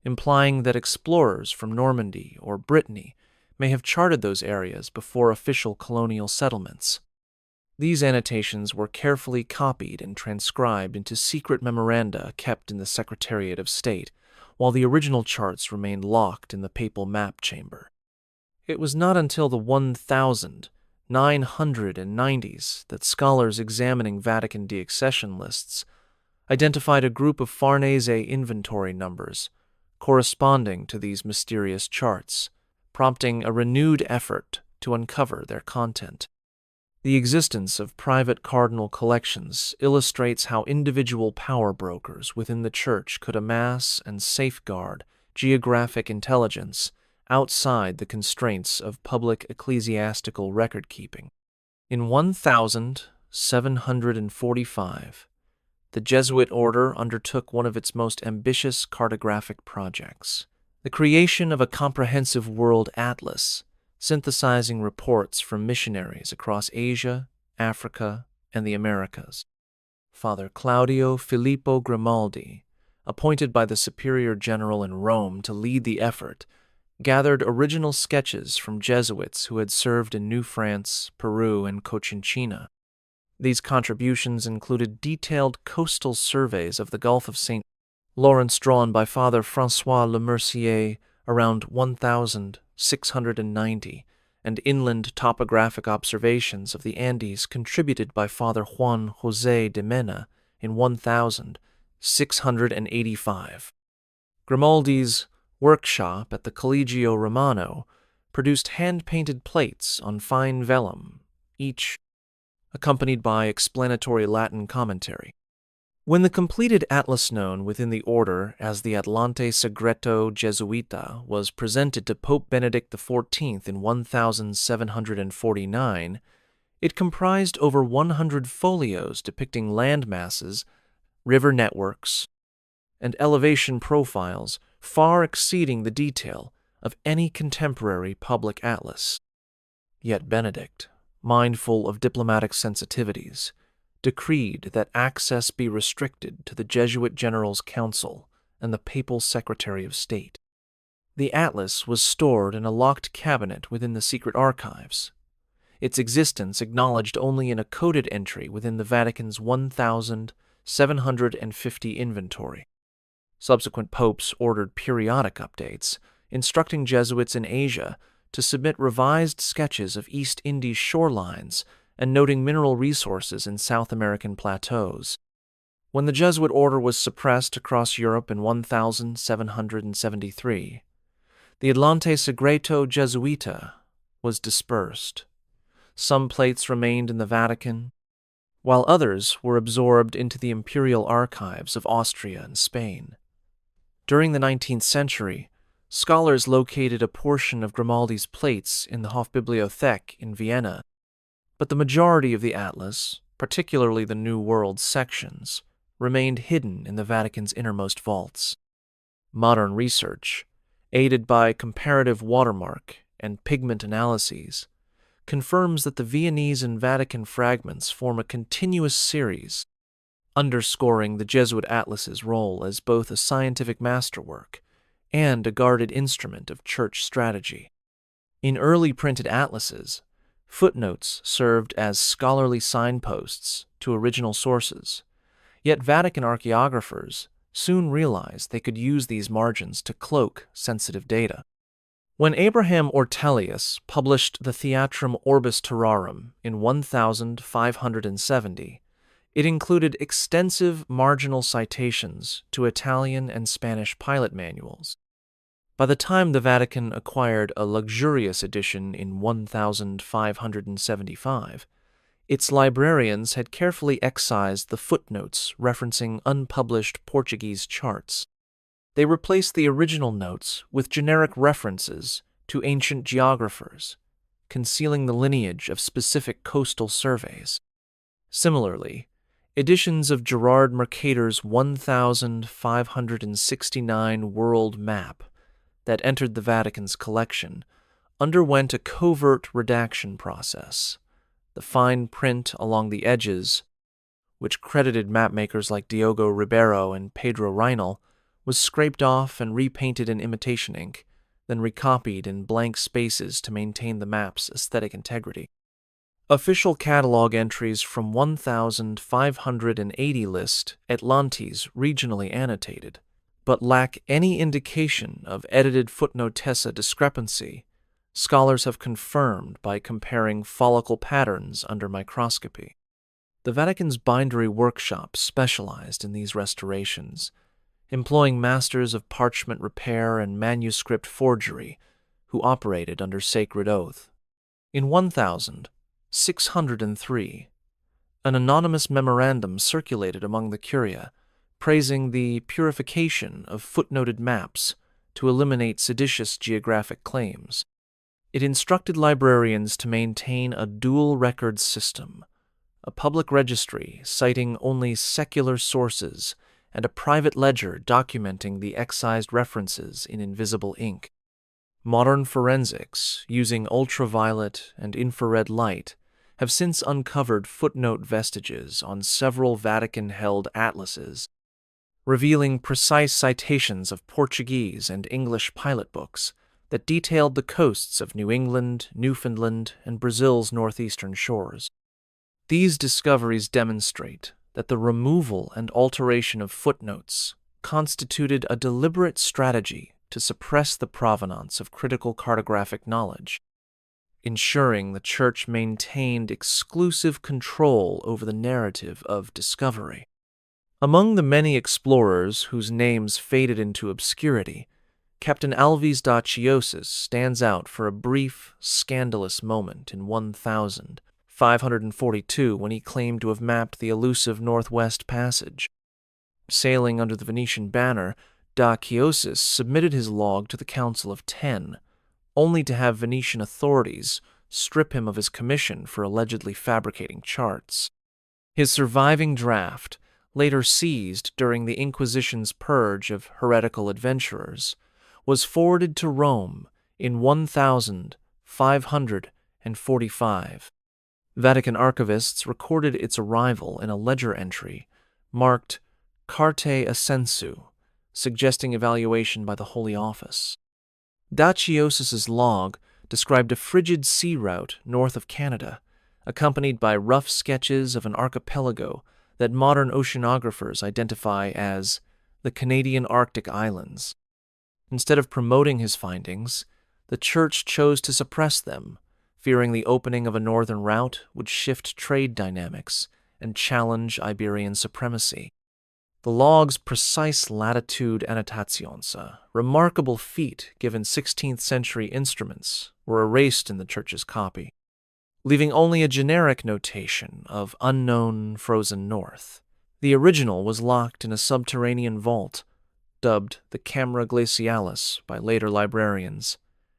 A: implying that explorers from Normandy or Brittany may have charted those areas before official colonial settlements. These annotations were carefully copied and transcribed into secret memoranda kept in the Secretariat of State, while the original charts remained locked in the papal map chamber. It was not until the 1990s that scholars examining Vatican deaccession lists identified a group of Farnese inventory numbers corresponding to these mysterious charts, prompting a renewed effort to uncover their content. The existence of private cardinal collections illustrates how individual power brokers within the Church could amass and safeguard geographic intelligence outside the constraints of public ecclesiastical record-keeping. In 1000, 1745, the Jesuit order undertook one of its most ambitious cartographic projects, the creation of a comprehensive world atlas, synthesizing reports from missionaries across Asia, Africa, and the Americas. Father Claudio Filippo Grimaldi, appointed by the Superior General in Rome to lead the effort, gathered original sketches from Jesuits who had served in New France, Peru, and Cochinchina. These contributions included detailed coastal surveys of the Gulf of St. Lawrence drawn by Father François Le Mercier around 1690, and inland topographic observations of the Andes contributed by Father Juan José de Mena in 1685. Grimaldi's workshop at the Collegio Romano produced hand-painted plates on fine vellum, each accompanied by explanatory Latin commentary. When the completed atlas known within the order as the Atlante Segreto Jesuita was presented to Pope Benedict XIV in 1749, it comprised over 100 folios depicting land masses, river networks, and elevation profiles far exceeding the detail of any contemporary public atlas. Yet Benedict, mindful of diplomatic sensitivities, decreed that access be restricted to the Jesuit General's Council and the Papal Secretary of State. The atlas was stored in a locked cabinet within the secret archives, its existence acknowledged only in a coded entry within the Vatican's 1,750 inventory. Subsequent popes ordered periodic updates, instructing Jesuits in Asia to submit revised sketches of East Indies shorelines and noting mineral resources in South American plateaus. When the Jesuit order was suppressed across Europe in 1773, the Atlante Segreto Jesuita was dispersed. Some plates remained in the Vatican, while others were absorbed into the imperial archives of Austria and Spain. During the 19th century, scholars located a portion of Grimaldi's plates in the Hofbibliothek in Vienna, but the majority of the atlas, particularly the New World sections, remained hidden in the Vatican's innermost vaults. Modern research, aided by comparative watermark and pigment analyses, confirms that the Viennese and Vatican fragments form a continuous series, underscoring the Jesuit atlas's role as both a scientific masterwork and a guarded instrument of church strategy. In early printed atlases, footnotes served as scholarly signposts to original sources, yet Vatican archaeographers soon realized they could use these margins to cloak sensitive data. When Abraham Ortelius published the Theatrum Orbis Terrarum in 1570, it included extensive marginal citations to Italian and Spanish pilot manuals. By the time the Vatican acquired a luxurious edition in 1575, its librarians had carefully excised the footnotes referencing unpublished Portuguese charts. They replaced the original notes with generic references to ancient geographers, concealing the lineage of specific coastal surveys. Similarly, editions of Gerard Mercator's 1569 World Map that entered the Vatican's collection underwent a covert redaction process. The fine print along the edges, which credited mapmakers like Diogo Ribeiro and Pedro Reinl, was scraped off and repainted in imitation ink, then recopied in blank spaces to maintain the map's aesthetic integrity. Official catalog entries from 1580 list Atlantes regionally annotated, but lack any indication of edited footnotessa discrepancy. Scholars have confirmed by comparing follicle patterns under microscopy. The Vatican's bindery workshop specialized in these restorations, employing masters of parchment repair and manuscript forgery who operated under sacred oath. In 1603, an anonymous memorandum circulated among the curia praising the purification of footnoted maps to eliminate seditious geographic claims. It instructed librarians to maintain a dual record system, a public registry citing only secular sources, and a private ledger documenting the excised references in invisible ink. Modern forensics, using ultraviolet and infrared light, have since uncovered footnote vestiges on several Vatican-held atlases, revealing precise citations of Portuguese and English pilot books that detailed the coasts of New England, Newfoundland, and Brazil's northeastern shores. These discoveries demonstrate that the removal and alteration of footnotes constituted a deliberate strategy to suppress the provenance of critical cartographic knowledge, ensuring the Church maintained exclusive control over the narrative of discovery. Among the many explorers whose names faded into obscurity, Captain Alves da Chiosis stands out for a brief, scandalous moment in 1542 when he claimed to have mapped the elusive Northwest Passage. Sailing under the Venetian banner, da Chiosis submitted his log to the Council of Ten, only to have Venetian authorities strip him of his commission for allegedly fabricating charts. His surviving draft, later seized during the Inquisition's purge of heretical adventurers, was forwarded to Rome in 1545. Vatican archivists recorded its arrival in a ledger entry marked Carte Ascensu, suggesting evaluation by the Holy Office. Da Chiosis's log described a frigid sea route north of Canada, accompanied by rough sketches of an archipelago that modern oceanographers identify as the Canadian Arctic Islands. Instead of promoting his findings, the Church chose to suppress them, fearing the opening of a northern route would shift trade dynamics and challenge Iberian supremacy. The log's precise latitude annotations, a remarkable feat given 16th century instruments, were erased in the Church's copy, leaving only a generic notation of unknown frozen north. The original was locked in a subterranean vault, dubbed the Camera Glacialis by later librarians,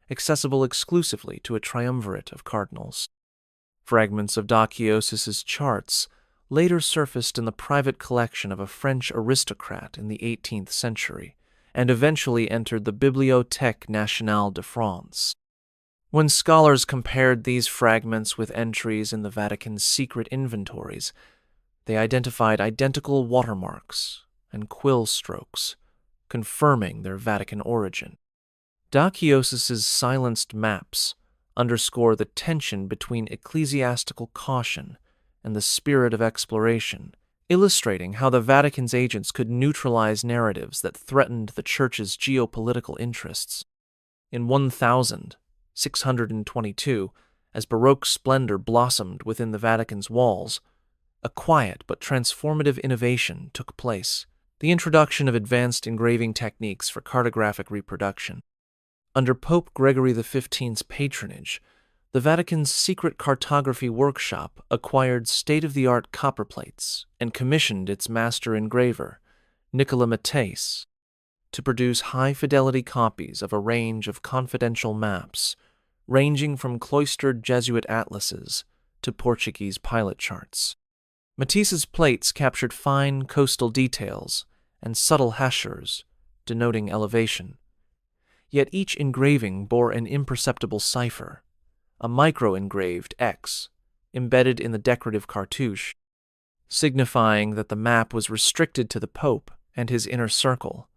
A: accessible exclusively to a triumvirate of cardinals. Fragments of da Chiosis's charts later surfaced in the private collection of a French aristocrat in the 18th century, and eventually entered the Bibliothèque Nationale de France. When scholars compared these fragments with entries in the Vatican's secret inventories, they identified identical watermarks and quill strokes, confirming their Vatican origin. Da Chiosis's silenced maps underscore the tension between ecclesiastical caution and the spirit of exploration, illustrating how the Vatican's agents could neutralize narratives that threatened the Church's geopolitical interests. In 1622, as Baroque splendor blossomed within the Vatican's walls, a quiet but transformative innovation took place: the introduction of advanced engraving techniques for cartographic reproduction. Under Pope Gregory XV's patronage, the Vatican's secret cartography workshop acquired state-of-the-art copperplates and commissioned its master engraver, Nicola Matthais, to produce high-fidelity copies of a range of confidential maps, ranging from cloistered Jesuit atlases to Portuguese pilot charts. Matisse's plates captured fine coastal details and subtle hachures, denoting elevation. Yet each engraving bore an imperceptible cipher, a micro-engraved X, embedded in the decorative cartouche, signifying that the map was restricted to the Pope and his inner circle.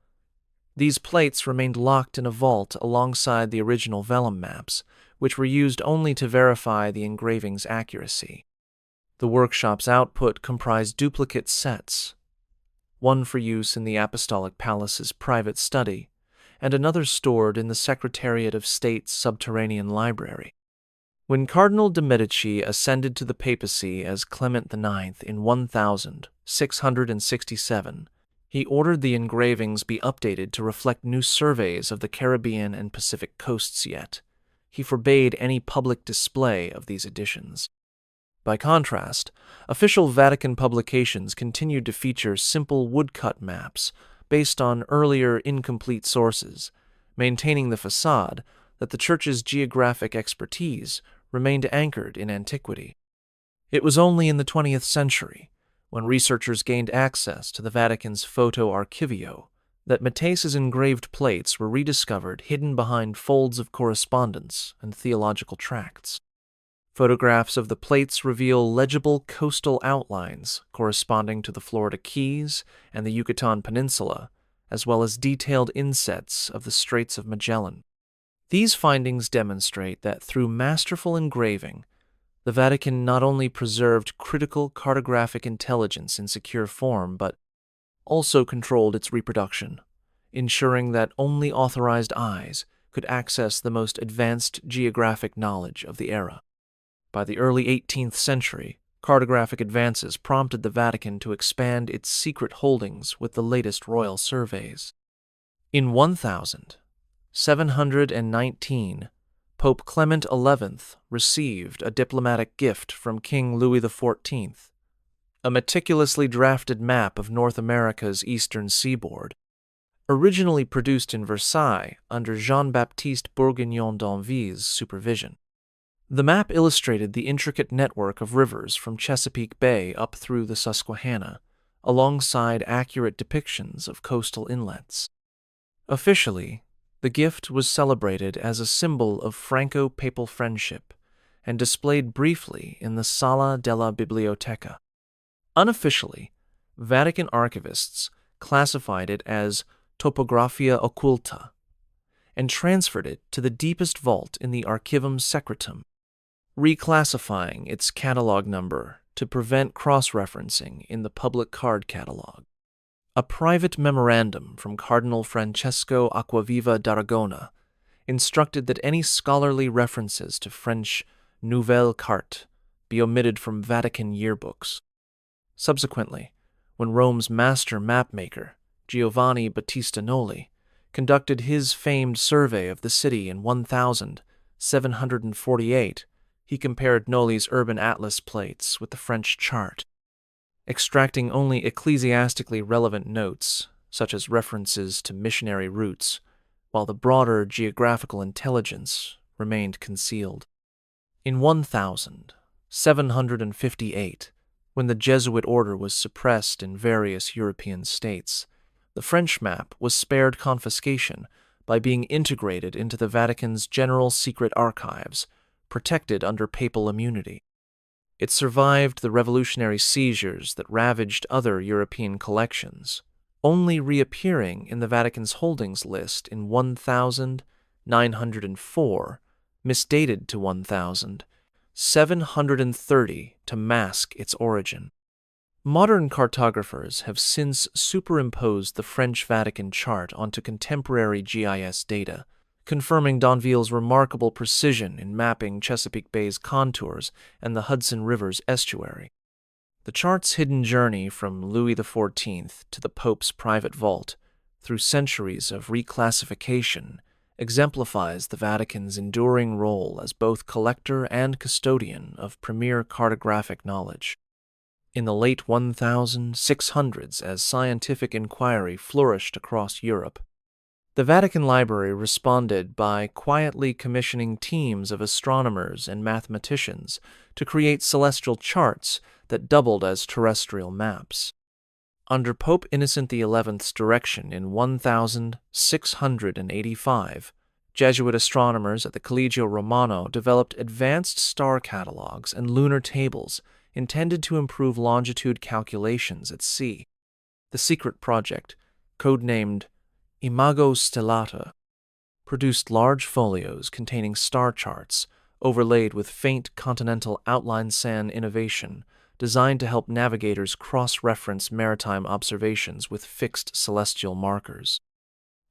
A: These plates remained locked in a vault alongside the original vellum maps, which were used only to verify the engraving's accuracy. The workshop's output comprised duplicate sets, one for use in the Apostolic Palace's private study, and another stored in the Secretariat of State's subterranean library. When Cardinal de' Medici ascended to the papacy as Clement IX in 1667, he ordered the engravings be updated to reflect new surveys of the Caribbean and Pacific coasts yet. He forbade any public display of these additions. By contrast, official Vatican publications continued to feature simple woodcut maps based on earlier incomplete sources, maintaining the facade that the Church's geographic expertise remained anchored in antiquity. It was only in the 20th century, when researchers gained access to the Vatican's photo archivio, that Matthias's engraved plates were rediscovered hidden behind folds of correspondence and theological tracts. Photographs of the plates reveal legible coastal outlines corresponding to the Florida Keys and the Yucatan Peninsula, as well as detailed insets of the Straits of Magellan. These findings demonstrate that through masterful engraving, the Vatican not only preserved critical cartographic intelligence in secure form, but also controlled its reproduction, ensuring that only authorized eyes could access the most advanced geographic knowledge of the era. By the early 18th century, cartographic advances prompted the Vatican to expand its secret holdings with the latest royal surveys. In 1719, Pope Clement XI received a diplomatic gift from King Louis XIV, a meticulously drafted map of North America's eastern seaboard, originally produced in Versailles under Jean-Baptiste Bourguignon d'Anville's supervision. The map illustrated the intricate network of rivers from Chesapeake Bay up through the Susquehanna, alongside accurate depictions of coastal inlets. Officially, the gift was celebrated as a symbol of Franco-Papal friendship and displayed briefly in the Sala della Biblioteca. Unofficially, Vatican archivists classified it as Topographia Occulta and transferred it to the deepest vault in the Archivum Secretum, reclassifying its catalog number to prevent cross-referencing in the public card catalog. A private memorandum from Cardinal Francesco Acquaviva d'Aragona instructed that any scholarly references to French Nouvelle Carte be omitted from Vatican yearbooks. Subsequently, when Rome's master mapmaker, Giovanni Battista Noli, conducted his famed survey of the city in 1748, he compared Noli's urban atlas plates with the French chart, extracting only ecclesiastically relevant notes, such as references to missionary routes, while the broader geographical intelligence remained concealed. In 1758, when the Jesuit order was suppressed in various European states, the French map was spared confiscation by being integrated into the Vatican's general secret archives, protected under papal immunity. It survived the revolutionary seizures that ravaged other European collections, only reappearing in the Vatican's holdings list in 1904, misdated to 1730 to mask its origin. Modern cartographers have since superimposed the French Vatican chart onto contemporary GIS data, confirming d'Anville's remarkable precision in mapping Chesapeake Bay's contours and the Hudson River's estuary. The chart's hidden journey from Louis XIV to the Pope's private vault, through centuries of reclassification, exemplifies the Vatican's enduring role as both collector and custodian of premier cartographic knowledge. In the late 1600s, as scientific inquiry flourished across Europe, the Vatican Library responded by quietly commissioning teams of astronomers and mathematicians to create celestial charts that doubled as terrestrial maps. Under Pope Innocent XI's direction in 1685, Jesuit astronomers at the Collegio Romano developed advanced star catalogs and lunar tables intended to improve longitude calculations at sea. The secret project, codenamed Imago Stellata, produced large folios containing star charts overlaid with faint continental outline sand innovation designed to help navigators cross-reference maritime observations with fixed celestial markers.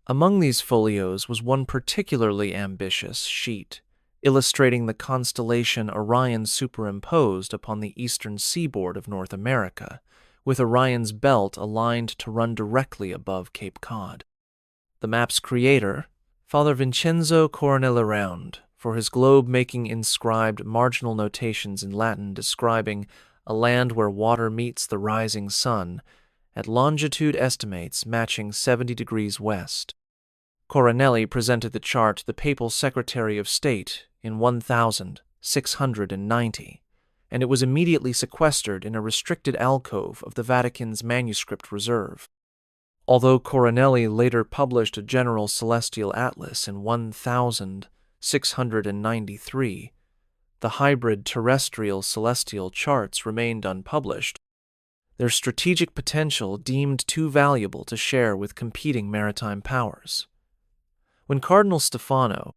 A: Among these folios was one particularly ambitious sheet, illustrating the constellation Orion superimposed upon the eastern seaboard of North America, with Orion's belt aligned to run directly above Cape Cod. The map's creator, Father Vincenzo Coronel Around, for his globe-making inscribed marginal notations in Latin describing a land where water meets the rising sun, at longitude estimates matching 70 degrees west. Coronelli presented the chart to the Papal Secretary of State in 1690, and it was immediately sequestered in a restricted alcove of the Vatican's manuscript reserve. Although Coronelli later published a general celestial atlas in 1693, the hybrid terrestrial celestial charts remained unpublished, their strategic potential deemed too valuable to share with competing maritime powers. When Cardinal Stefano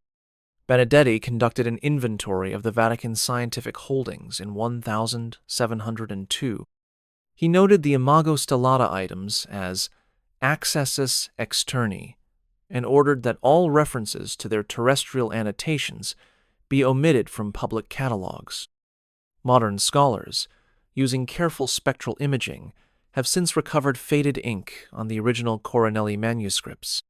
A: Benedetti conducted an inventory of the Vatican's scientific holdings in 1702, he noted the Imago Stellata items as accessus externi and ordered that all references to their terrestrial annotations be omitted from public catalogs. Modern scholars, using careful spectral imaging, have since recovered faded ink on the original Coronelli manuscripts,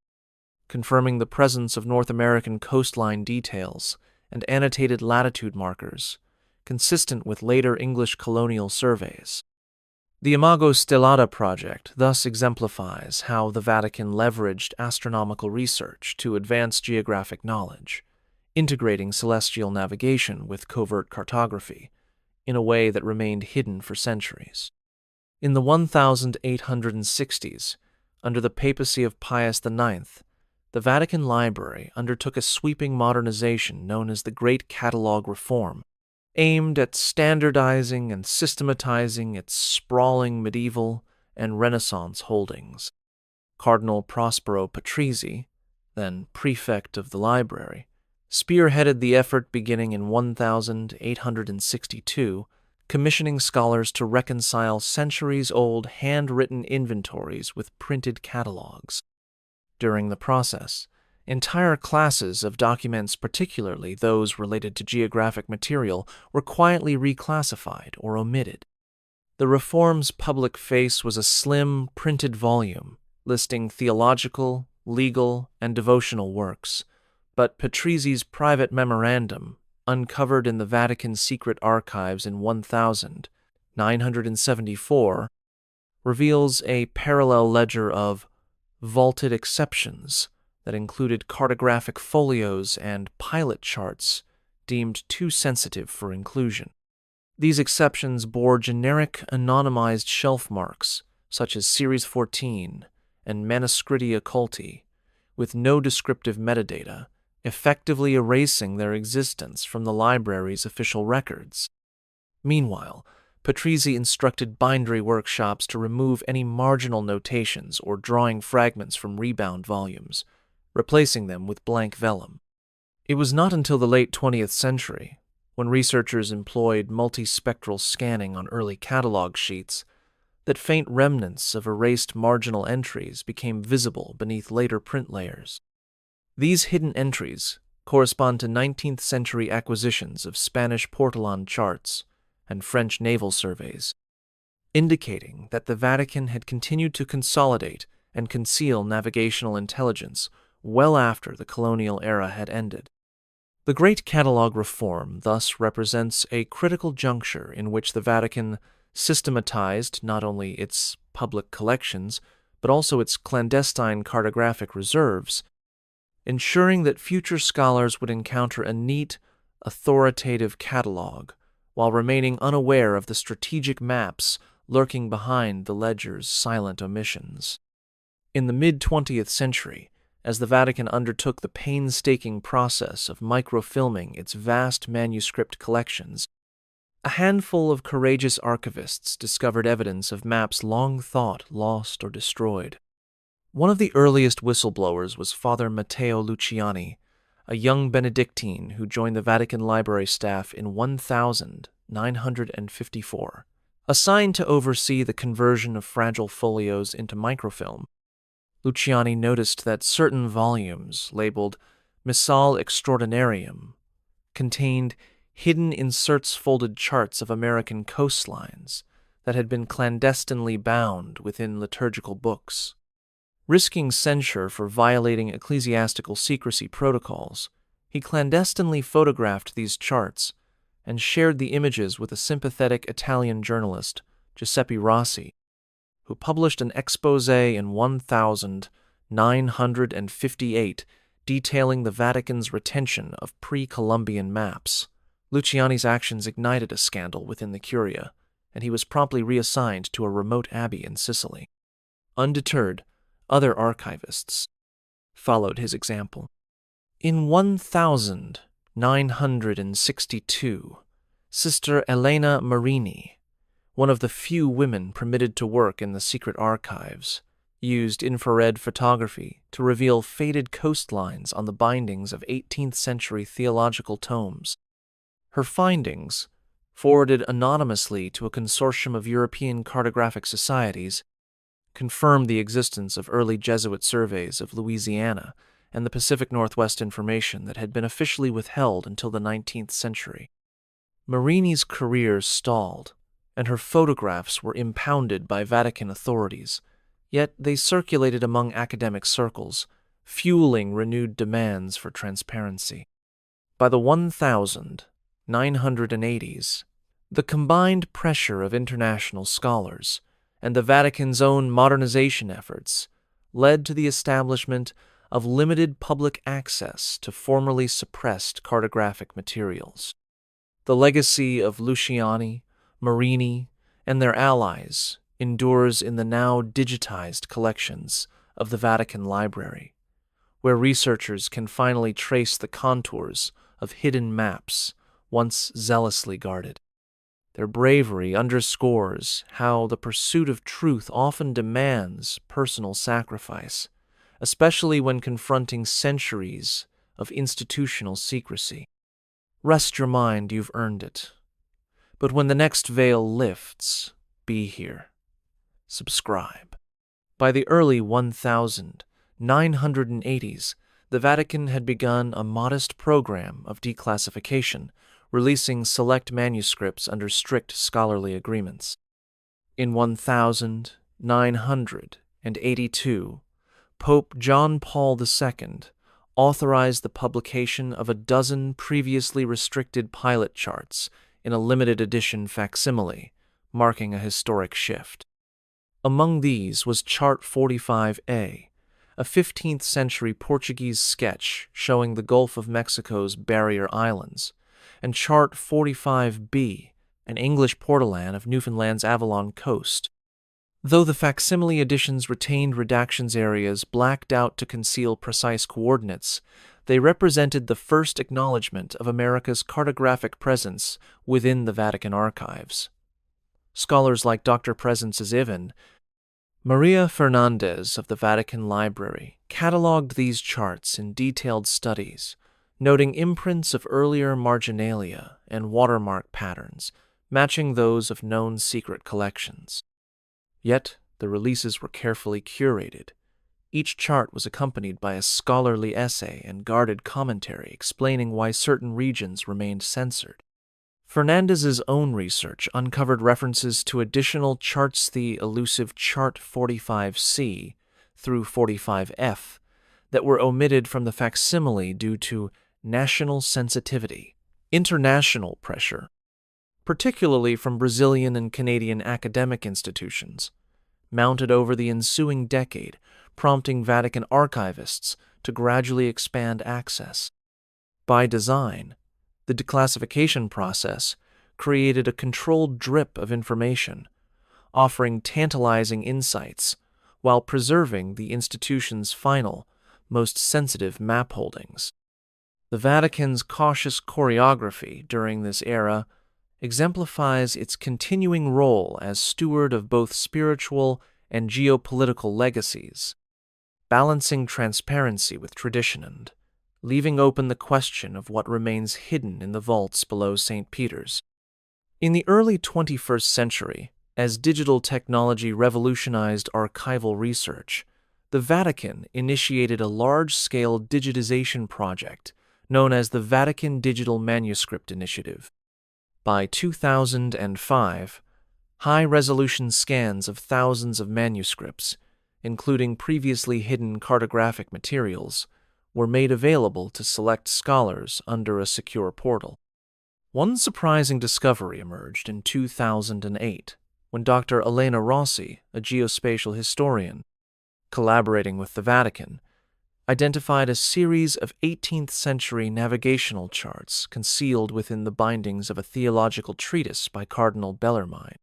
A: confirming the presence of North American coastline details and annotated latitude markers, consistent with later English colonial surveys. The Imago Stellata project thus exemplifies how the Vatican leveraged astronomical research to advance geographic knowledge, integrating celestial navigation with covert cartography in a way that remained hidden for centuries. In the 1860s, under the papacy of Pius IX, the Vatican Library undertook a sweeping modernization known as the Great Catalog Reform, aimed at standardizing and systematizing its sprawling medieval and Renaissance holdings. Cardinal Prospero Patrizzi, then prefect of the library, spearheaded the effort beginning in 1862, commissioning scholars to reconcile centuries-old handwritten inventories with printed catalogs. During the process, entire classes of documents, particularly those related to geographic material, were quietly reclassified or omitted. The reform's public face was a slim, printed volume listing theological, legal, and devotional works, but Patrizzi's private memorandum, uncovered in the Vatican's secret archives in 1974, reveals a parallel ledger of vaulted exceptions that included cartographic folios and pilot charts deemed too sensitive for inclusion. These exceptions bore generic anonymized shelf marks such as Series 14 and Manuscritti Occulti, with no descriptive metadata, effectively erasing their existence from the library's official records. Meanwhile, Patrizzi instructed bindery workshops to remove any marginal notations or drawing fragments from rebound volumes, replacing them with blank vellum. It was not until the late 20th century, when researchers employed multispectral scanning on early catalog sheets, that faint remnants of erased marginal entries became visible beneath later print layers. These hidden entries correspond to 19th century acquisitions of Spanish portolan charts and French naval surveys, indicating that the Vatican had continued to consolidate and conceal navigational intelligence well after the colonial era had ended. The Great Catalog Reform thus represents a critical juncture in which the Vatican systematized not only its public collections, but also its clandestine cartographic reserves, ensuring that future scholars would encounter a neat, authoritative catalog while remaining unaware of the strategic maps lurking behind the ledger's silent omissions. In the mid-20th century, as the Vatican undertook the painstaking process of microfilming its vast manuscript collections, a handful of courageous archivists discovered evidence of maps long thought lost or destroyed. One of the earliest whistleblowers was Father Matteo Luciani, a young Benedictine who joined the Vatican Library staff in 1954. Assigned to oversee the conversion of fragile folios into microfilm, Luciani noticed that certain volumes, labeled Missale Extraordinarium, contained hidden inserts folded charts of American coastlines that had been clandestinely bound within liturgical books. Risking censure for violating ecclesiastical secrecy protocols, he clandestinely photographed these charts and shared the images with a sympathetic Italian journalist, Giuseppe Rossi, who published an exposé in 1958 detailing the Vatican's retention of pre-Columbian maps, Luciani's actions ignited a scandal within the Curia, and he was promptly reassigned to a remote abbey in Sicily. Undeterred, other archivists followed his example. In 1962, Sister Elena Marini, one of the few women permitted to work in the secret archives, used infrared photography to reveal faded coastlines on the bindings of 18th century theological tomes. Her findings, forwarded anonymously to a consortium of European cartographic societies, confirmed the existence of early Jesuit surveys of Louisiana and the Pacific Northwest information that had been officially withheld until the 19th century. Marini's career stalled, and her photographs were impounded by Vatican authorities, yet they circulated among academic circles, fueling renewed demands for transparency. By the 1980s, the combined pressure of international scholars and the Vatican's own modernization efforts led to the establishment of limited public access to formerly suppressed cartographic materials. The legacy of Luciani, Marini, and their allies endures in the now digitized collections of the Vatican Library, where researchers can finally trace the contours of hidden maps once zealously guarded. Their bravery underscores how the pursuit of truth often demands personal sacrifice, especially when confronting centuries of institutional secrecy. Rest your mind, you've earned it. But when the next veil lifts, be here. Subscribe. By the early 1980s, the Vatican had begun a modest program of declassification, releasing select manuscripts under strict scholarly agreements. In 1982, Pope John Paul II authorized the publication of a dozen previously restricted pilot charts in a limited edition facsimile, marking a historic shift. Among these was Chart 45A, a 15th century Portuguese sketch showing the Gulf of Mexico's barrier islands, and Chart 45B, an English portolan of Newfoundland's Avalon coast. Though the facsimile editions retained redactions areas blacked out to conceal precise coordinates, they represented the first acknowledgement of America's cartographic presence within the Vatican archives. Scholars like Dr. Presence Ivan, Maria Fernandez of the Vatican Library catalogued these charts in detailed studies, noting imprints of earlier marginalia and watermark patterns, matching those of known secret collections. Yet, the releases were carefully curated. Each chart was accompanied by a scholarly essay and guarded commentary explaining why certain regions remained censored. Fernandez's own research uncovered references to additional charts, the elusive Chart 45C through 45F, that were omitted from the facsimile due to national sensitivity, international pressure, particularly from Brazilian and Canadian academic institutions, mounted over the ensuing decade, prompting Vatican archivists to gradually expand access. By design, the declassification process created a controlled drip of information, offering tantalizing insights while preserving the institution's final, most sensitive map holdings. The Vatican's cautious choreography during this era exemplifies its continuing role as steward of both spiritual and geopolitical legacies, balancing transparency with tradition and leaving open the question of what remains hidden in the vaults below St. Peter's. In the early 21st century, as digital technology revolutionized archival research, the Vatican initiated a large-scale digitization project known as the Vatican Digital Manuscript Initiative. By 2005, high-resolution scans of thousands of manuscripts, including previously hidden cartographic materials, were made available to select scholars under a secure portal. One surprising discovery emerged in 2008 when Dr. Elena Rossi, a geospatial historian, collaborating with the Vatican, identified a series of 18th century navigational charts concealed within the bindings of a theological treatise by Cardinal Bellarmine.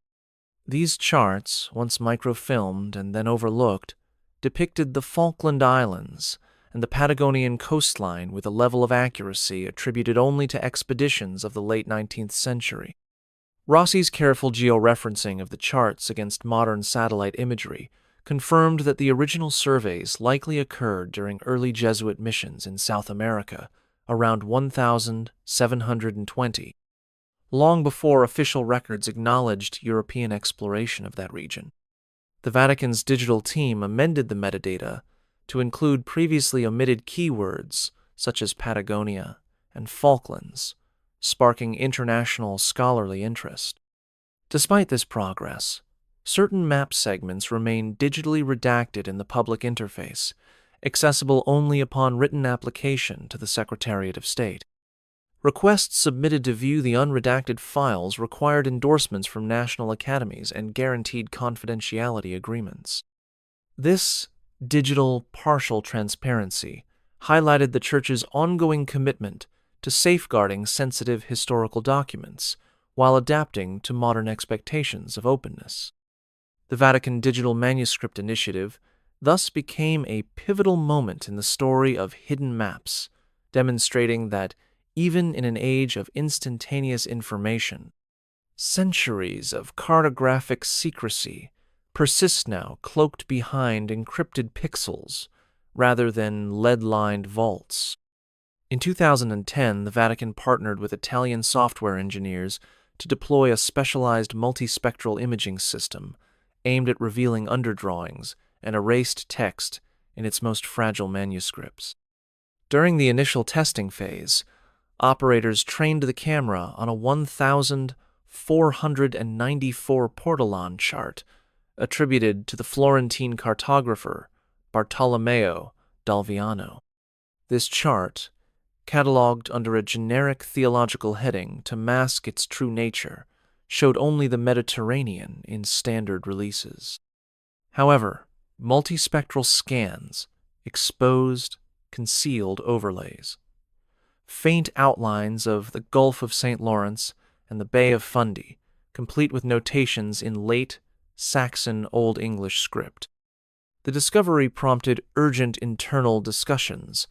A: These charts, once microfilmed and then overlooked, depicted the Falkland Islands and the Patagonian coastline with a level of accuracy attributed only to expeditions of the late 19th century. Rossi's careful georeferencing of the charts against modern satellite imagery confirmed that the original surveys likely occurred during early Jesuit missions in South America around 1720, long before official records acknowledged European exploration of that region. The Vatican's digital team amended the metadata to include previously omitted keywords such as Patagonia and Falklands, sparking international scholarly interest. Despite this progress, certain map segments remain digitally redacted in the public interface, accessible only upon written application to the Secretariat of State. Requests submitted to view the unredacted files required endorsements from national academies and guaranteed confidentiality agreements. This digital partial transparency highlighted the Church's ongoing commitment to safeguarding sensitive historical documents while adapting to modern expectations of openness. The Vatican Digital Manuscript Initiative thus became a pivotal moment in the story of hidden maps, demonstrating that even in an age of instantaneous information, centuries of cartographic secrecy persist now cloaked behind encrypted pixels rather than lead-lined vaults. In 2010, the Vatican partnered with Italian software engineers to deploy a specialized multispectral imaging system aimed at revealing underdrawings and erased text in its most fragile manuscripts. During the initial testing phase, operators trained the camera on a 1,494 Portolan chart attributed to the Florentine cartographer Bartolomeo d'Alviano. This chart, catalogued under a generic theological heading to mask its true nature, showed only the Mediterranean in standard releases. However, multispectral scans exposed concealed overlays. Faint outlines of the Gulf of St. Lawrence and the Bay of Fundy, complete with notations in late Saxon Old English script. The discovery prompted urgent internal discussions.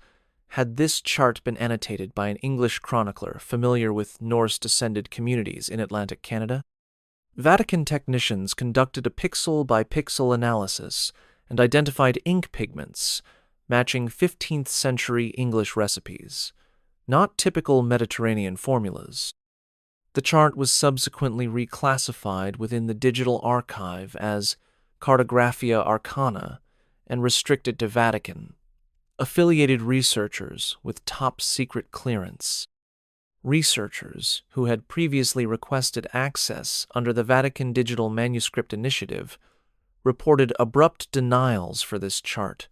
A: Had this chart been annotated by an English chronicler familiar with Norse-descended communities in Atlantic Canada? Vatican technicians conducted a pixel-by-pixel analysis and identified ink pigments matching 15th century English recipes, not typical Mediterranean formulas. The chart was subsequently reclassified within the digital archive as Cartographia Arcana and restricted to Vatican affiliated researchers with top-secret clearance. Researchers who had previously requested access under the Vatican Digital Manuscript Initiative reported abrupt denials for this chart,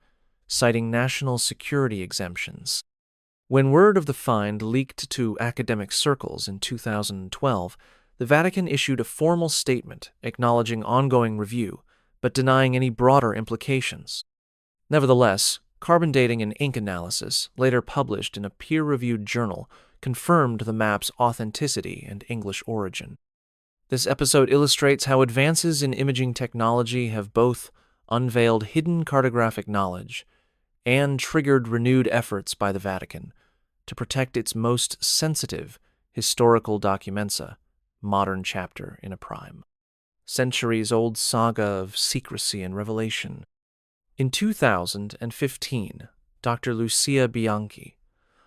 A: citing national security exemptions. When word of the find leaked to academic circles in 2012, the Vatican issued a formal statement acknowledging ongoing review, but denying any broader implications. Nevertheless, carbon dating and ink analysis, later published in a peer-reviewed journal, confirmed the map's authenticity and English origin. This episode illustrates how advances in imaging technology have both unveiled hidden cartographic knowledge and triggered renewed efforts by the Vatican to protect its most sensitive historical documenta, modern chapter in a prime. Centuries-old saga of secrecy and revelation. In 2015, Dr. Lucia Bianchi,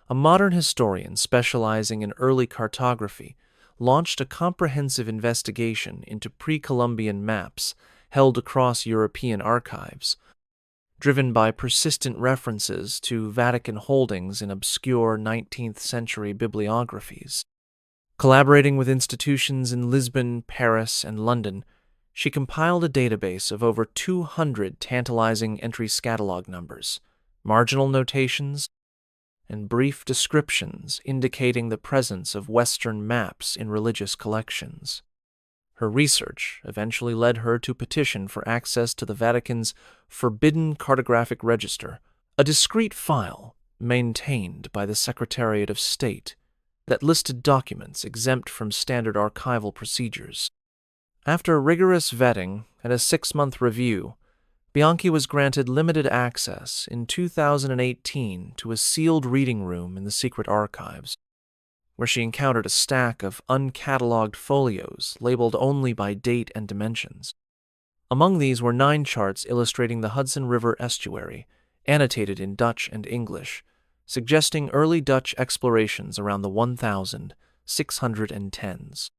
A: a modern historian specializing in early cartography, launched a comprehensive investigation into pre-Columbian maps held across European archives, driven by persistent references to Vatican holdings in obscure 19th century bibliographies. Collaborating with institutions in Lisbon, Paris, and London, she compiled a database of over 200 tantalizing entries catalog numbers, marginal notations, and brief descriptions indicating the presence of Western maps in religious collections. Her research eventually led her to petition for access to the Vatican's Forbidden Cartographic Register, a discrete file maintained by the Secretariat of State that listed documents exempt from standard archival procedures. After rigorous vetting and a 6-month review, Bianchi was granted limited access in 2018 to a sealed reading room in the secret archives, where she encountered a stack of uncatalogued folios labeled only by date and dimensions. Among these were 9 charts illustrating the Hudson River estuary, annotated in Dutch and English, suggesting early Dutch explorations around the 1610s.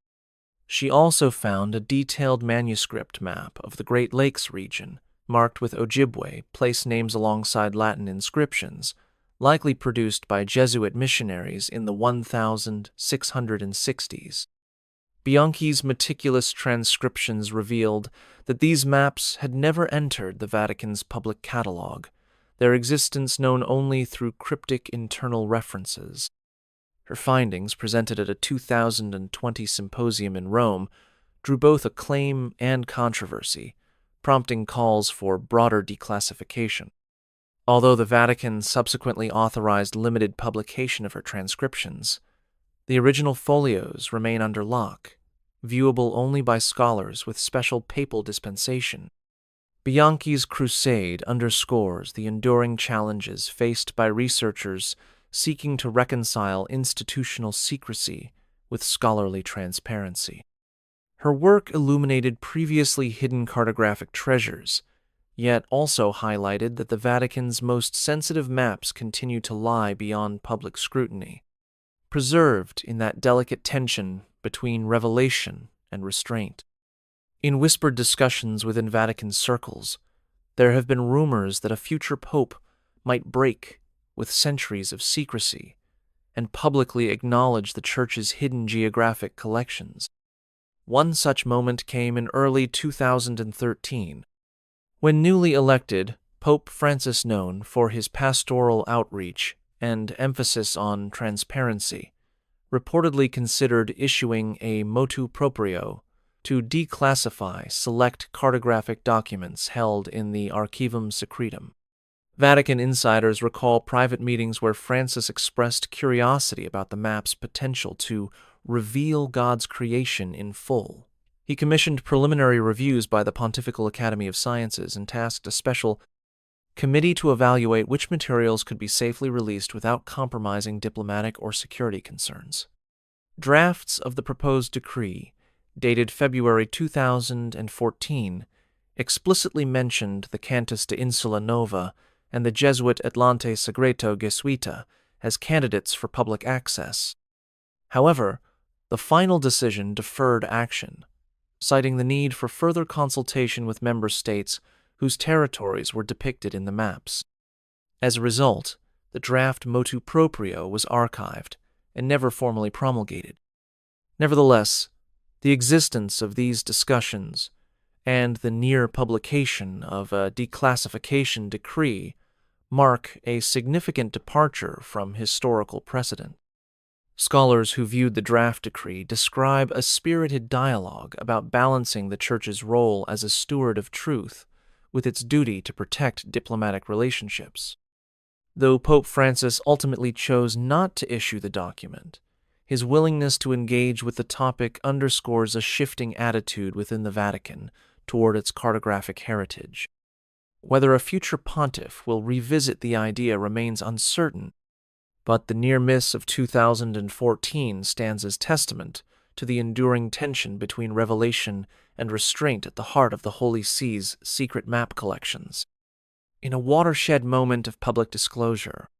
A: She also found a detailed manuscript map of the Great Lakes region, marked with Ojibwe place names alongside Latin inscriptions, likely produced by Jesuit missionaries in the 1660s. Bianchi's meticulous transcriptions revealed that these maps had never entered the Vatican's public catalogue, their existence known only through cryptic internal references. Her findings, presented at a 2020 symposium in Rome, drew both acclaim and controversy, prompting calls for broader declassification. Although the Vatican subsequently authorized limited publication of her transcriptions, the original folios remain under lock, viewable only by scholars with special papal dispensation. Bianchi's crusade underscores the enduring challenges faced by researchers seeking to reconcile institutional secrecy with scholarly transparency. Her work illuminated previously hidden cartographic treasures, yet also highlighted that the Vatican's most sensitive maps continue to lie beyond public scrutiny, preserved in that delicate tension between revelation and restraint. In whispered discussions within Vatican circles, there have been rumors that a future pope might break with centuries of secrecy and publicly acknowledge the Church's hidden geographic collections. One such moment came in early 2013, when newly elected Pope Francis, known for his pastoral outreach and emphasis on transparency, reportedly considered issuing a motu proprio to declassify select cartographic documents held in the Archivum Secretum. Vatican insiders recall private meetings where Francis expressed curiosity about the map's potential to reveal God's creation in full. He commissioned preliminary reviews by the Pontifical Academy of Sciences and tasked a special committee to evaluate which materials could be safely released without compromising diplomatic or security concerns. Drafts of the proposed decree, dated February 2014, explicitly mentioned the Cantus de Insula Nova and the Jesuit Atlante Segreto Gesuita as candidates for public access. However, the final decision deferred action, citing the need for further consultation with member states whose territories were depicted in the maps. As a result, the draft motu proprio was archived and never formally promulgated. Nevertheless, the existence of these discussions and the near publication of a declassification decree mark a significant departure from historical precedent. Scholars who viewed the draft decree describe a spirited dialogue about balancing the Church's role as a steward of truth with its duty to protect diplomatic relationships. Though Pope Francis ultimately chose not to issue the document, his willingness to engage with the topic underscores a shifting attitude within the Vatican toward its cartographic heritage. Whether a future pontiff will revisit the idea remains uncertain, but the near miss of 2014 stands as testament to the enduring tension between revelation and restraint at the heart of the Holy See's secret map collections. In a watershed moment of public disclosure,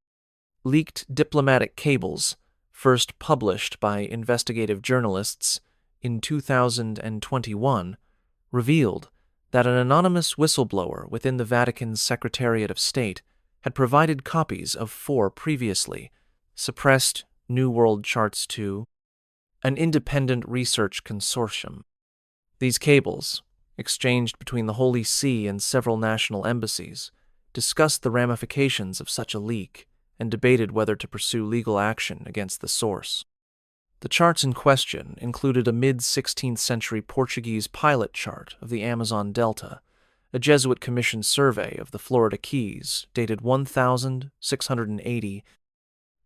A: leaked diplomatic cables, first published by investigative journalists in 2021, revealed that an anonymous whistleblower within the Vatican's Secretariat of State had provided copies of 4 previously suppressed New World charts to an independent research consortium. These cables, exchanged between the Holy See and several national embassies, discussed the ramifications of such a leak and debated whether to pursue legal action against the source. The charts in question included a mid-16th century Portuguese pilot chart of the Amazon Delta, a Jesuit commissioned survey of the Florida Keys, dated 1680,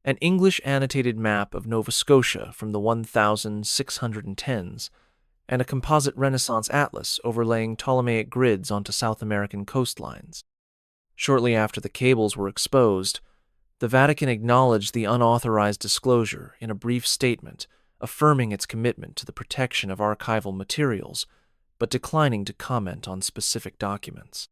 A: an English annotated map of Nova Scotia from the 1610s, and a composite Renaissance atlas overlaying Ptolemaic grids onto South American coastlines. Shortly after the cables were exposed, the Vatican acknowledged the unauthorized disclosure in a brief statement, affirming its commitment to the protection of archival materials, but declining to comment on specific documents.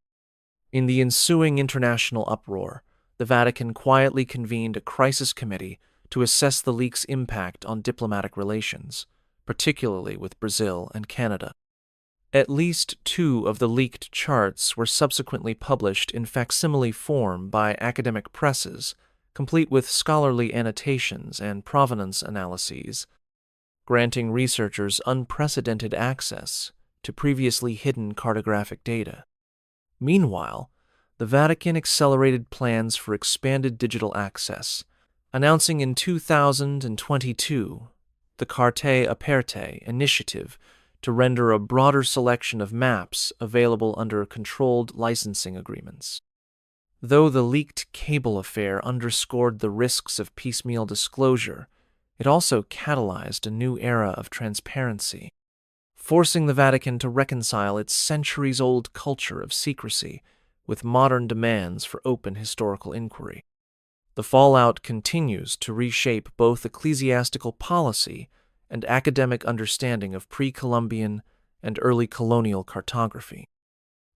A: In the ensuing international uproar, the Vatican quietly convened a crisis committee to assess the leak's impact on diplomatic relations, particularly with Brazil and Canada. At least 2 of the leaked charts were subsequently published in facsimile form by academic presses, complete with scholarly annotations and provenance analyses, granting researchers unprecedented access to previously hidden cartographic data. Meanwhile, the Vatican accelerated plans for expanded digital access, announcing in 2022 the Carte Aperte initiative to render a broader selection of maps available under controlled licensing agreements. Though the leaked cable affair underscored the risks of piecemeal disclosure, it also catalyzed a new era of transparency, forcing the Vatican to reconcile its centuries-old culture of secrecy with modern demands for open historical inquiry. The fallout continues to reshape both ecclesiastical policy and academic understanding of pre-Columbian and early colonial cartography.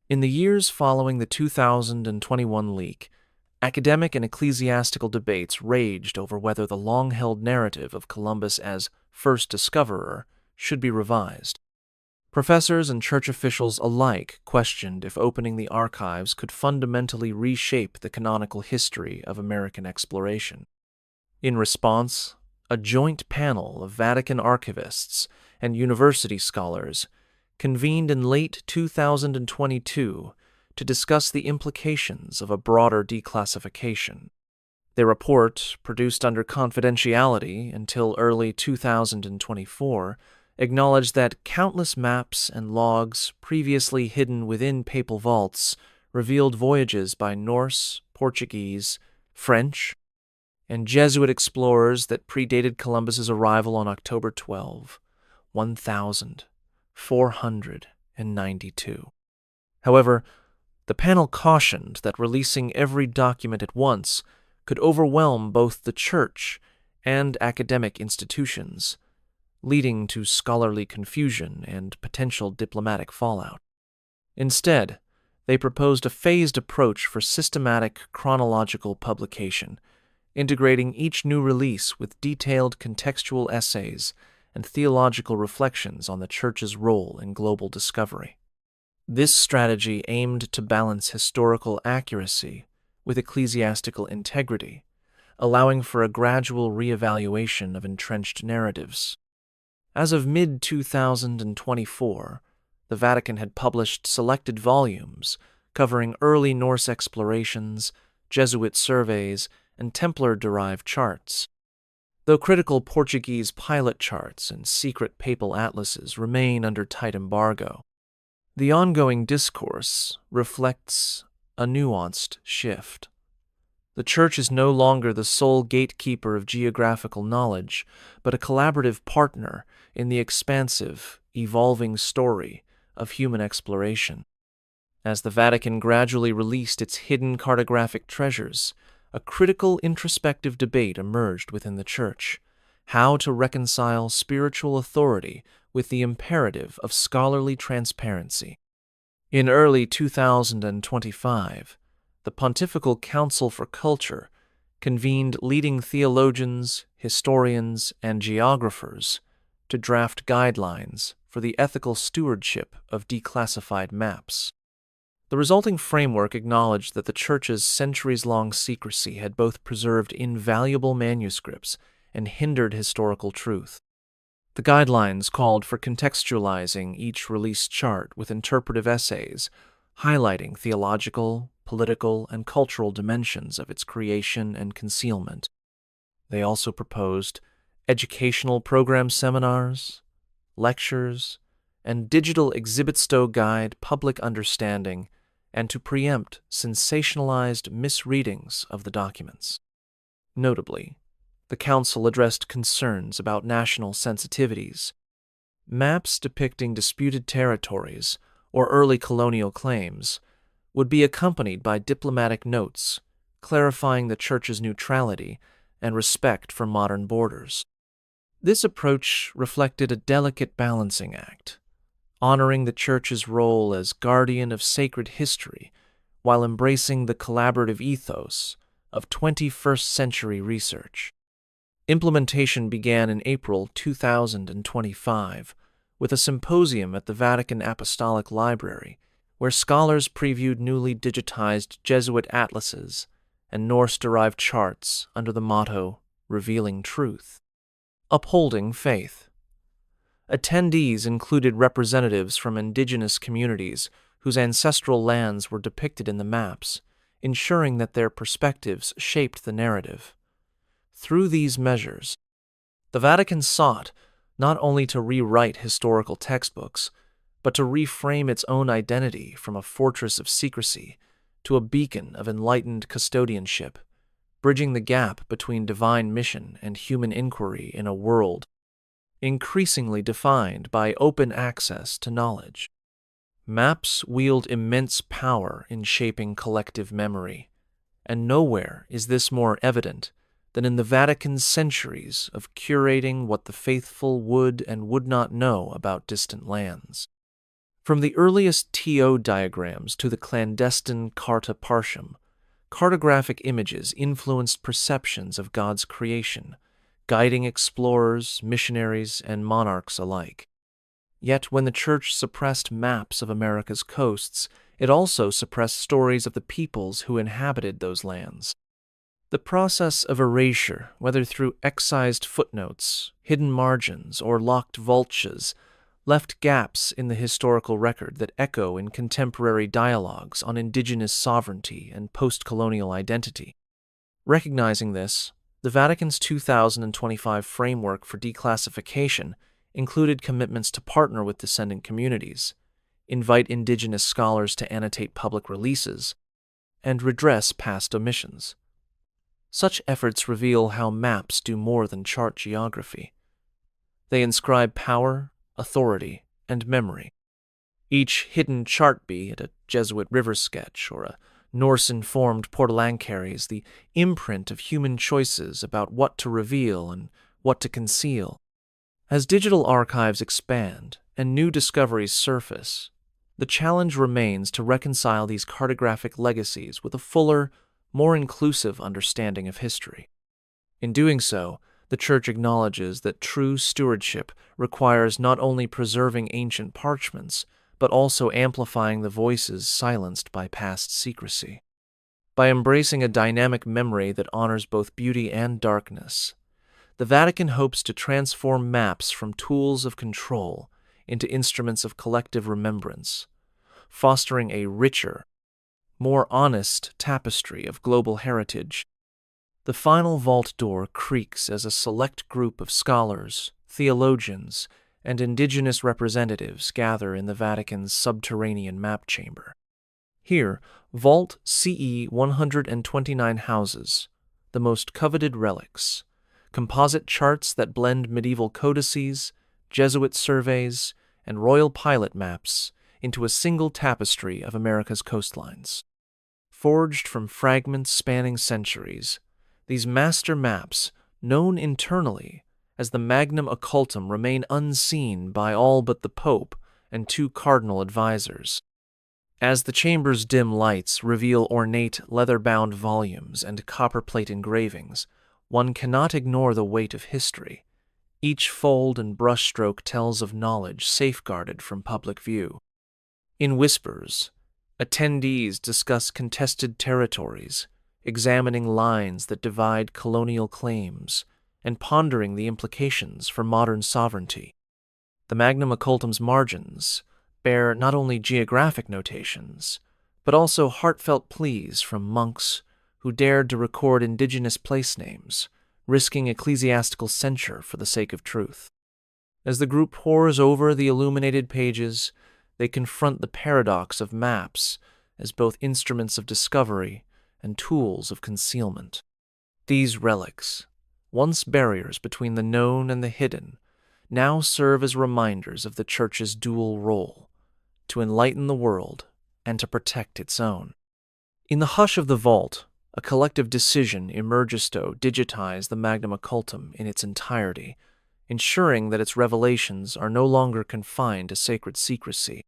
A: In the years following the 2021 leak, academic and ecclesiastical debates raged over whether the long-held narrative of Columbus as first discoverer should be revised. Professors and church officials alike questioned if opening the archives could fundamentally reshape the canonical history of American exploration. In response, a joint panel of Vatican archivists and university scholars convened in late 2022 to discuss the implications of a broader declassification. Their report, produced under confidentiality until early 2024, acknowledged that countless maps and logs previously hidden within papal vaults revealed voyages by Norse, Portuguese, French, and Jesuit explorers that predated Columbus's arrival on October 12, 1492. However, the panel cautioned that releasing every document at once could overwhelm both the Church and academic institutions, leading to scholarly confusion and potential diplomatic fallout. Instead, they proposed a phased approach for systematic chronological publication, integrating each new release with detailed contextual essays and theological reflections on the Church's role in global discovery. This strategy aimed to balance historical accuracy with ecclesiastical integrity, allowing for a gradual reevaluation of entrenched narratives. As of mid-2024, the Vatican had published selected volumes covering early Norse explorations, Jesuit surveys, and Templar-derived charts. Though critical Portuguese pilot charts and secret papal atlases remain under tight embargo, the ongoing discourse reflects a nuanced shift. The Church is no longer the sole gatekeeper of geographical knowledge, but a collaborative partner in the expansive, evolving story of human exploration. As the Vatican gradually released its hidden cartographic treasures, a critical introspective debate emerged within the Church: how to reconcile spiritual authority with the imperative of scholarly transparency. In early 2025, the Pontifical Council for Culture convened leading theologians, historians, and geographers to draft guidelines for the ethical stewardship of declassified maps. The resulting framework acknowledged that the Church's centuries-long secrecy had both preserved invaluable manuscripts and hindered historical truth. The guidelines called for contextualizing each released chart with interpretive essays, highlighting theological, political, and cultural dimensions of its creation and concealment. They also proposed educational program seminars, lectures, and digital exhibit stow guide public understanding and to preempt sensationalized misreadings of the documents. Notably, the Council addressed concerns about national sensitivities. Maps depicting disputed territories or early colonial claims would be accompanied by diplomatic notes clarifying the Church's neutrality and respect for modern borders. This approach reflected a delicate balancing act, honoring the Church's role as guardian of sacred history while embracing the collaborative ethos of 21st century research. Implementation began in April 2025 with a symposium at the Vatican Apostolic Library, where scholars previewed newly digitized Jesuit atlases and Norse-derived charts under the motto, Revealing Truth. Upholding Faith. Attendees included representatives from indigenous communities whose ancestral lands were depicted in the maps, ensuring that their perspectives shaped the narrative. Through these measures, the Vatican sought not only to rewrite historical textbooks, but to reframe its own identity from a fortress of secrecy to a beacon of enlightened custodianship, bridging the gap between divine mission and human inquiry in a world increasingly defined by open access to knowledge. Maps wield immense power in shaping collective memory, and nowhere is this more evident than in the Vatican's centuries of curating what the faithful would and would not know about distant lands. From the earliest TO diagrams to the clandestine Carta Partium, cartographic images influenced perceptions of God's creation, guiding explorers, missionaries, and monarchs alike. Yet when the Church suppressed maps of America's coasts, it also suppressed stories of the peoples who inhabited those lands. The process of erasure, whether through excised footnotes, hidden margins, or locked vultures, left gaps in the historical record that echo in contemporary dialogues on indigenous sovereignty and post-colonial identity. Recognizing this, the Vatican's 2025 framework for declassification included commitments to partner with descendant communities, invite indigenous scholars to annotate public releases, and redress past omissions. Such efforts reveal how maps do more than chart geography. They inscribe power, authority, and memory. Each hidden chart, be it a Jesuit river sketch or a Norse-informed portolan, carries the imprint of human choices about what to reveal and what to conceal. As digital archives expand and new discoveries surface, the challenge remains to reconcile these cartographic legacies with a fuller, more inclusive understanding of history. In doing so, the Church acknowledges that true stewardship requires not only preserving ancient parchments, but also amplifying the voices silenced by past secrecy. By embracing a dynamic memory that honors both beauty and darkness, the Vatican hopes to transform maps from tools of control into instruments of collective remembrance, fostering a richer, more honest tapestry of global heritage. The final vault door creaks as a select group of scholars, theologians, and indigenous representatives gather in the Vatican's subterranean map chamber. Here, Vault CE 129 houses the most coveted relics, composite charts that blend medieval codices, Jesuit surveys, and royal pilot maps into a single tapestry of America's coastlines. Forged from fragments spanning centuries, these master maps, known internally as the Magnum Occultum, remain unseen by all but the Pope and two cardinal advisors. As the chamber's dim lights reveal ornate leather-bound volumes and copperplate engravings, one cannot ignore the weight of history. Each fold and brushstroke tells of knowledge safeguarded from public view. In whispers, attendees discuss contested territories, examining lines that divide colonial claims, and pondering the implications for modern sovereignty. The Magnum Occultum's margins bear not only geographic notations, but also heartfelt pleas from monks who dared to record indigenous place names, risking ecclesiastical censure for the sake of truth. As the group pores over the illuminated pages, they confront the paradox of maps as both instruments of discovery and tools of concealment. These relics, once barriers between the known and the hidden, now serve as reminders of the Church's dual role, to enlighten the world and to protect its own. In the hush of the vault, a collective decision emerges to digitize the Magnum Occultum in its entirety, ensuring that its revelations are no longer confined to sacred secrecy.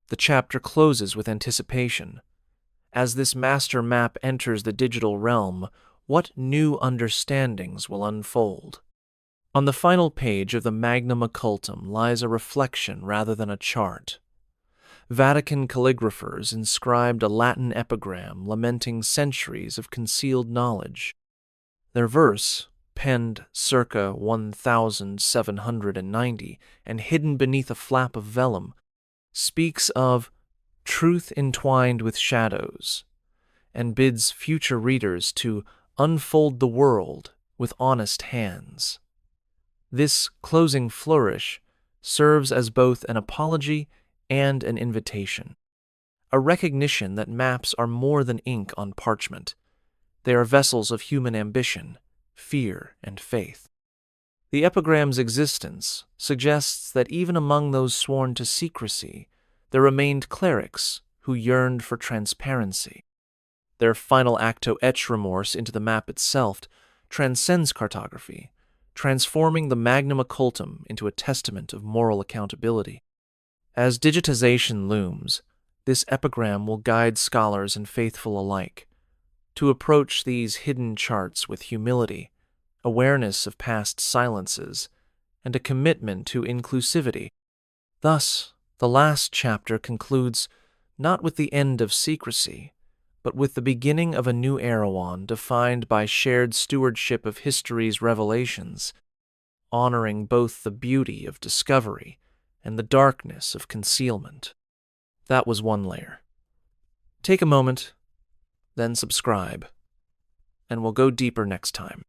A: The chapter closes with anticipation. As this master map enters the digital realm, what new understandings will unfold? On the final page of the Magnum Occultum lies a reflection rather than a chart. Vatican calligraphers inscribed a Latin epigram lamenting centuries of concealed knowledge. Their verse, penned circa 1790 and hidden beneath a flap of vellum, speaks of truth entwined with shadows, and bids future readers to unfold the world with honest hands. This closing flourish serves as both an apology and an invitation, a recognition that maps are more than ink on parchment. They are vessels of human ambition, fear, and faith. The epigram's existence suggests that even among those sworn to secrecy, there remained clerics who yearned for transparency. Their final acto etch remorse into the map itself transcends cartography, transforming the Magnum Occultum into a testament of moral accountability. As digitization looms, this epigram will guide scholars and faithful alike to approach these hidden charts with humility, awareness of past silences, and a commitment to inclusivity. Thus, the last chapter concludes not with the end of secrecy, but with the beginning of a new Erewhon defined by shared stewardship of history's revelations, honoring both the beauty of discovery and the darkness of concealment. That was one layer. Take a moment, then subscribe, and we'll go deeper next time.